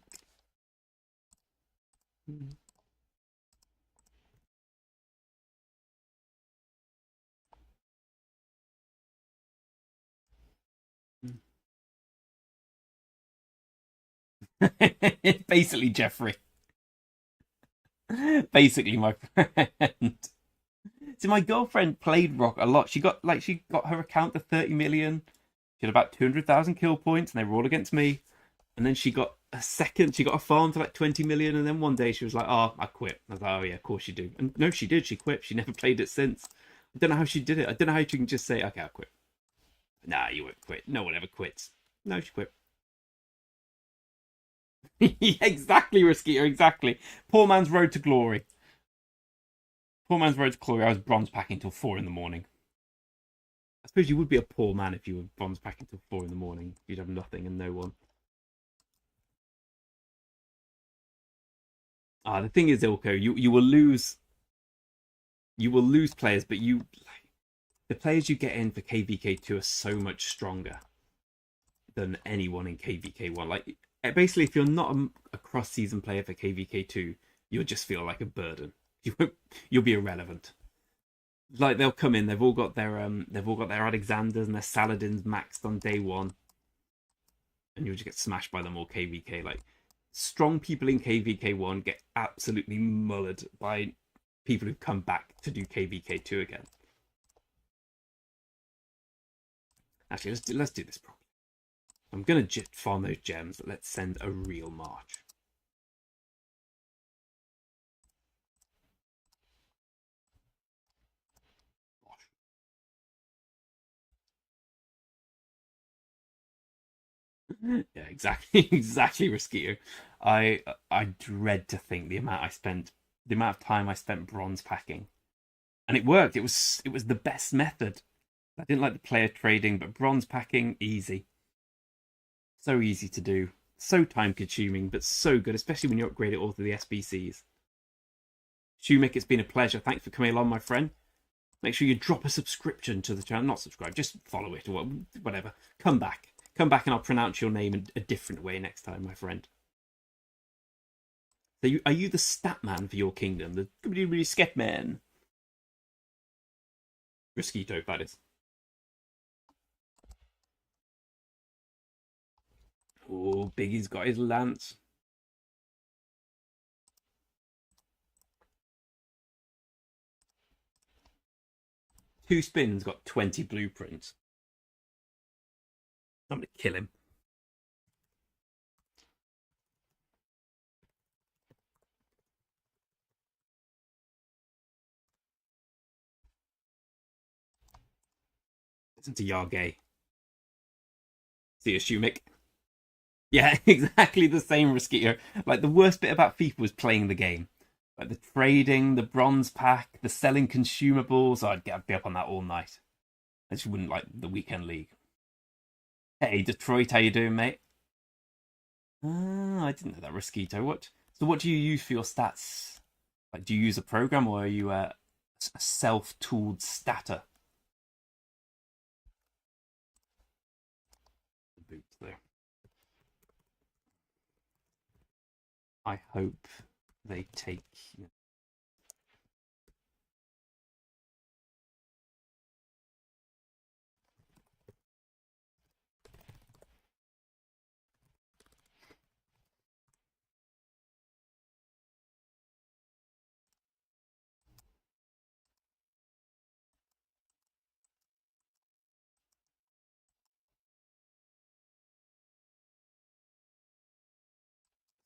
Basically, Jeffrey. Basically, my friend. See, my girlfriend played Rock a lot. She got her account to 30 million. She had about 200,000 kill points, and they were all against me. And then she got a farm to like 20 million, and then one day she was like, "Oh, I quit." I was like, "Oh yeah, of course you do." And no, she did. She quit. She never played it since. I don't know how she did it. I don't know how she can just say, "Okay, I quit." Nah, you won't quit. No one ever quits. No, she quit. Exactly, Riskier. Exactly. Poor man's road to glory. Poor man's road to glory. I was bronze packing till 4 in the morning. I suppose you would be a poor man if you were bronze packing till 4 in the morning. You'd have nothing and no one. The thing is, Ilko, you will lose players, but the players you get in for KVK2 are so much stronger than anyone in KVK1. Like, basically, if you're not a cross-season player for KVK2, you'll just feel like a burden. You'll be irrelevant. Like, they'll come in, they've all got their Alexanders and their Saladins maxed on day one, and you'll just get smashed by them all KVK. Like, strong people in KVK1 get absolutely mullered by people who've come back to do KVK2 again. Actually, let's do this properly. I'm gonna farm those gems, but let's send a real march. Yeah, exactly, exactly, Riskier. I dread to think the amount of time I spent bronze packing, and it worked. It was the best method. I didn't like the player trading, but bronze packing easy, so easy to do, so time consuming, but so good, especially when you upgrade it all to the SBCs. Shumik, it's been a pleasure. Thanks for coming along, my friend. Make sure you drop a subscription to the channel. Not subscribe, just follow it or whatever. Come back. Come back and I'll pronounce your name in a different way next time, my friend. So are you the stat man for your kingdom? The really sket man? Mosquito, that is. Oh, Biggie's got his lance. Two spins, got 20 blueprints. I'm going to kill him. Listen to Yargay. See you, Shumik. Yeah, exactly the same, Mosquito. Like, the worst bit about FIFA was playing the game. Like, the trading, the bronze pack, the selling consumables. I'd be up on that all night. I just wouldn't like the weekend league. Hey, Detroit, how you doing, mate? I didn't know that, Mosquito. What do you use for your stats? Like, do you use a program or are you a self-tooled statter? The boots there. I hope they take...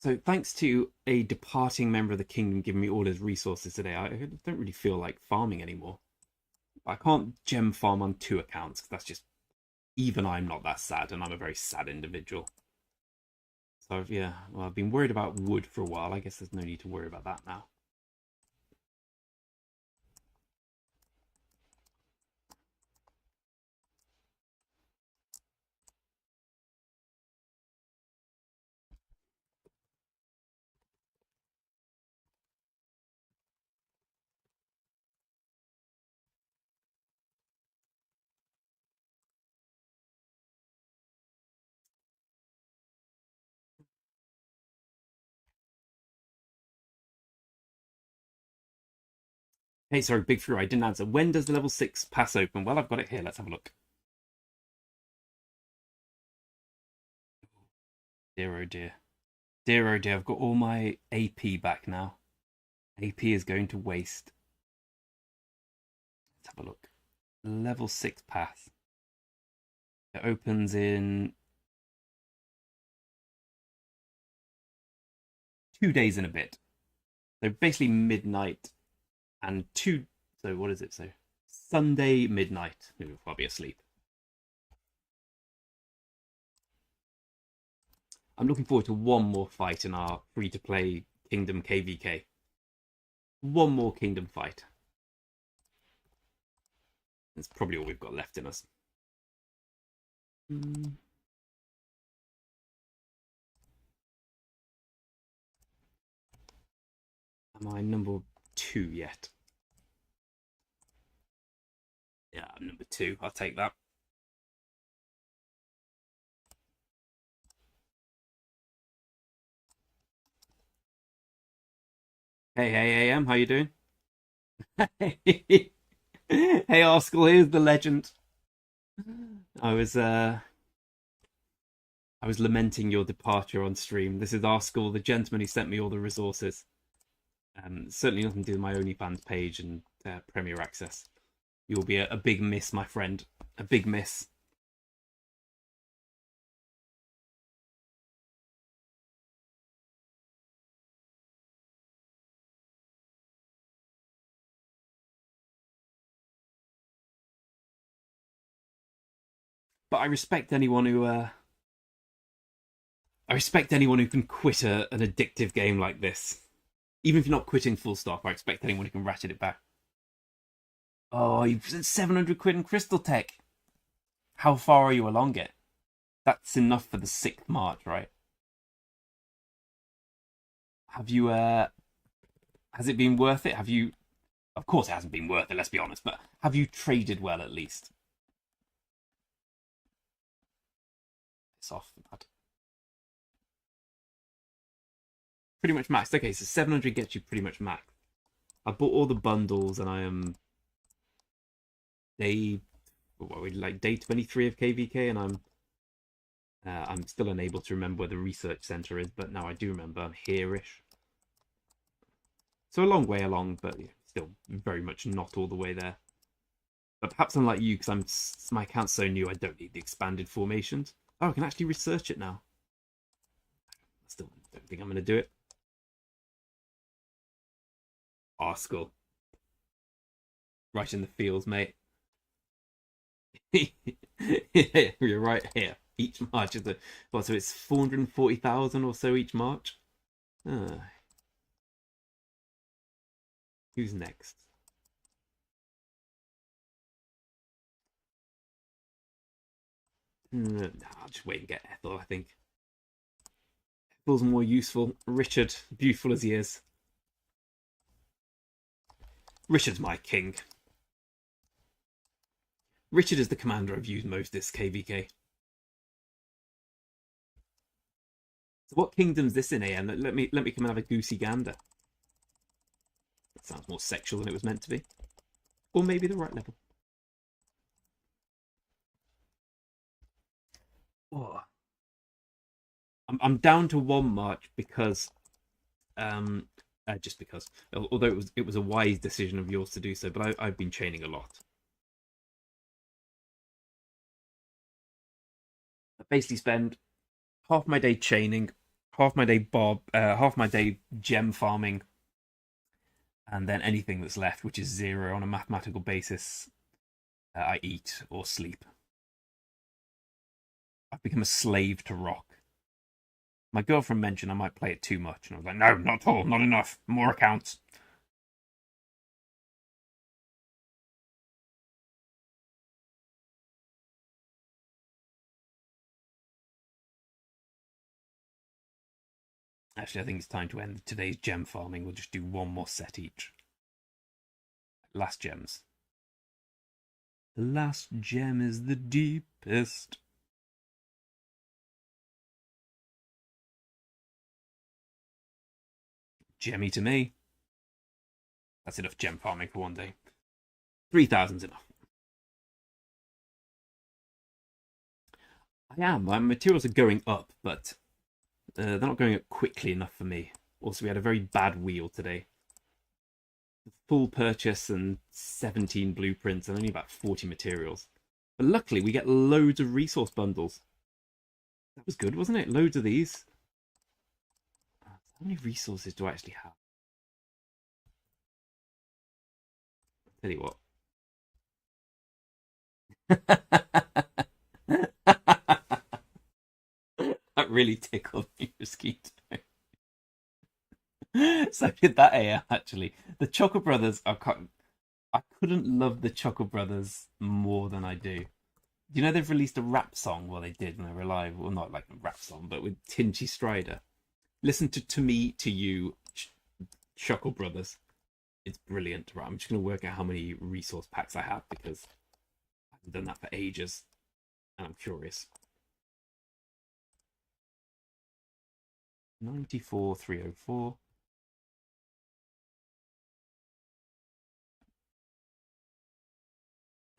So thanks to a departing member of the kingdom giving me all his resources today, I don't really feel like farming anymore. I can't gem farm on 2 accounts, because that's just... Even I'm not that sad, and I'm a very sad individual. So yeah, well, I've been worried about wood for a while. I guess there's no need to worry about that now. Hey, sorry, Big Fury, I didn't answer. When does the level 6 pass open? Well, I've got it here. Let's have a look. Dear, oh dear. Dear, oh dear, I've got all my AP back now. AP is going to waste. Let's have a look. Level 6 pass. It opens in 2 days and a bit. So basically midnight and 2... So what is it? So Sunday midnight. Maybe I'll be asleep. I'm looking forward to one more fight in our free-to-play Kingdom KVK. One more Kingdom fight. That's probably all we've got left in us. Am I number 2 yet? Yeah, I'm number 2. I'll take that. Hey, AM, how you doing? Hey, Arskell, here's the legend. I was lamenting your departure on stream. This is Arskell, the gentleman who sent me all the resources. Certainly nothing to do with my OnlyFans page and Premier Access. You'll be a big miss, my friend. A big miss. But I respect anyone who can quit an addictive game like this. Even if you're not quitting full stop, I expect anyone who can ratchet it back. Oh, you've 700 quid in Crystal Tech. How far are you along it? That's enough for the 6th March, right? Have you, has it been worth it? Have you, of course it hasn't been worth it, let's be honest, but have you traded well at least? It's off the pad. Pretty much maxed. Okay, so 700 gets you pretty much maxed. I bought all the bundles and I am day 23 of KVK, and I'm still unable to remember where the research center is, but now I do remember. I'm here-ish. So a long way along, but still very much not all the way there. But perhaps unlike you, because my account's so new, I don't need the expanded formations. Oh, I can actually research it now. I still don't think I'm going to do it. Arskell. Right in the fields, mate. You're right here. Each March is well, so it's 440,000 or so each March. Who's next? I'll just wait and get Ethel, I think. Ethel's more useful. Richard, beautiful as he is. Richard's my king. Richard is the commander I've used most this KVK. So what kingdom's this in, AM? Let me come and have a goosey gander. That sounds more sexual than it was meant to be. Or maybe the right level. Oh. I'm down to 1 march because just because. Although it was a wise decision of yours to do so, but I've been chaining a lot. I basically spend half my day chaining, half my day half my day gem farming, and then anything that's left, which is 0 on a mathematical basis, I eat or sleep. I've become a slave to rock. My girlfriend mentioned I might play it too much, and I was like, no, not at all, not enough, more accounts. Actually, I think it's time to end today's gem farming. We'll just do 1 more set each. Last gems. The last gem is the deepest. Gemmy to me. That's enough gem farming for one day. 3,000's enough. I am. My materials are going up, but they're not going up quickly enough for me. Also, we had a very bad wheel today. Full purchase and 17 blueprints and only about 40 materials. But luckily, we get loads of resource bundles. That was good, wasn't it? Loads of these. How many resources do I actually have? Tell you what. That really tickled me, Mosquito. So did that AI, actually. The Choco Brothers are I couldn't love the Choco Brothers more than I do. You know they've released a rap song? Well, they did, and they were live. Well, not like a rap song, but with Tinchy Strider. Listen to Me, To You, Choco Brothers. It's brilliant. Right, I'm just going to work out how many resource packs I have because I haven't done that for ages, and I'm curious. 94,304.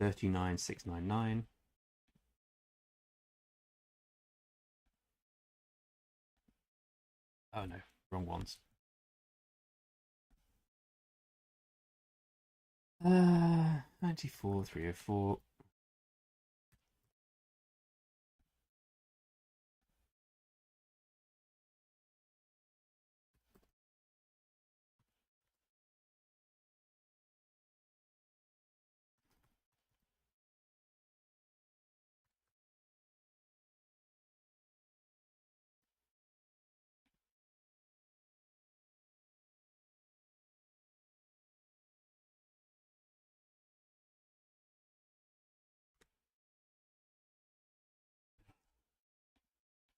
$39,699. Oh no, wrong ones. 94,304.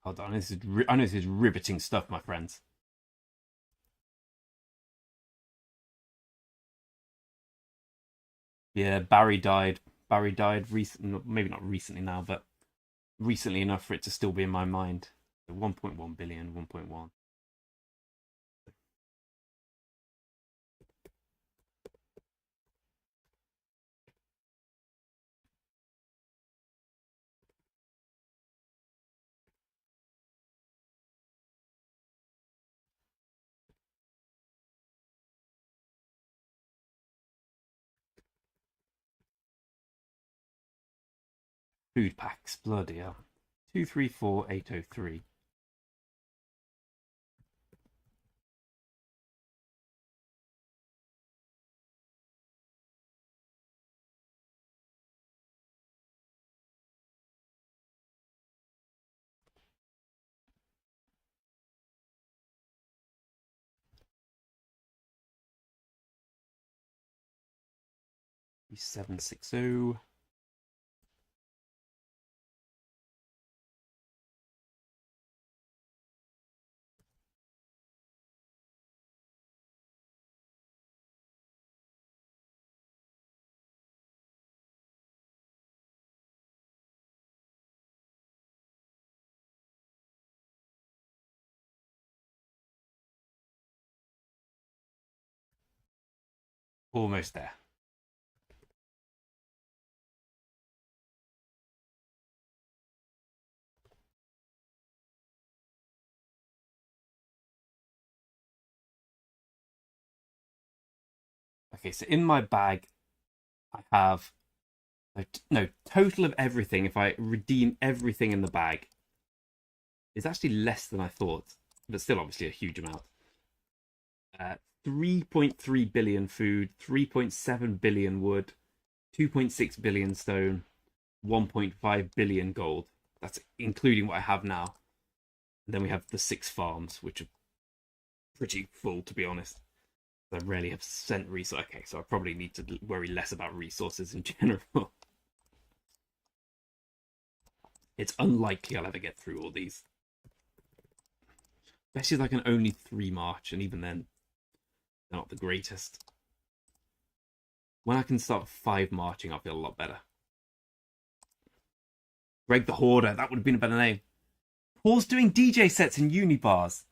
Hold on, I know this is riveting stuff, my friends. Yeah, Barry died. Barry died recently, maybe not recently now, but recently enough for it to still be in my mind. 1.1 billion, 1.1. Food packs, bloody hell. 234,803. $760. Almost there. Okay, so in my bag, I have no total of everything. If I redeem everything in the bag, it's actually less than I thought, but still obviously a huge amount. 3.3 billion food, 3.7 billion wood, 2.6 billion stone, 1.5 billion gold. That's including what I have now. And then we have the 6 farms, which are pretty full, to be honest. I rarely have sent resources. Okay, so I probably need to worry less about resources in general. It's unlikely I'll ever get through all these. Especially as I can only 3 march, and even then, they're not the greatest. When I can start 5 marching, I'll feel a lot better. Greg the Hoarder, that would have been a better name. Paul's doing DJ sets in uni bars.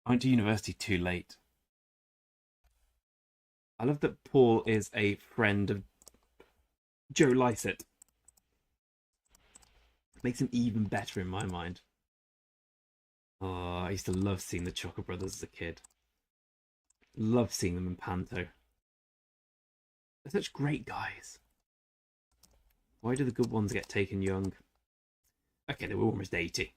I went to university too late. I love that Paul is a friend of Joe Lycett. Makes him even better in my mind. Oh, I used to love seeing the Chocker Brothers as a kid. Love seeing them in Panto. They're such great guys. Why do the good ones get taken young? Okay, they were almost 80.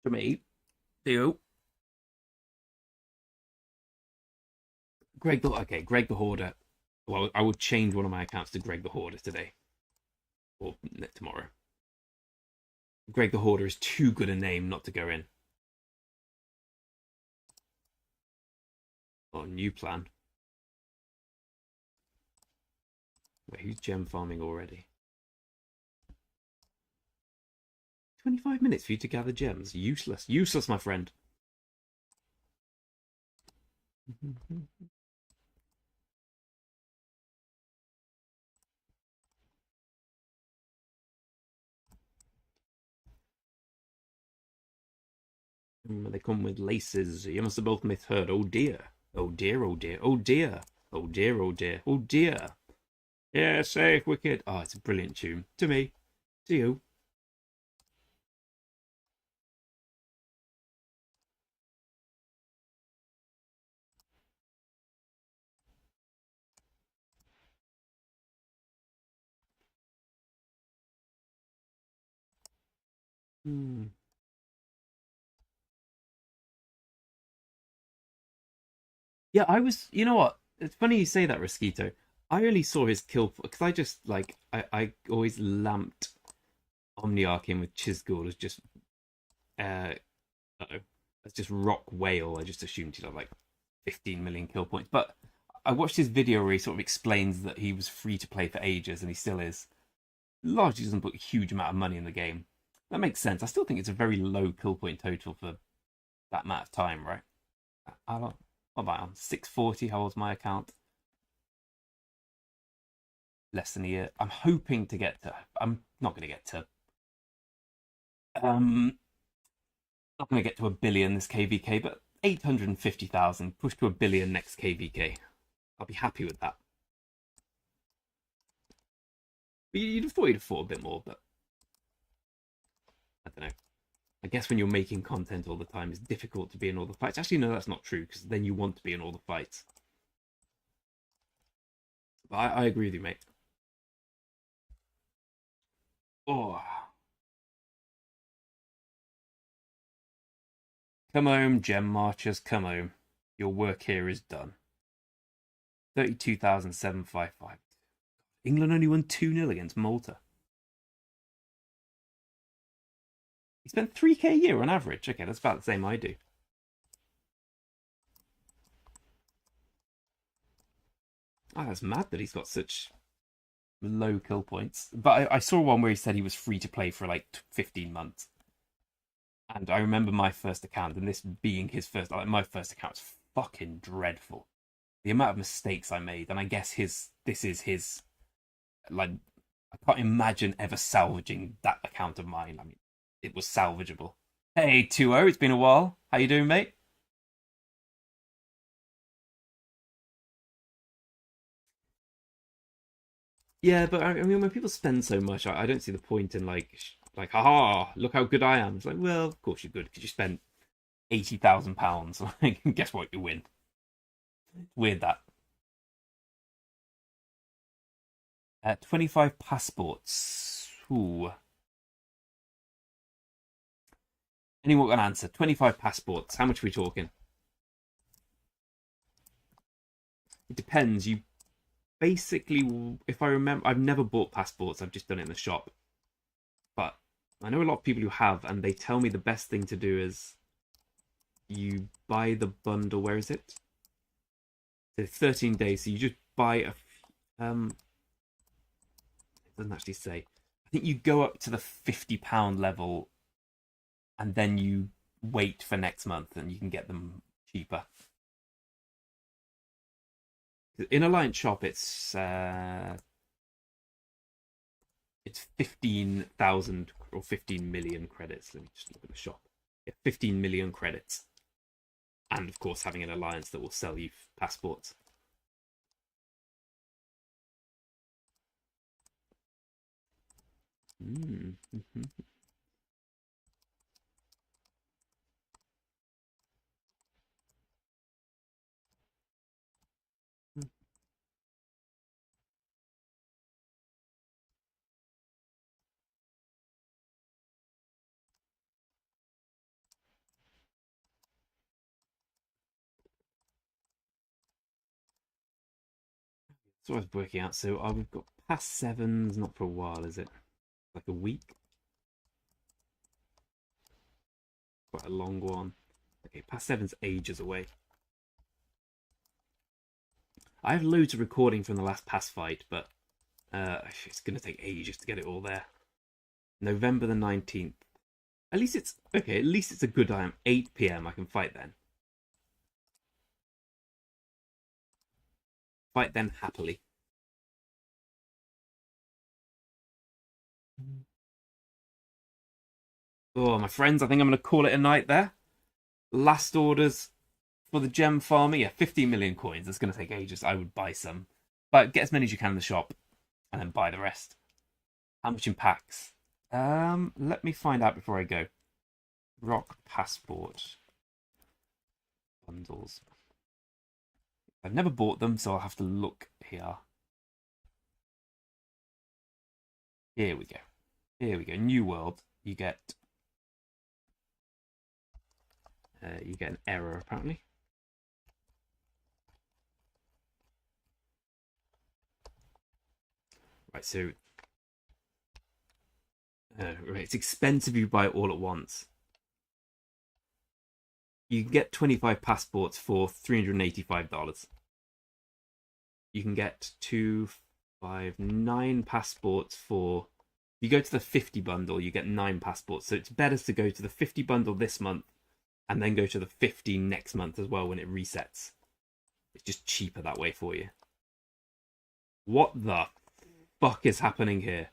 To me, Theo. Greg the Hoarder. Well, I would change one of my accounts to Greg the Hoarder today. Or tomorrow. Greg the Hoarder is too good a name not to go in. Oh, new plan. Wait, who's gem farming already? 25 minutes for you to gather gems. Useless. Useless, my friend. They come with laces. You must have both misheard. Oh dear. Oh dear, oh dear, oh dear. Oh dear, oh dear, oh dear. Yeah, safe, wicked. Oh, it's a brilliant tune. To me. To you. Yeah, I was. You know what? It's funny you say that, Rosquito. I only saw his kill because I just like I always lamped Omniarch in with Chizgul as just as just rock whale. I just assumed he'd have like 15 million kill points. But I watched his video where he sort of explains that he was free to play for ages and he still is. Largely doesn't put a huge amount of money in the game. That makes sense. I still think it's a very low kill point total for that amount of time, right? I don't. What about on 640? How old's my account? Less than a year. I'm hoping to get to. I'm not going to get to. Not going to get to 1 billion this KVK, but 850,000. Push to 1 billion next KVK. I'll be happy with that. But you'd have thought you'd have fought a bit more, but I don't know. I guess when you're making content all the time, it's difficult to be in all the fights. Actually, no, that's not true, because then you want to be in all the fights. But I agree with you, mate. Oh. Come home, gem marchers, come home. Your work here is done. 32,755. England only won 2-0 against Malta. He spent 3k a year on average. Okay, that's about the same I do. Oh, that's mad that he's got such low kill points. But I saw one where he said he was free to play for like 15 months. And I remember my first account, and this being his first, like my first account was fucking dreadful. The amount of mistakes I made, and I guess this is his, like, I can't imagine ever salvaging that account of mine. I mean, it was salvageable. Hey, 2-0, it's been a while. How you doing, mate? Yeah, but I mean, when people spend so much, I don't see the point in like, haha, look how good I am. It's like, well, of course you're good because you spent £80,000. Like, guess what? You win. Weird that. 25 passports. Ooh. Anyone got an answer? 25 passports. How much are we talking? It depends. You basically, if I remember, I've never bought passports. I've just done it in the shop. But I know a lot of people who have, and they tell me the best thing to do is you buy the bundle. Where is it? So 13 days. So you just buy it doesn't actually say. I think you go up to the £50 level, and then you wait for next month, and you can get them cheaper. In Alliance shop, it's 15,000 or 15 million credits. Let me just look at the shop. Yeah, 15 million credits, and of course, having an alliance that will sell you passports. Mm. So I was working out. So we've got past sevens, not for a while, is it? Like a week? Quite a long one. Okay, past seven's ages away. I have loads of recording from the last past fight, but it's going to take ages to get it all there. November the 19th. At least it's okay. At least it's a good time. 8 p.m. I can fight then. Fight then happily. Oh, my friends, I think I'm going to call it a night there. Last orders for the gem farmer. Yeah, 15 million coins. It's going to take ages. I would buy some, but get as many as you can in the shop, and then buy the rest. How much in packs? Let me find out before I go. Rock passport bundles. I've never bought them, so I'll have to look here. Here we go. Here we go. New world. You get an error apparently. Right, so right, it's expensive if you buy it all at once. You can get 25 passports for $385. You can get 9 passports for. You go to the 50 bundle, you get 9 passports. So it's better to go to the 50 bundle this month and then go to the 50 next month as well when it resets. It's just cheaper that way for you. What the fuck is happening here?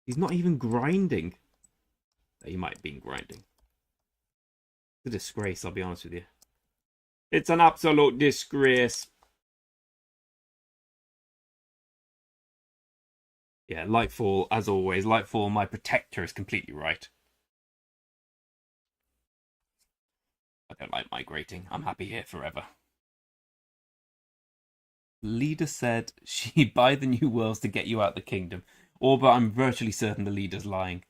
He's not even grinding. He might have been grinding. It's a disgrace, I'll be honest with you. It's an absolute disgrace. Yeah, Lightfall, as always. Lightfall, my protector, is completely right. I don't like migrating. I'm happy here forever. Leader said she'd buy the new worlds to get you out the kingdom. Or, but I'm virtually certain the leader's lying.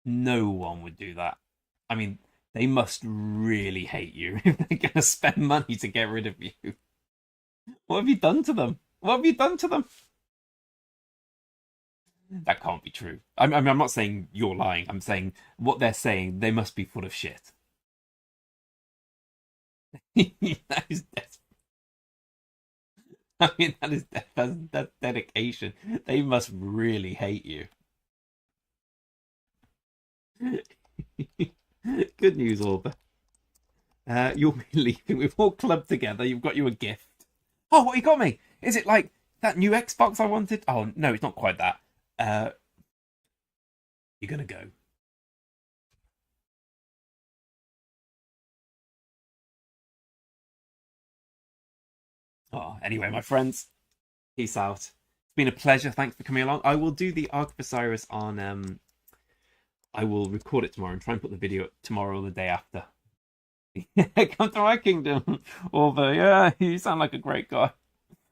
No one would do that. I mean, they must really hate you if they're going to spend money to get rid of you. What have you done to them? What have you done to them? That can't be true. I'm not saying you're lying. I'm saying what they're saying, they must be full of shit. That is I mean, that's dedication. They must really hate you. Good news, Orba. You'll be leaving. We've all clubbed together. You've got you a gift. Oh, what you got me? Is it like that new Xbox I wanted? Oh no, it's not quite that. You're gonna go. Oh, anyway, my friends, peace out. It's been a pleasure. Thanks for coming along. I will do the Ark of Osiris on. I will record it tomorrow and try and put the video up tomorrow or the day after. Come to my kingdom, Orba. Yeah, you sound like a great guy.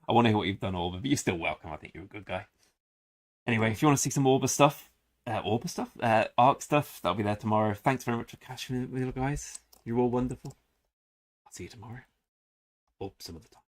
I want to hear what you've done, Orba, but you're still welcome. I think you're a good guy. Anyway, if you want to see some Ark stuff, that'll be there tomorrow. Thanks very much for catching me, little guys. You're all wonderful. I'll see you tomorrow. Or some other time.